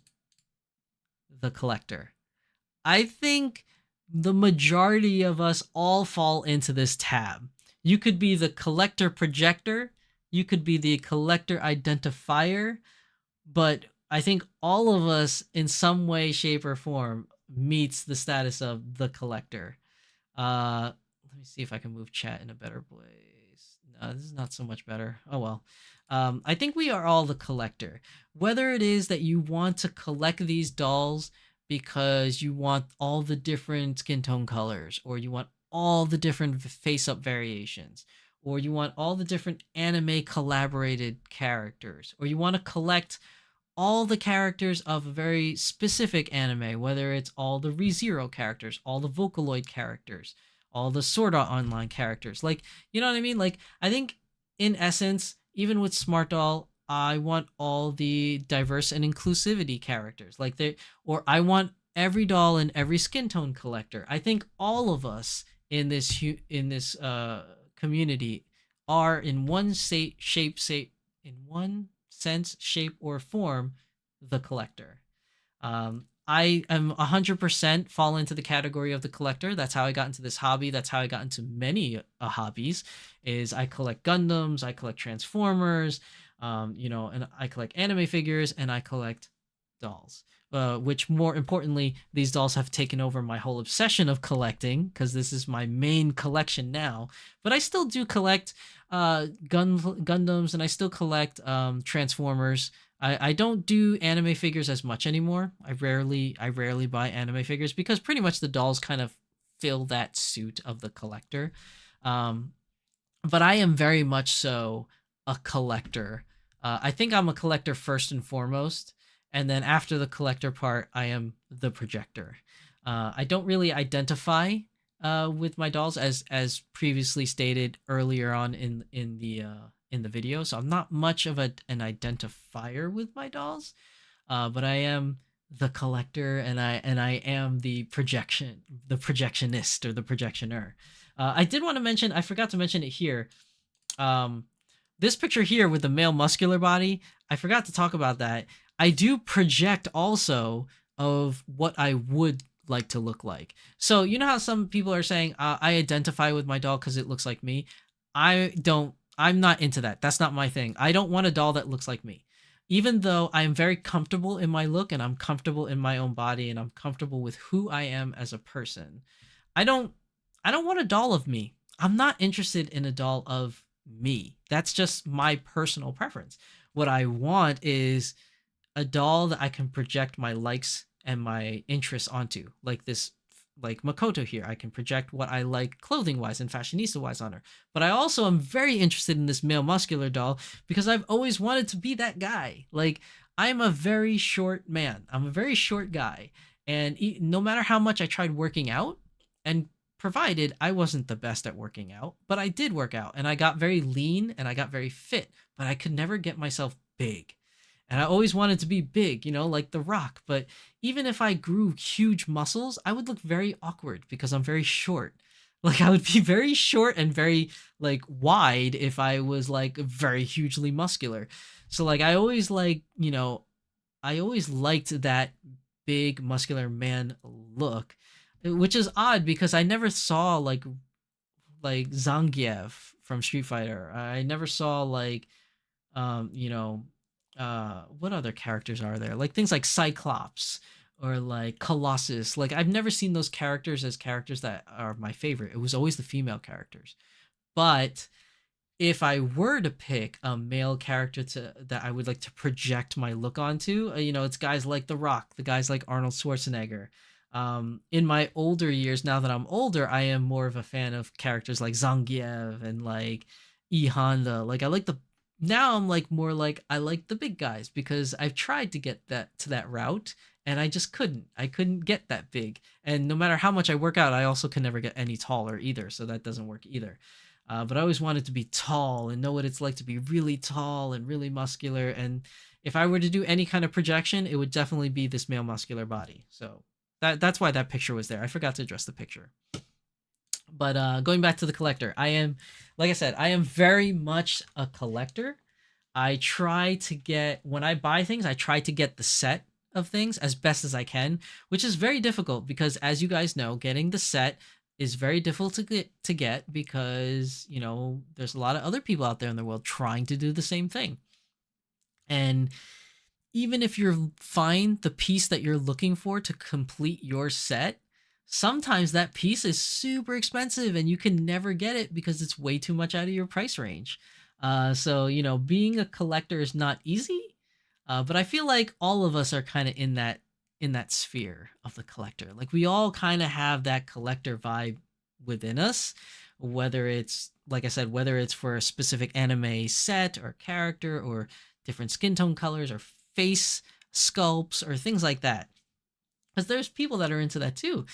the collector. I think the majority of us all fall into this tab. You could be the collector projector, you could be the collector identifier, but I think all of us in some way, shape, or form meets the status of the collector. Let me see if I can move chat in a better place. No, this is not so much better. Oh well. I think we are all the collector. Whether it is that you want to collect these dolls because you want all the different skin tone colors, or you want all the different face-up variations, or you want all the different anime collaborated characters, or you want to collect all the characters of a very specific anime, whether it's all the ReZero characters, all the Vocaloid characters, all the Sword Art Online characters. Like, you know what I mean? Like, I think in essence, even with Smart Doll, I want all the diverse and inclusivity characters. Or I want every doll and every skin tone collector. I think all of us in this community are in one in one sense, shape, or form the collector. I am 100% fall into the category of the collector. That's how I got into this hobby. That's how I got into many hobbies. Is I collect Gundams, I collect Transformers, and I collect anime figures, and I collect dolls. Which more importantly, these dolls have taken over my whole obsession of collecting because this is my main collection now. But I still do collect Gundams, and I still collect Transformers. I don't do anime figures as much anymore. I rarely buy anime figures because pretty much the dolls kind of fill that suit of the collector. But I am very much so a collector. I think I'm a collector first and foremost, and then after the collector part, I am the projector. I don't really identify with my dolls as previously stated earlier on in the video, so I'm not much of an identifier with my dolls, but I am the collector, and I am the projectionist or the projectioner. I did want to mention, I forgot to mention it here. This picture here with the male muscular body, I forgot to talk about that. I do project also of what I would like to look like. So you know how some people are saying I identify with my doll because it looks like me. I'm not into that. That's not my thing. I don't want a doll that looks like me. Even though I am very comfortable in my look and I'm comfortable in my own body and I'm comfortable with who I am as a person, I don't want a doll of me. I'm not interested in a doll of me. That's just my personal preference. What I want is a doll that I can project my likes and my interests onto, like Makoto here. I can project what I like clothing wise and fashionista wise on her. But I also am very interested in this male muscular doll because I've always wanted to be that guy. Like, I'm a very short man. I'm a very short guy. And no matter how much I tried working out, and provided I wasn't the best at working out, but I did work out and I got very lean and I got very fit, but I could never get myself big. And I always wanted to be big, like The Rock. But even if I grew huge muscles, I would look very awkward because I'm very short. Like, I would be very short and very, wide if I was, very hugely muscular. So, I always, I always liked that big, muscular man look, which is odd because I never saw, like Zangief from Street Fighter. I never saw, what other characters are there? Like things like Cyclops or like Colossus. Like, I've never seen those characters as characters that are my favorite. It was always the female characters. But if I were to pick a male character that I would like to project my look onto, it's guys like The Rock, the guys like Arnold Schwarzenegger. In my older years, now that I'm older, I am more of a fan of characters like Zangief and like E Honda. Now I'm more like I like the big guys because I've tried to get that route and I just couldn't. I couldn't get that big. And no matter how much I work out, I also can never get any taller either. So that doesn't work either. But I always wanted to be tall and know what it's like to be really tall and really muscular. And if I were to do any kind of projection, it would definitely be this male muscular body. So that's why that picture was there. I forgot to address the picture. But going back to the collector, I am, like I said, I am very much a collector. I try to get, when I buy things, I try to get the set of things as best as I can, which is very difficult because, as you guys know, getting the set is very difficult to get because, there's a lot of other people out there in the world trying to do the same thing. And even if you find the piece that you're looking for to complete your set, sometimes that piece is super expensive and you can never get it because it's way too much out of your price range. So, being a collector is not easy, but I feel like all of us are kind of in that sphere of the collector. Like, we all kind of have that collector vibe within us, whether it's, like I said, whether it's for a specific anime set or character or different skin tone colors or face sculpts or things like that. Because there's people that are into that too,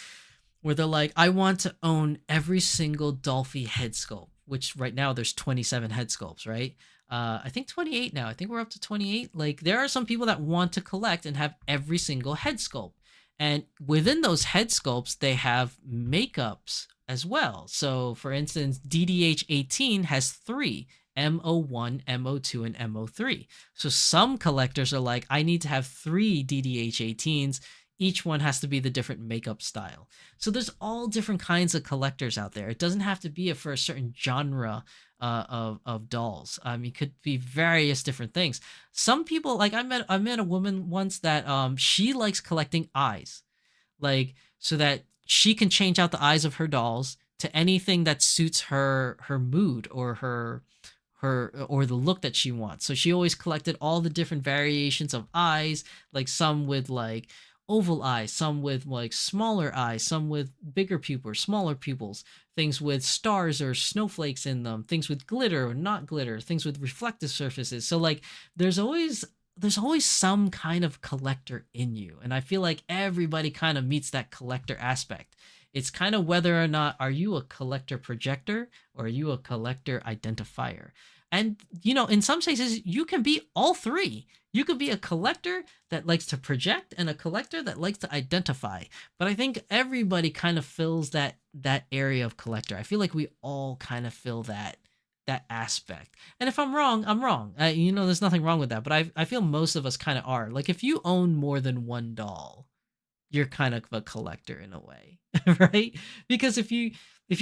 where they're like, I want to own every single Dolphy head sculpt, which right now there's 27 head sculpts, right? I think 28 now. I think we're up to 28. Like, there are some people that want to collect and have every single head sculpt. And within those head sculpts, they have makeups as well. So, for instance, DDH18 has three: MO1, MO2, and MO3. So, some collectors are like, I need to have three DDH18s. Each one has to be the different makeup style. So, there's all different kinds of collectors out there. It doesn't have to be for a certain genre of dolls. It could be various different things. Some people, like I met a woman once that she likes collecting eyes, like so that she can change out the eyes of her dolls to anything that suits her mood or her or the look that she wants. So she always collected all the different variations of eyes, like some with like oval eyes, some with like smaller eyes, some with bigger pupils, smaller pupils, things with stars or snowflakes in them, things with glitter or not glitter, things with reflective surfaces. So like there's always some kind of collector in you, and I feel like everybody kind of meets that collector aspect. It's kind of whether or not are you a collector projector or are you a collector identifier. And in some cases you can be all three. You could be a collector that likes to project and a collector that likes to identify. But I think everybody kind of fills that area of collector. I feel like we all kind of fill that aspect. And if I'm wrong, I'm wrong. There's nothing wrong with that. But I feel most of us kind of are. Like if you own more than one doll, you're kind of a collector in a way, right? Because if you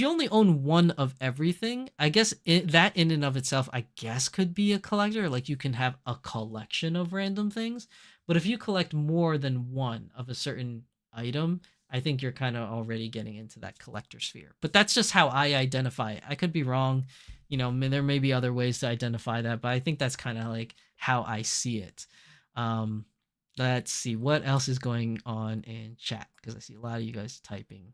only own one of everything, I guess that in and of itself, I guess could be a collector. Like you can have a collection of random things. But if you collect more than one of a certain item, I think you're kind of already getting into that collector sphere. But that's just how I identify it. I could be wrong. There may be other ways to identify that, but I think that's kind of like how I see it. Let's see what else is going on in chat, because I see a lot of you guys typing.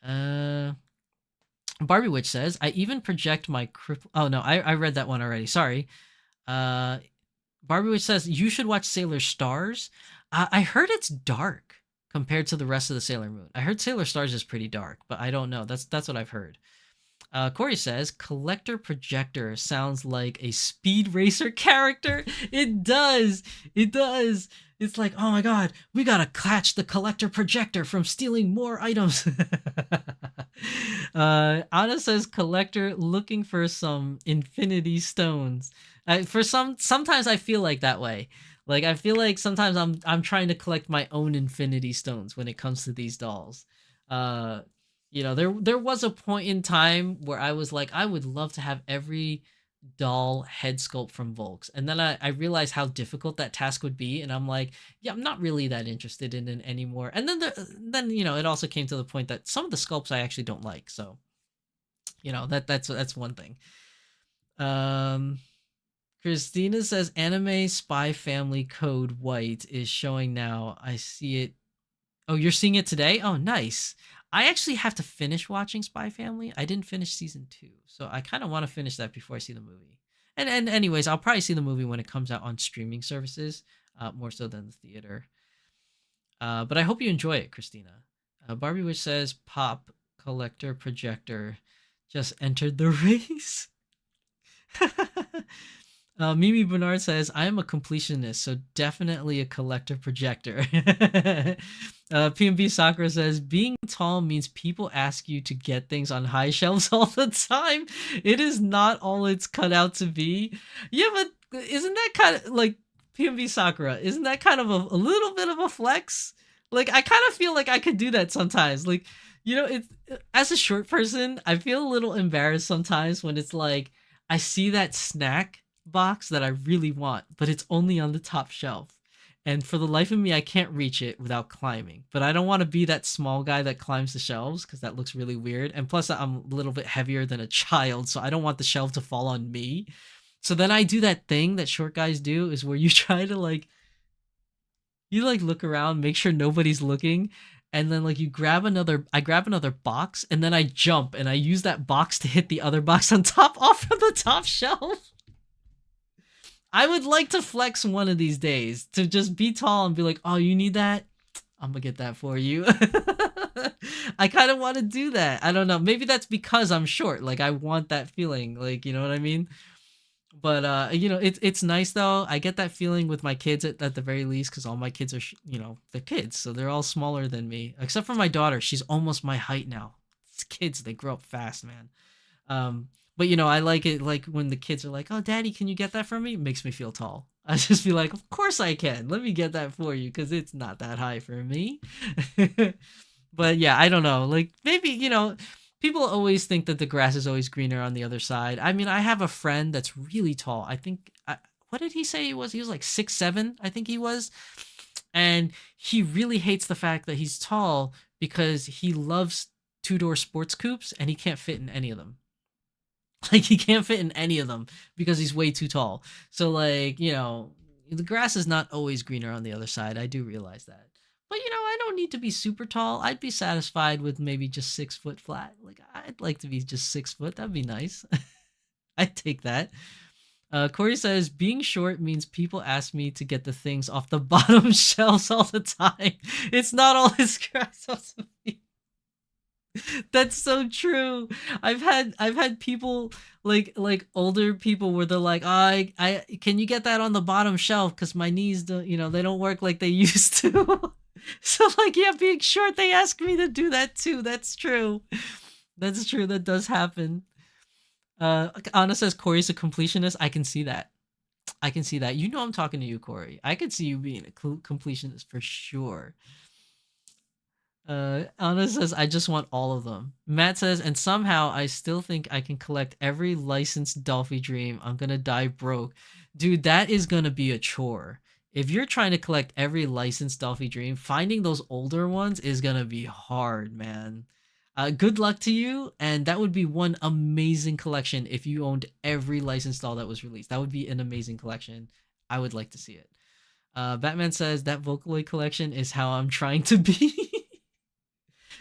Barbie Witch says, I even project my oh no, I read that one already. Sorry. Barbie Witch says, you should watch Sailor Stars. I heard it's dark compared to the rest of the Sailor Moon. I heard Sailor Stars is pretty dark, but I don't know. That's what I've heard. Corey says, collector projector sounds like a speed racer character. It does. It does. It's like, oh my god, we gotta catch the collector projector from stealing more items. Anna says, collector looking for some infinity stones. Sometimes I feel like that way. Like I feel like sometimes I'm trying to collect my own infinity stones when it comes to these dolls. There was a point in time where I was like, I would love to have every doll head sculpt from Volks. And then I realized how difficult that task would be. And I'm like, yeah, I'm not really that interested in it anymore. And then it also came to the point that some of the sculpts I actually don't like. So, that's one thing. Christina says, anime Spy Family Code White is showing now. I see it. Oh, you're seeing it today? Oh, nice. I actually have to finish watching Spy Family. I didn't finish season 2, so I kind of want to finish that before I see the movie. And anyways, I'll probably see the movie when it comes out on streaming services, more so than the theater. But I hope you enjoy it, Christina. Barbie Witch says, pop collector projector just entered the race. Mimi Bernard says, I am a completionist, so definitely a collector projector. PMB Sakura says, being tall means people ask you to get things on high shelves all the time. It is not all it's cut out to be. Yeah, but isn't that kind of like PMB Sakura? Isn't that kind of a little bit of a flex? Like, I kind of feel like I could do that sometimes. Like, it's as a short person, I feel a little embarrassed sometimes when it's like, I see that snack box that I really want, but it's only on the top shelf. And for the life of me, I can't reach it without climbing. But I don't want to be that small guy that climbs the shelves because that looks really weird. And plus, I'm a little bit heavier than a child, so I don't want the shelf to fall on me. So then I do that thing that short guys do, is where you try to you look around, make sure nobody's looking, and then I grab another box, and then I jump, and I use that box to hit the other box on top off from the top shelf. I would like to flex one of these days, to just be tall and be like, oh, you need that? I'm gonna get that for you. I kind of want to do that. I don't know. Maybe that's because I'm short. I want that feeling. You know what I mean? But it's nice though. I get that feeling with my kids at the very least, because all my kids are they're kids, so they're all smaller than me, except for my daughter. She's almost my height now. It's kids, they grow up fast, man. But I like it, like when the kids are like, "Oh, daddy, can you get that for me?" It makes me feel tall. I just be like, "Of course I can. Let me get that for you, because it's not that high for me." But yeah, I don't know. Like maybe, people always think that the grass is always greener on the other side. I mean, I have a friend that's really tall. I think, what did he say he was? He was like 6'7", I think he was. And he really hates the fact that he's tall because he loves two-door sports coupes and he can't fit in any of them. Like he can't fit in any of them because he's way too tall. So like, the grass is not always greener on the other side. I do realize that. But I don't need to be super tall. I'd be satisfied with maybe just 6 foot flat. Like I'd like to be just 6 foot. That'd be nice. I'd take that. Corey says being short means people ask me to get the things off the bottom shelves all the time. It's not all this grass off the feet. That's so true. I've had people like older people where they're like, I can you get that on the bottom shelf because my knees don't, they don't work like they used to. So like, yeah, being short, they ask me to do that too. That's true. That's true. That does happen. Anna says Corey's a completionist. I can see that. I can see that. I'm talking to you, Corey. I could see you being a completionist for sure. Anna says, I just want all of them. Matt says, and somehow I still think I can collect every licensed Dolphy Dream. I'm gonna die broke. Dude, that is gonna be a chore. If you're trying to collect every licensed Dolphy Dream, finding those older ones is gonna be hard, man. Good luck to you, and that would be one amazing collection if you owned every licensed doll that was released. That would be an amazing collection. I would like to see it. Batman says, that Vocaloid collection is how I'm trying to be.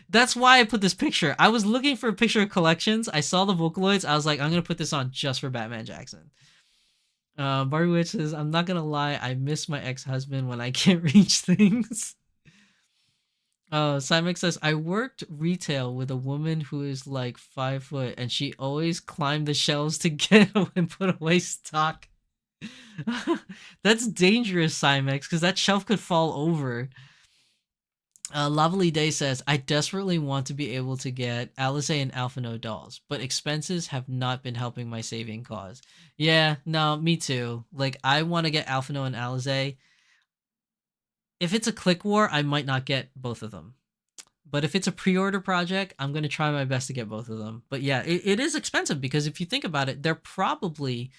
That's why I put this picture. I was looking for a picture of collections. I saw the Vocaloids. I was like, I'm going to put this on just for Batman Jackson. Barbie Witch says, I'm not going to lie. I miss my ex-husband when I can't reach things. Cymex says, I worked retail with a woman who is like 5 foot and she always climbed the shelves to get and put away stock. That's dangerous, Cymex, because that shelf could fall over. Lovely Day says, I desperately want to be able to get Alize and Alphino dolls, but expenses have not been helping my saving cause. Yeah, no, me too. Like, I want to get Alphino and Alize. If it's a click war, I might not get both of them. But if it's a pre-order project, I'm going to try my best to get both of them. But yeah, it is expensive because if you think about it, they're probably,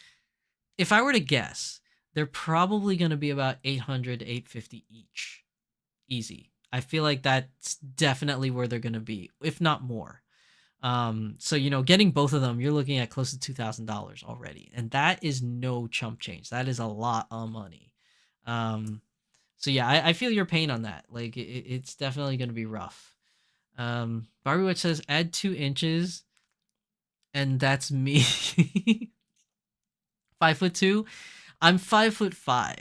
if I were to guess, they're probably going to be about $800 to $850 each. Easy. I feel like that's definitely where they're going to be, if not more. So, getting both of them, you're looking at close to $2,000 already. And that is no chump change. That is a lot of money. So yeah, I feel your pain on that. Like it's definitely going to be rough. Barbie Witch says, add 2 inches and that's me. 5'2". I'm 5'5".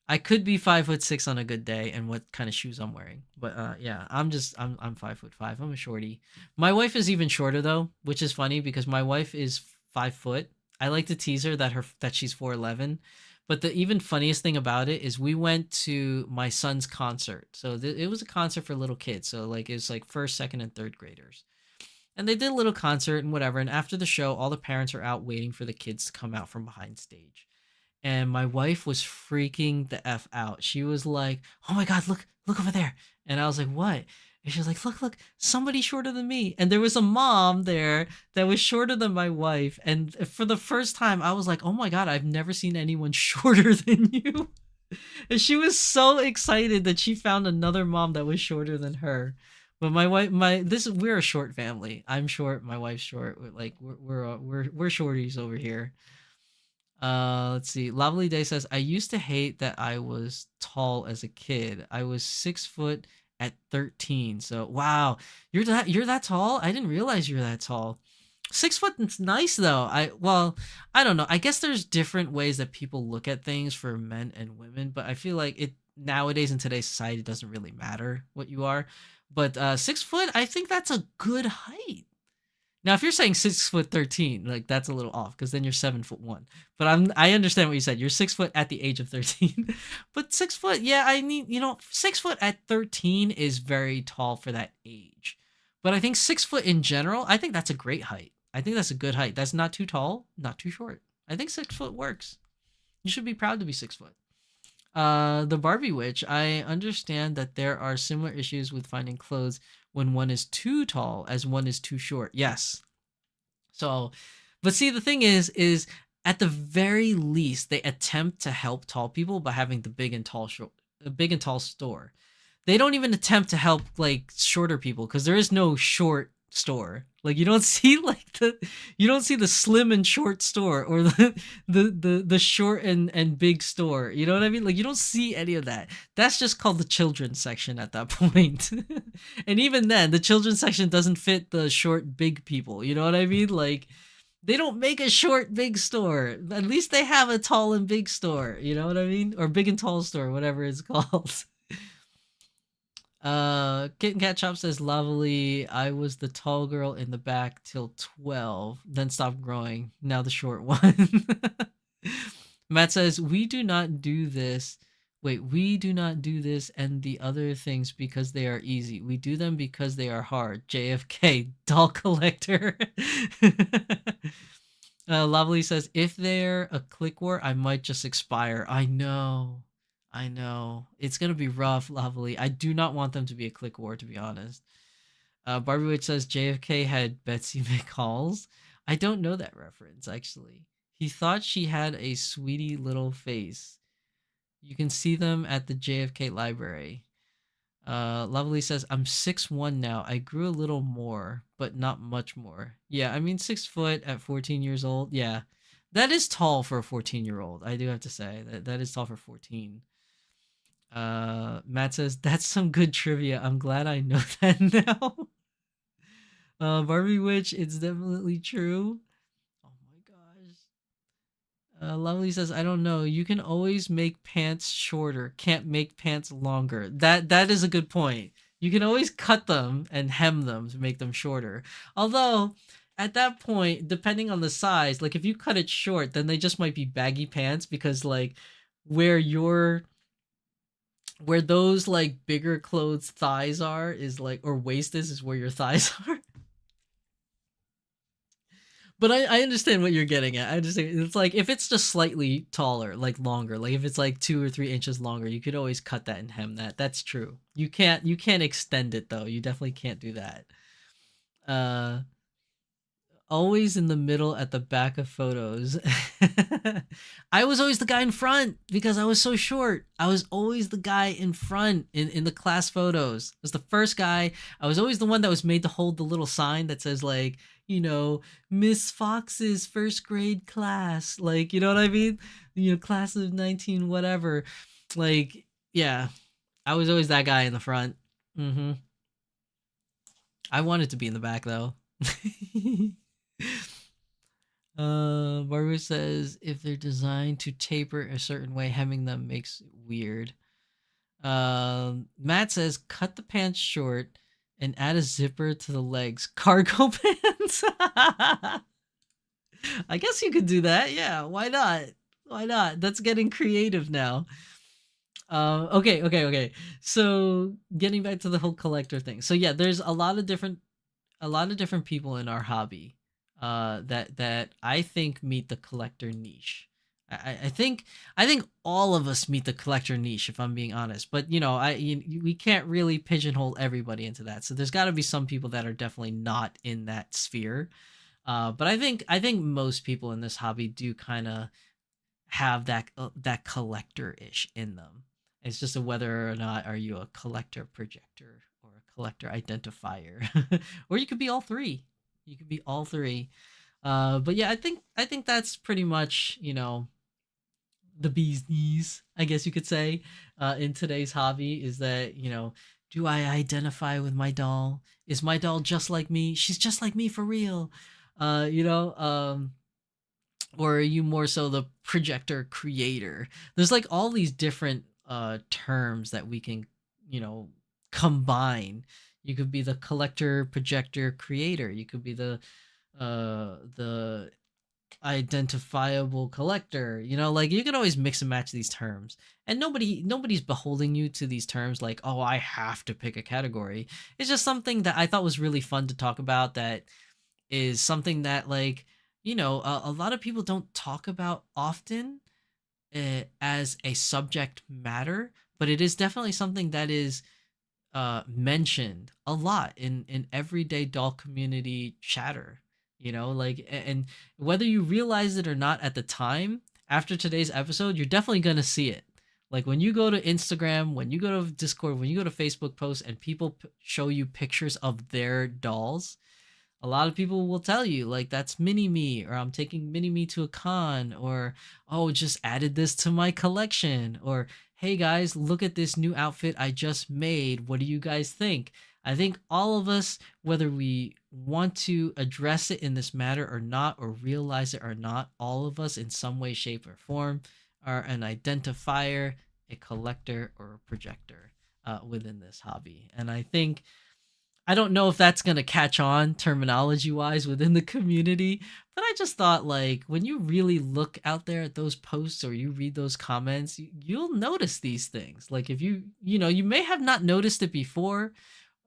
I could be 5'6" on a good day, and what kind of shoes I'm wearing. But yeah, I'm 5'5". I'm a shorty. My wife is even shorter though, which is funny because my wife is 5 foot. I like to tease her that she's 4'11". But the even funniest thing about it is we went to my son's concert. So it was a concert for little kids. So like it was like 1st, 2nd, and 3rd graders. And they did a little concert and whatever. And after the show, all the parents are out waiting for the kids to come out from behind stage. And my wife was freaking the F out. She was like, oh my God, look over there. And I was like, what? And she was like, look, somebody shorter than me. And there was a mom there that was shorter than my wife. And for the first time, I was like, oh my God, I've never seen anyone shorter than you. And she was so excited that she found another mom that was shorter than her. But my wife, we're a short family. I'm short, my wife's short. We're shorties over here. Let's see. Lovely Day says, I used to hate that I was tall as a kid. I was 6 foot at 13. So wow, you're that tall? I didn't realize you're that tall. 6 foot is nice though. I don't know. I guess there's different ways that people look at things for men and women, but I feel like it nowadays in today's society it doesn't really matter what you are. But 6 foot, I think that's a good height. Now, if you're saying 6'13", like that's a little off because then you're 7'1". But I understand what you said. You're 6 foot at the age of 13, but 6 foot, yeah, 6 foot at 13 is very tall for that age. But I think 6 foot in general, I think that's a great height. I think that's a good height. That's not too tall, not too short. I think 6 foot works. You should be proud to be 6 foot. The Barbie Witch, I understand that there are similar issues with finding clothes when one is too tall as one is too short. Yes. So, but see, the thing is at the very least, they attempt to help tall people by having the big and tall store. They don't even attempt to help like shorter people because there is no short store. Like you don't see you don't see the slim and short store or the short and big store. You know what I mean? Like you don't see any of that. That's just called the children's section at that point. And even then, the children's section doesn't fit the short big people. You know what I mean? Like they don't make a short big store. At least they have a tall and big store. You know what I mean? Or big and tall store, whatever it's called. Kitten Cat Chop says, lovely. I was the tall girl in the back till 12, then stopped growing. Now the short one. Matt says, we do not do this. Wait, we do not do this and the other things because they are easy. We do them because they are hard. JFK, doll collector. Lovely says, if they're a click war, I might just expire. I know. It's gonna be rough, Lovely. I do not want them to be a click war, to be honest. Barbie Witch says JFK had Betsy McCalls. I don't know that reference, actually. He thought she had a sweetie little face. You can see them at the JFK library. Lovely says, I'm 6'1" now. I grew a little more, but not much more. Yeah, I mean, 6 foot at 14 years old. Yeah, that is tall for a 14-year-old. I do have to say that is tall for 14. Matt says, that's some good trivia. I'm glad I know that now. Barbie Witch, it's definitely true. Oh my gosh. Lovely says, I don't know. You can always make pants shorter. Can't make pants longer. That is a good point. You can always cut them and hem them to make them shorter. Although, at that point, depending on the size, like if you cut it short, then they just might be baggy pants because like where those like bigger clothes thighs are is like, or waist is where your thighs are. But I understand what you're getting at. I understand. It's like if it's just slightly taller, like longer, like if it's like 2 or 3 inches longer, you could always cut that and hem that. That's true. You can't extend it though. You definitely can't do that. Always in the middle at the back of photos. I was always the guy in front because I was so short. I was always the guy in front in the class photos. I was the first guy. I was always the one that was made to hold the little sign that says like, you know, Miss Fox's first grade class. Like, you know what I mean? You know, class of 19, whatever. Like, yeah. I was always that guy in the front. Mm-hmm. I wanted to be in the back though. Barbara says if they're designed to taper a certain way, hemming them makes it weird. Matt says cut the pants short and add a zipper to the legs. Cargo pants. I guess you could do that. Yeah, why not? Why not? That's getting creative now. Okay. So getting back to the whole collector thing. So yeah, there's a lot of different people in our hobby that I think meet the collector niche. I think all of us meet the collector niche, if I'm being honest. But we can't really pigeonhole everybody into that. So there's got to be some people that are definitely not in that sphere. But I think most people in this hobby do kind of have that collector-ish in them. It's just a whether or not are you a collector projector or a collector identifier, or you could be all three. You could be all three. But yeah, I think that's pretty much the bee's knees, I guess you could say, in today's hobby is that do I identify with my doll? Is my doll just like me? She's just like me for real, or are you more so the projector creator? There's like all these different terms that we can combine. You could be the collector projector creator. You could be the the identifiable collector. Like you can always mix and match these terms, and nobody's beholding you to these terms like, oh, I have to pick a category. It's just something that I thought was really fun to talk about, that is something that, like, a lot of people don't talk about often, as a subject matter, but it is definitely something that is mentioned a lot in everyday doll community chatter. Like, and whether you realize it or not at the time, after today's episode, you're definitely gonna see it. Like when you go to Instagram, when you go to Discord, when you go to Facebook posts, and people show you pictures of their dolls, a lot of people will tell you like, that's mini me, or I'm taking mini me to a con, or oh, just added this to my collection, or hey guys, look at this new outfit I just made, what do you guys think? I think all of us, whether we want to address it in this matter or not, or realize it or not, all of us in some way, shape, or form are an identifier, a collector, or a projector within this hobby. And I think, I don't know if that's going to catch on terminology wise within the community, but I just thought, like, when you really look out there at those posts or you read those comments, you'll notice these things. Like, if you may have not noticed it before,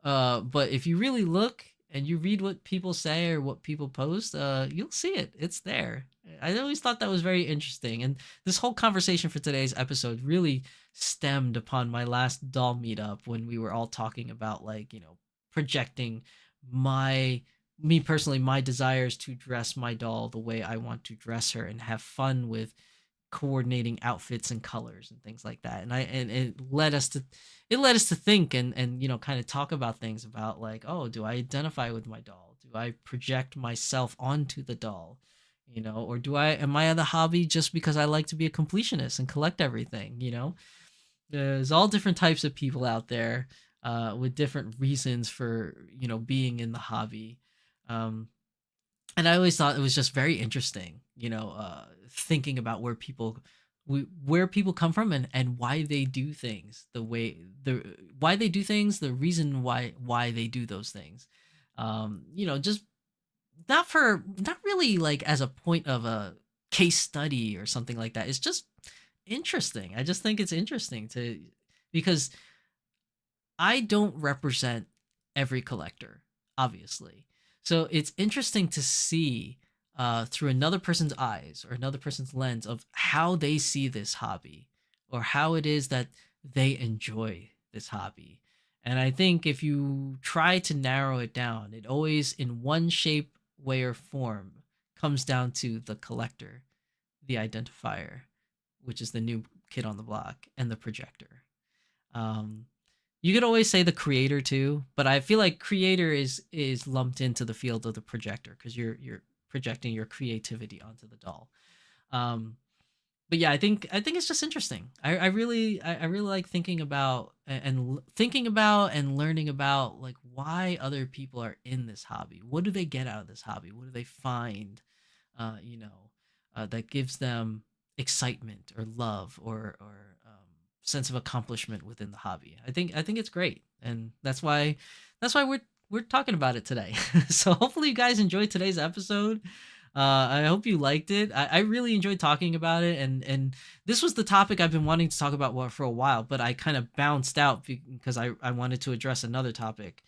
but if you really look and you read what people say or what people post, you'll see it. It's there. I always thought that was very interesting. And this whole conversation for today's episode really stemmed upon my last doll meetup, when we were all talking about, like, projecting my me personally, my desires to dress my doll the way I want to dress her and have fun with coordinating outfits and colors and things like that. And it led us to think, and kind of talk about things about, like, oh, do I identify with my doll? Do I project myself onto the doll? Or am I in the hobby just because I like to be a completionist and collect everything? There's all different types of people out there, with different reasons for being in the hobby. Um, and I always thought it was just very interesting, thinking about where people come from, and why they do things the reason why they do those things. Just not really like as a point of a case study or something like that. It's just interesting. I just think it's interesting to because I don't represent every collector, obviously. So it's interesting to see, through another person's eyes or another person's lens, of how they see this hobby, or how it is that they enjoy this hobby. And I think if you try to narrow it down, it always, in one shape, way, or form, comes down to the collector, the identifier, which is the new kid on the block, and the projector. Um, you could always say the creator too, but I feel like creator is lumped into the field of the projector, because you're projecting your creativity onto the doll. Um, but yeah, I think it's just interesting. I really like thinking about, thinking about and learning about, like, why other people are in this hobby. What do they get out of this hobby? What do they find, that gives them excitement or love, or sense of accomplishment within the hobby. I think it's great, and that's why we're talking about it today. So hopefully you guys enjoyed today's episode. I hope you liked it. I really enjoyed talking about it, and this was the topic I've been wanting to talk about for a while, but I kind of bounced out because I wanted to address another topic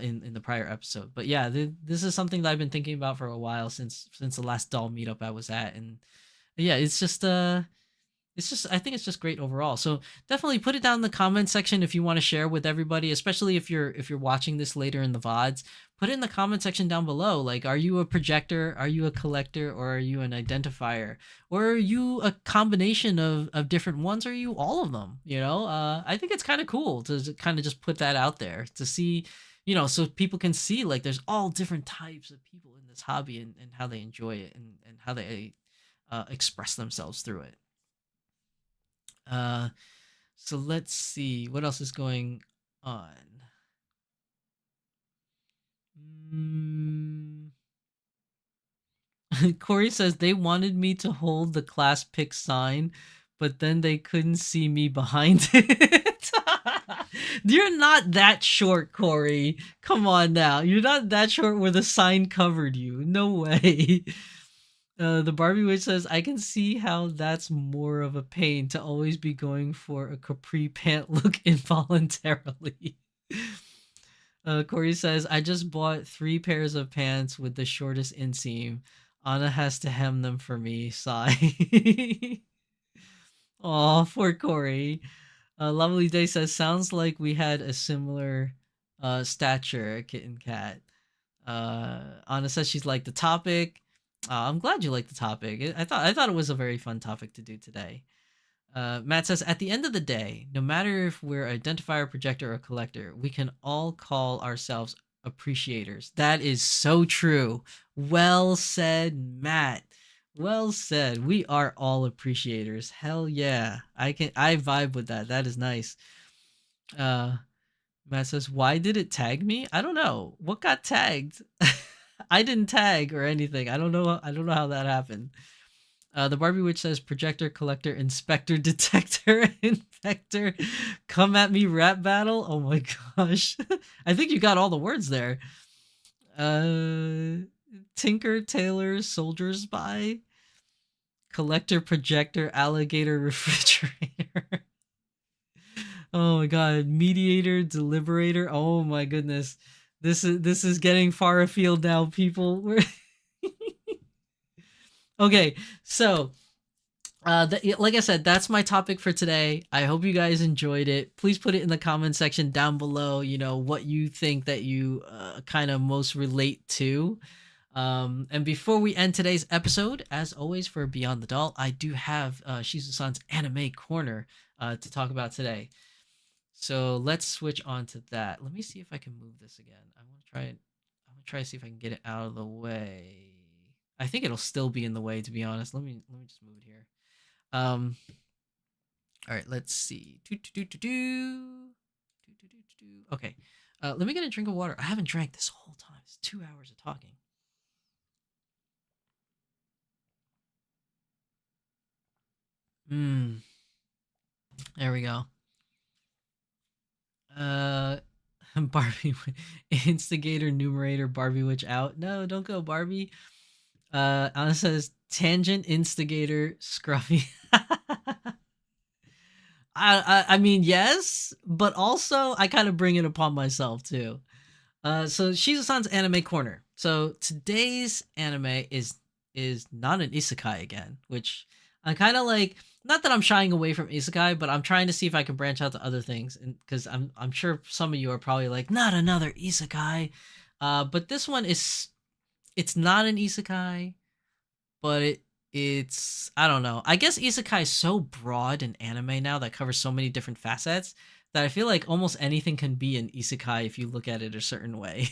in the prior episode. But yeah, this is something that I've been thinking about for a while, since the last doll meetup I was at. And yeah, it's just I think it's just great overall. So definitely put it down in the comment section if you want to share with everybody, especially if you're watching this later in the VODs. Put it in the comment section down below. Like, are you a projector? Are you a collector? Or are you an identifier? Or are you a combination of different ones? Or are you all of them? I think it's kind of cool to kind of just put that out there to see, so people can see, like, there's all different types of people in this hobby, and how they enjoy it, and how they express themselves through it. Uh, so let's see what else is going on. Mm. Corey says they wanted me to hold the class pick sign, but then they couldn't see me behind it. You're not that short, Corey. Come on now. You're not that short where the sign covered you. No way. The Barbie Witch says, I can see how that's more of a pain to always be going for a capri pant look involuntarily. Corey says, I just bought 3 pairs of pants with the shortest inseam. Anna has to hem them for me. Sigh. Aw, poor Corey. Lovely Day says, sounds like we had a similar stature, kitten cat. Anna says she's liked the topic. I'm glad you liked the topic. I thought it was a very fun topic to do today. Matt says, at the end of the day, no matter if we're identifier, projector, or collector, we can all call ourselves appreciators. That is so true. Well said, Matt. Well said. We are all appreciators. Hell yeah. I vibe with that. That is nice. Matt says, why did it tag me? I don't know. What got tagged? I didn't tag or anything. I don't know how that happened. The Barbie Witch says, projector, collector, inspector, detector, infector, come at me rap battle. Oh my gosh. I think you got all the words there. Tinker, tailor, soldier spy, collector, projector, alligator, refrigerator. Oh my god, mediator, deliberator. Oh my goodness. This is getting far afield now, people. Okay, so like I said, that's my topic for today. I hope you guys enjoyed it. Please put it in the comment section down below, what you think that you kind of most relate to. And before we end today's episode, as always for Beyond the Doll, I do have Shizu-san's anime corner to talk about today. So let's switch on to that. Let me see if I can move this again. I want to try it. I'm gonna try to see if I can get it out of the way. I think it'll still be in the way, to be honest. Let me just move it here. All right, let's see. Okay. Let me get a drink of water. I haven't drank this whole time. It's 2 hours of talking. There we go. Barbie instigator, numerator, Barbie Witch out. No, don't go, Barbie. Anna says tangent, instigator, scruffy. I mean, yes, but also I kind of bring it upon myself too. So Shizu-san's anime corner. So today's anime is not an isekai again, which I'm kind of like, not that I'm shying away from isekai, but I'm trying to see if I can branch out to other things, and because I'm sure some of you are probably like, not another isekai. But this one it's not an isekai, but it's I don't know. I guess isekai is so broad in anime now that covers so many different facets that I feel like almost anything can be an isekai if you look at it a certain way.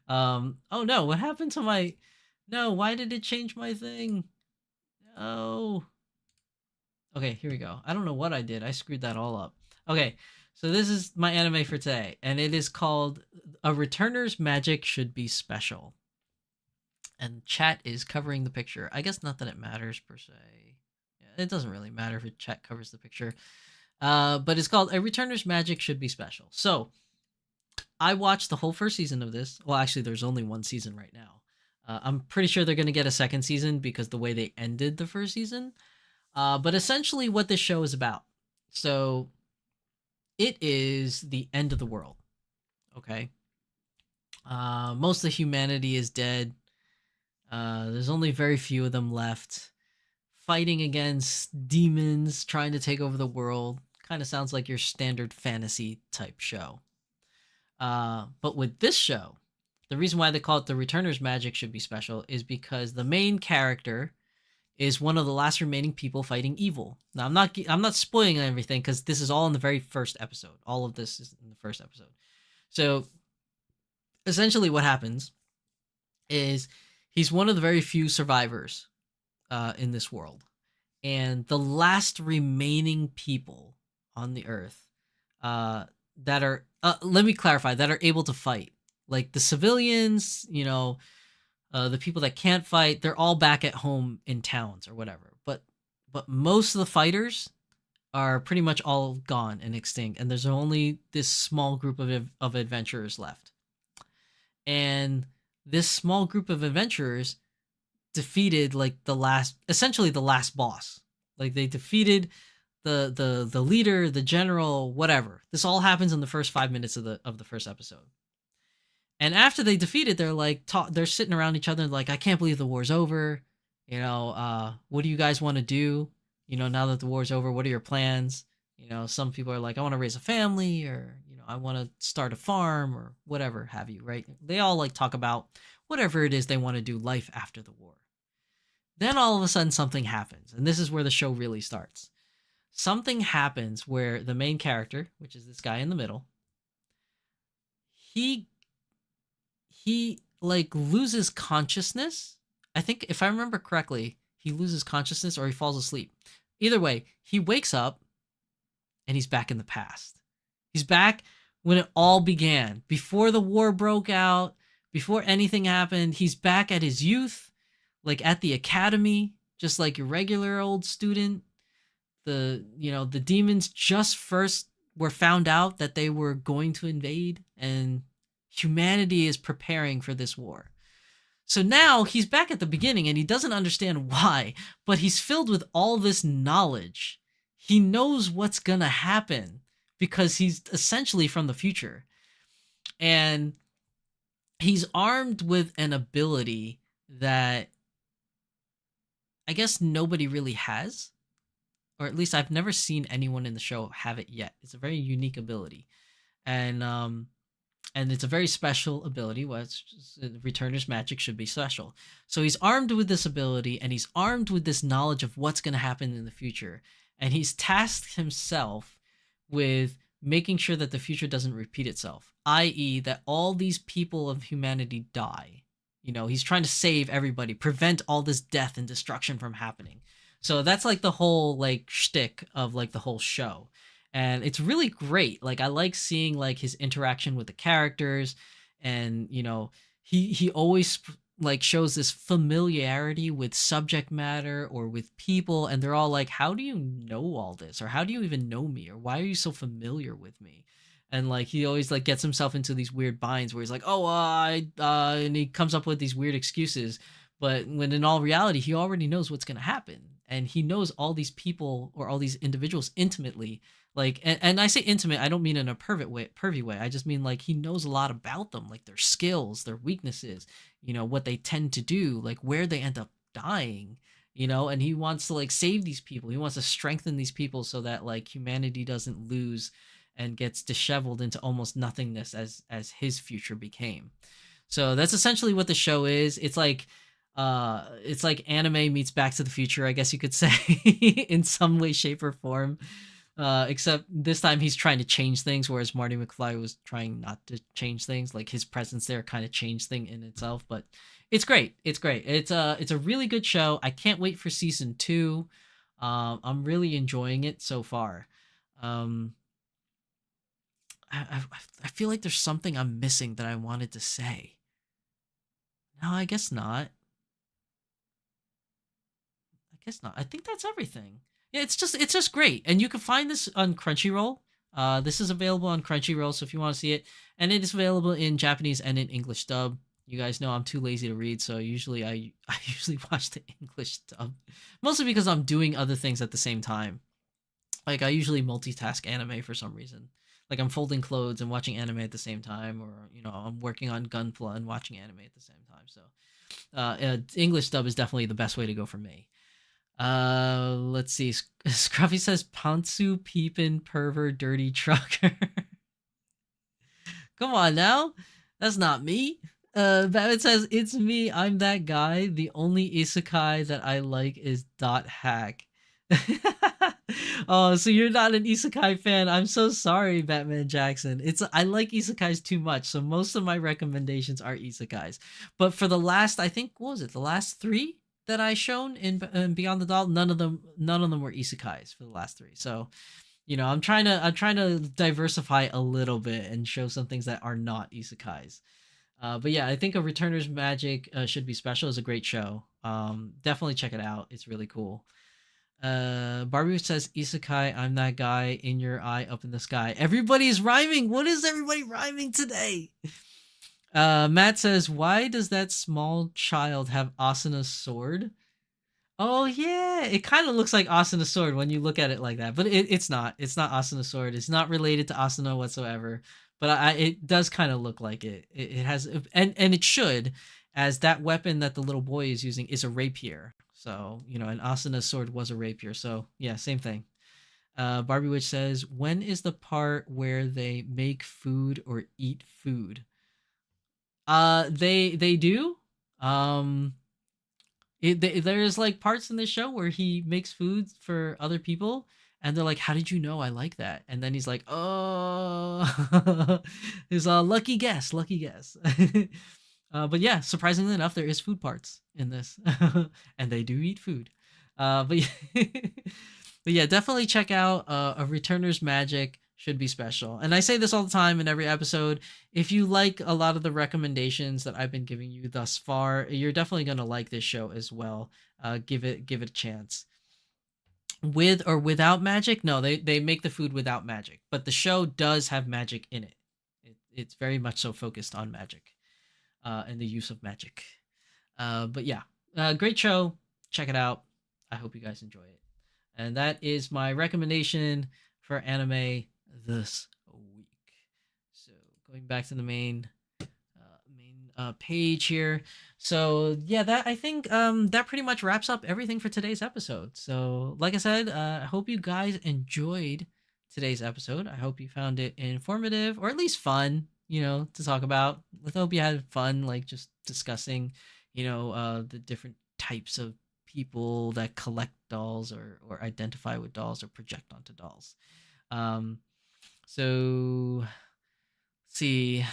Oh no, what happened to my No, why did it change my thing? No. Okay, here we go. I don't know what I did. I screwed that all up. Okay, so this is my anime for today, and it is called A Returner's Magic Should Be Special. And chat is covering the picture. I guess not that it matters per se. Yeah, it doesn't really matter if chat covers the picture. But it's called A Returner's Magic Should Be Special. So I watched the whole first season of this. Well, actually, there's only one season right now. I'm pretty sure they're going to get a second season because the way they ended the first season. But essentially what this show is about. So it is the end of the world. Okay. Most of humanity is dead. There's only very few of them left. Fighting against demons, trying to take over the world. Kind of sounds like your standard fantasy type show. But with this show, the reason why they call it The Returner's Magic Should Be Special is because the main character is one of the last remaining people fighting evil. Now, I'm not spoiling everything because this is all in the very first episode. All of this is in the first episode. So, essentially what happens is he's one of the very few survivors in this world. And the last remaining people on the earth that are, let me clarify, that are able to fight. Like the civilians, the people that can't fight, they're all back at home in towns or whatever. But most of the fighters are pretty much all gone and extinct, and there's only this small group of adventurers left. And this small group of adventurers defeated like essentially the last boss. Like they defeated the leader, the general, whatever. This all happens in the first 5 minutes of the first episode. And after they defeat it, they're like they're sitting around each other like, I can't believe the war's over. What do you guys want to do? Now that the war's over, what are your plans? Some people are like, I want to raise a family, or I want to start a farm, or whatever have you, right? They all like talk about whatever it is they want to do, life after the war. Then all of a sudden something happens, and this is where the show really starts. Something happens where the main character, which is this guy in the middle, he like loses consciousness. I think if I remember correctly, he loses consciousness or he falls asleep. Either way, he wakes up and he's back in the past. He's back when it all began, before the war broke out, before anything happened. He's back at his youth, like at the academy, just like your regular old student. The demons just first were found out that they were going to invade, and humanity is preparing for this war. So now he's back at the beginning and he doesn't understand why, but he's filled with all this knowledge. He knows what's gonna happen because he's essentially from the future. And he's armed with an ability that I guess nobody really has, or at least I've never seen anyone in the show have it yet. It's a very unique ability. And it's a very special ability. Returner's magic should be special. So he's armed with this ability, and he's armed with this knowledge of what's going to happen in the future. And he's tasked himself with making sure that the future doesn't repeat itself, i.e., that all these people of humanity die. He's trying to save everybody, prevent all this death and destruction from happening. So that's like the whole like shtick of like the whole show. And it's really great. Like I like seeing like his interaction with the characters, and he always like shows this familiarity with subject matter or with people, and they're all like, how do you know all this, or how do you even know me, or why are you so familiar with me? And like he always like gets himself into these weird binds where he's like, and he comes up with these weird excuses, but when in all reality he already knows what's going to happen, and he knows all these people or all these individuals intimately. Like, and I say intimate, I don't mean in a pervy way. I just mean like he knows a lot about them, like their skills, their weaknesses, what they tend to do, like where they end up dying, and he wants to like save these people. He wants to strengthen these people so that like humanity doesn't lose and gets disheveled into almost nothingness as his future became. So that's essentially what the show is. It's like anime meets Back to the Future, I guess you could say, in some way, shape, or form. Except this time he's trying to change things, whereas Marty McFly was trying not to change things. Like his presence there kind of changed thing in itself, but it's great. It's great. It's a really good show. I can't wait for season 2. I'm really enjoying it so far. I feel like there's something I'm missing that I wanted to say. No, I guess not. I think that's everything. Yeah, it's just great, and you can find this on Crunchyroll. This is available on Crunchyroll, so if you want to see it, and it is available in Japanese and in English dub. You guys know I'm too lazy to read, so usually I usually watch the English dub, mostly because I'm doing other things at the same time. Like I usually multitask anime for some reason. Like I'm folding clothes and watching anime at the same time, or I'm working on Gunpla and watching anime at the same time. So, English dub is definitely the best way to go for me. Let's see. Scruffy says Pantsu Peepin Pervert Dirty Trucker. Come on now. That's not me. Batman says, it's me. I'm that guy. The only isekai that I like is Dot Hack. Oh, so you're not an isekai fan. I'm so sorry, Batman Jackson. I like isekais too much, so most of my recommendations are isekais. But for the last, I think, what was it? The last 3 that I shown in Beyond the Doll, none of them were isekais for the last 3. So, I'm trying to diversify a little bit and show some things that are not isekais. But yeah, I think A Returner's Magic Should Be Special is a great show. Definitely check it out. It's really cool. Barbie says isekai, I'm that guy in your eye up in the sky. Everybody's rhyming. What is everybody rhyming today? Matt says, why does that small child have Asana's sword? Oh yeah, it kind of looks like Asana's sword when you look at it like that, but it's not. It's not Asana's sword. It's not related to Asuna whatsoever. But it does kind of look like it. It has, and it should, as that weapon that the little boy is using is a rapier. So and Asuna's sword was a rapier. So yeah, same thing. Barbie Witch says, when is the part where they make food or eat food? They do. There's like parts in the show where he makes food for other people, and they're like, how did you know I like that? And then he's like, oh, he's a lucky guess. But yeah, surprisingly enough, there is food parts in this, and they do eat food. But yeah, definitely check out a Returner's Magic. Should be special. And I say this all the time in every episode. If you like a lot of the recommendations that I've been giving you thus far, you're definitely going to like this show as well. Give it a chance. With or without magic? No, they make the food without magic, but the show does have magic in it. It's very much so focused on magic and the use of magic. But yeah, great show. Check it out. I hope you guys enjoy it. And that is my recommendation for anime this week. So going back to the main page here. So yeah, that I think that pretty much wraps up everything for today's episode. So like I said, I hope you guys enjoyed today's episode. I hope you found it informative or at least fun, to talk about. I hope you had fun, like just discussing, the different types of people that collect dolls or identify with dolls or project onto dolls. So let's see.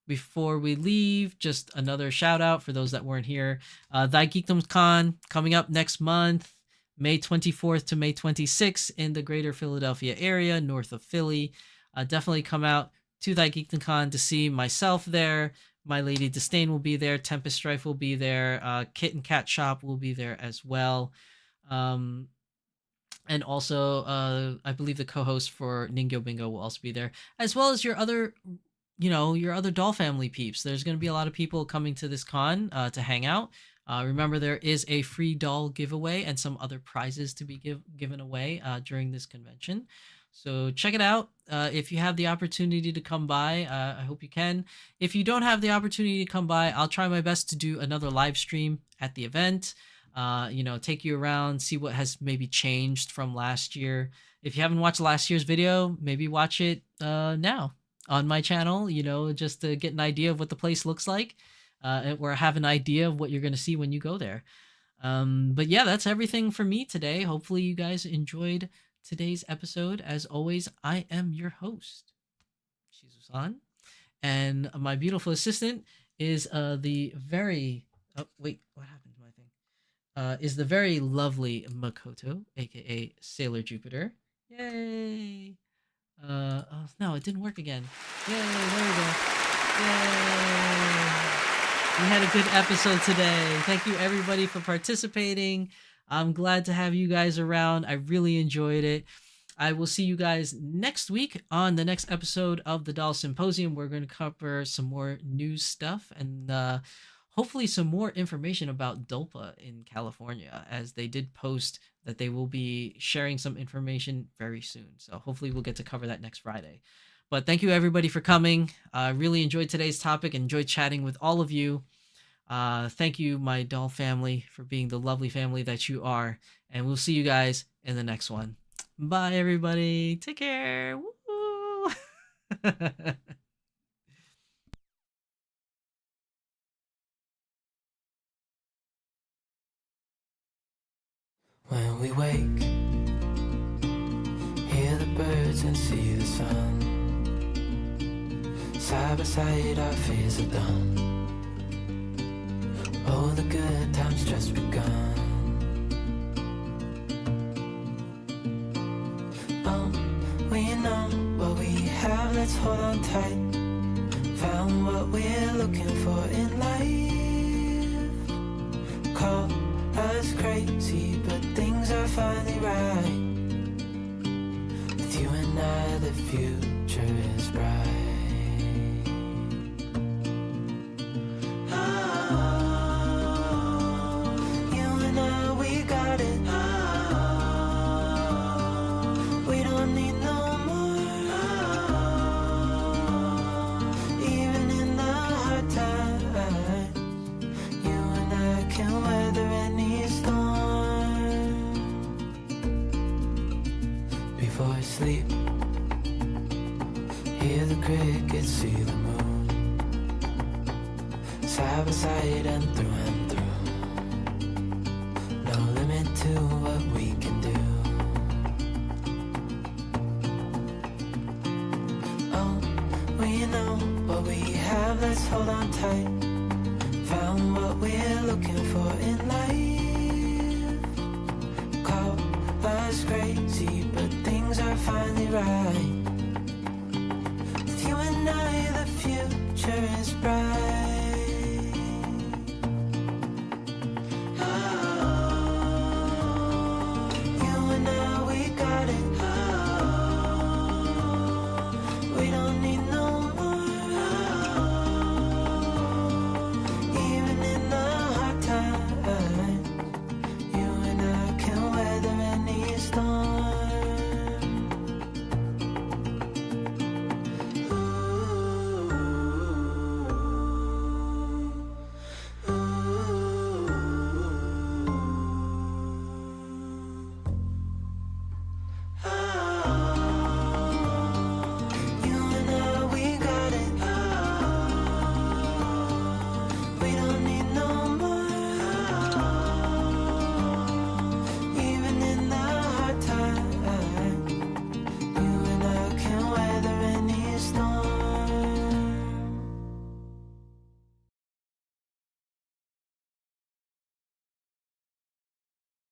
Before we leave, just another shout out for those that weren't here. Thy Geekdom Con coming up next month, May 24th to May 26th in the greater Philadelphia area, north of Philly. Definitely come out to Thy Geekdom Con to see myself there. My Lady Disdain will be there. Tempest Strife will be there. Kit and Cat Shop will be there as well. And also, I believe the co-host for Ningyo Bingo will also be there, as well as your other doll family peeps. There's going to be a lot of people coming to this con to hang out. Remember, there is a free doll giveaway and some other prizes to be given away during this convention. So check it out. If you have the opportunity to come by, I hope you can. If you don't have the opportunity to come by, I'll try my best to do another live stream at the event. Take you around, see what has maybe changed from last year. If you haven't watched last year's video, maybe watch it now on my channel, just to get an idea of what the place looks like, or have an idea of what you're going to see when you go there. But yeah, that's everything for me today. Hopefully you guys enjoyed today's episode. As always, I am your host, Shizu-san, and my beautiful assistant is the very... Oh, wait, what happened to my thing? Is the very lovely Makoto, aka Sailor Jupiter. Yay! Oh no, it didn't work again. Yay, there we go. Yay! We had a good episode today. Thank you everybody for participating. I'm glad to have you guys around. I really enjoyed it. I will see you guys next week on the next episode of the Doll Symposium. We're going to cover some more news stuff and hopefully some more information about DOLPA in California, as they did post that they will be sharing some information very soon. So hopefully we'll get to cover that next Friday. But thank you everybody for coming. I really enjoyed today's topic, enjoyed chatting with all of you. Thank you, my doll family, for being the lovely family that you are. And we'll see you guys in the next one. Bye, everybody. Take care. Woo! When we wake, hear the birds and see the sun. Side by side, our fears are done. Oh, the good times just begun. We know what we have, let's hold on tight. Found what we're looking for in life. Call us crazy, but things are finally right. With you and I, the future is bright. You and I, we got it. We don't need no more. Even in the hard times, you and I can weather any storm. Before I sleep, hear the crickets, see the moon. Side by side and through. No limit to what we can do. Oh, we know what we have, let's hold on tight. Found what we're looking for in life. Call us crazy, but things are finally right.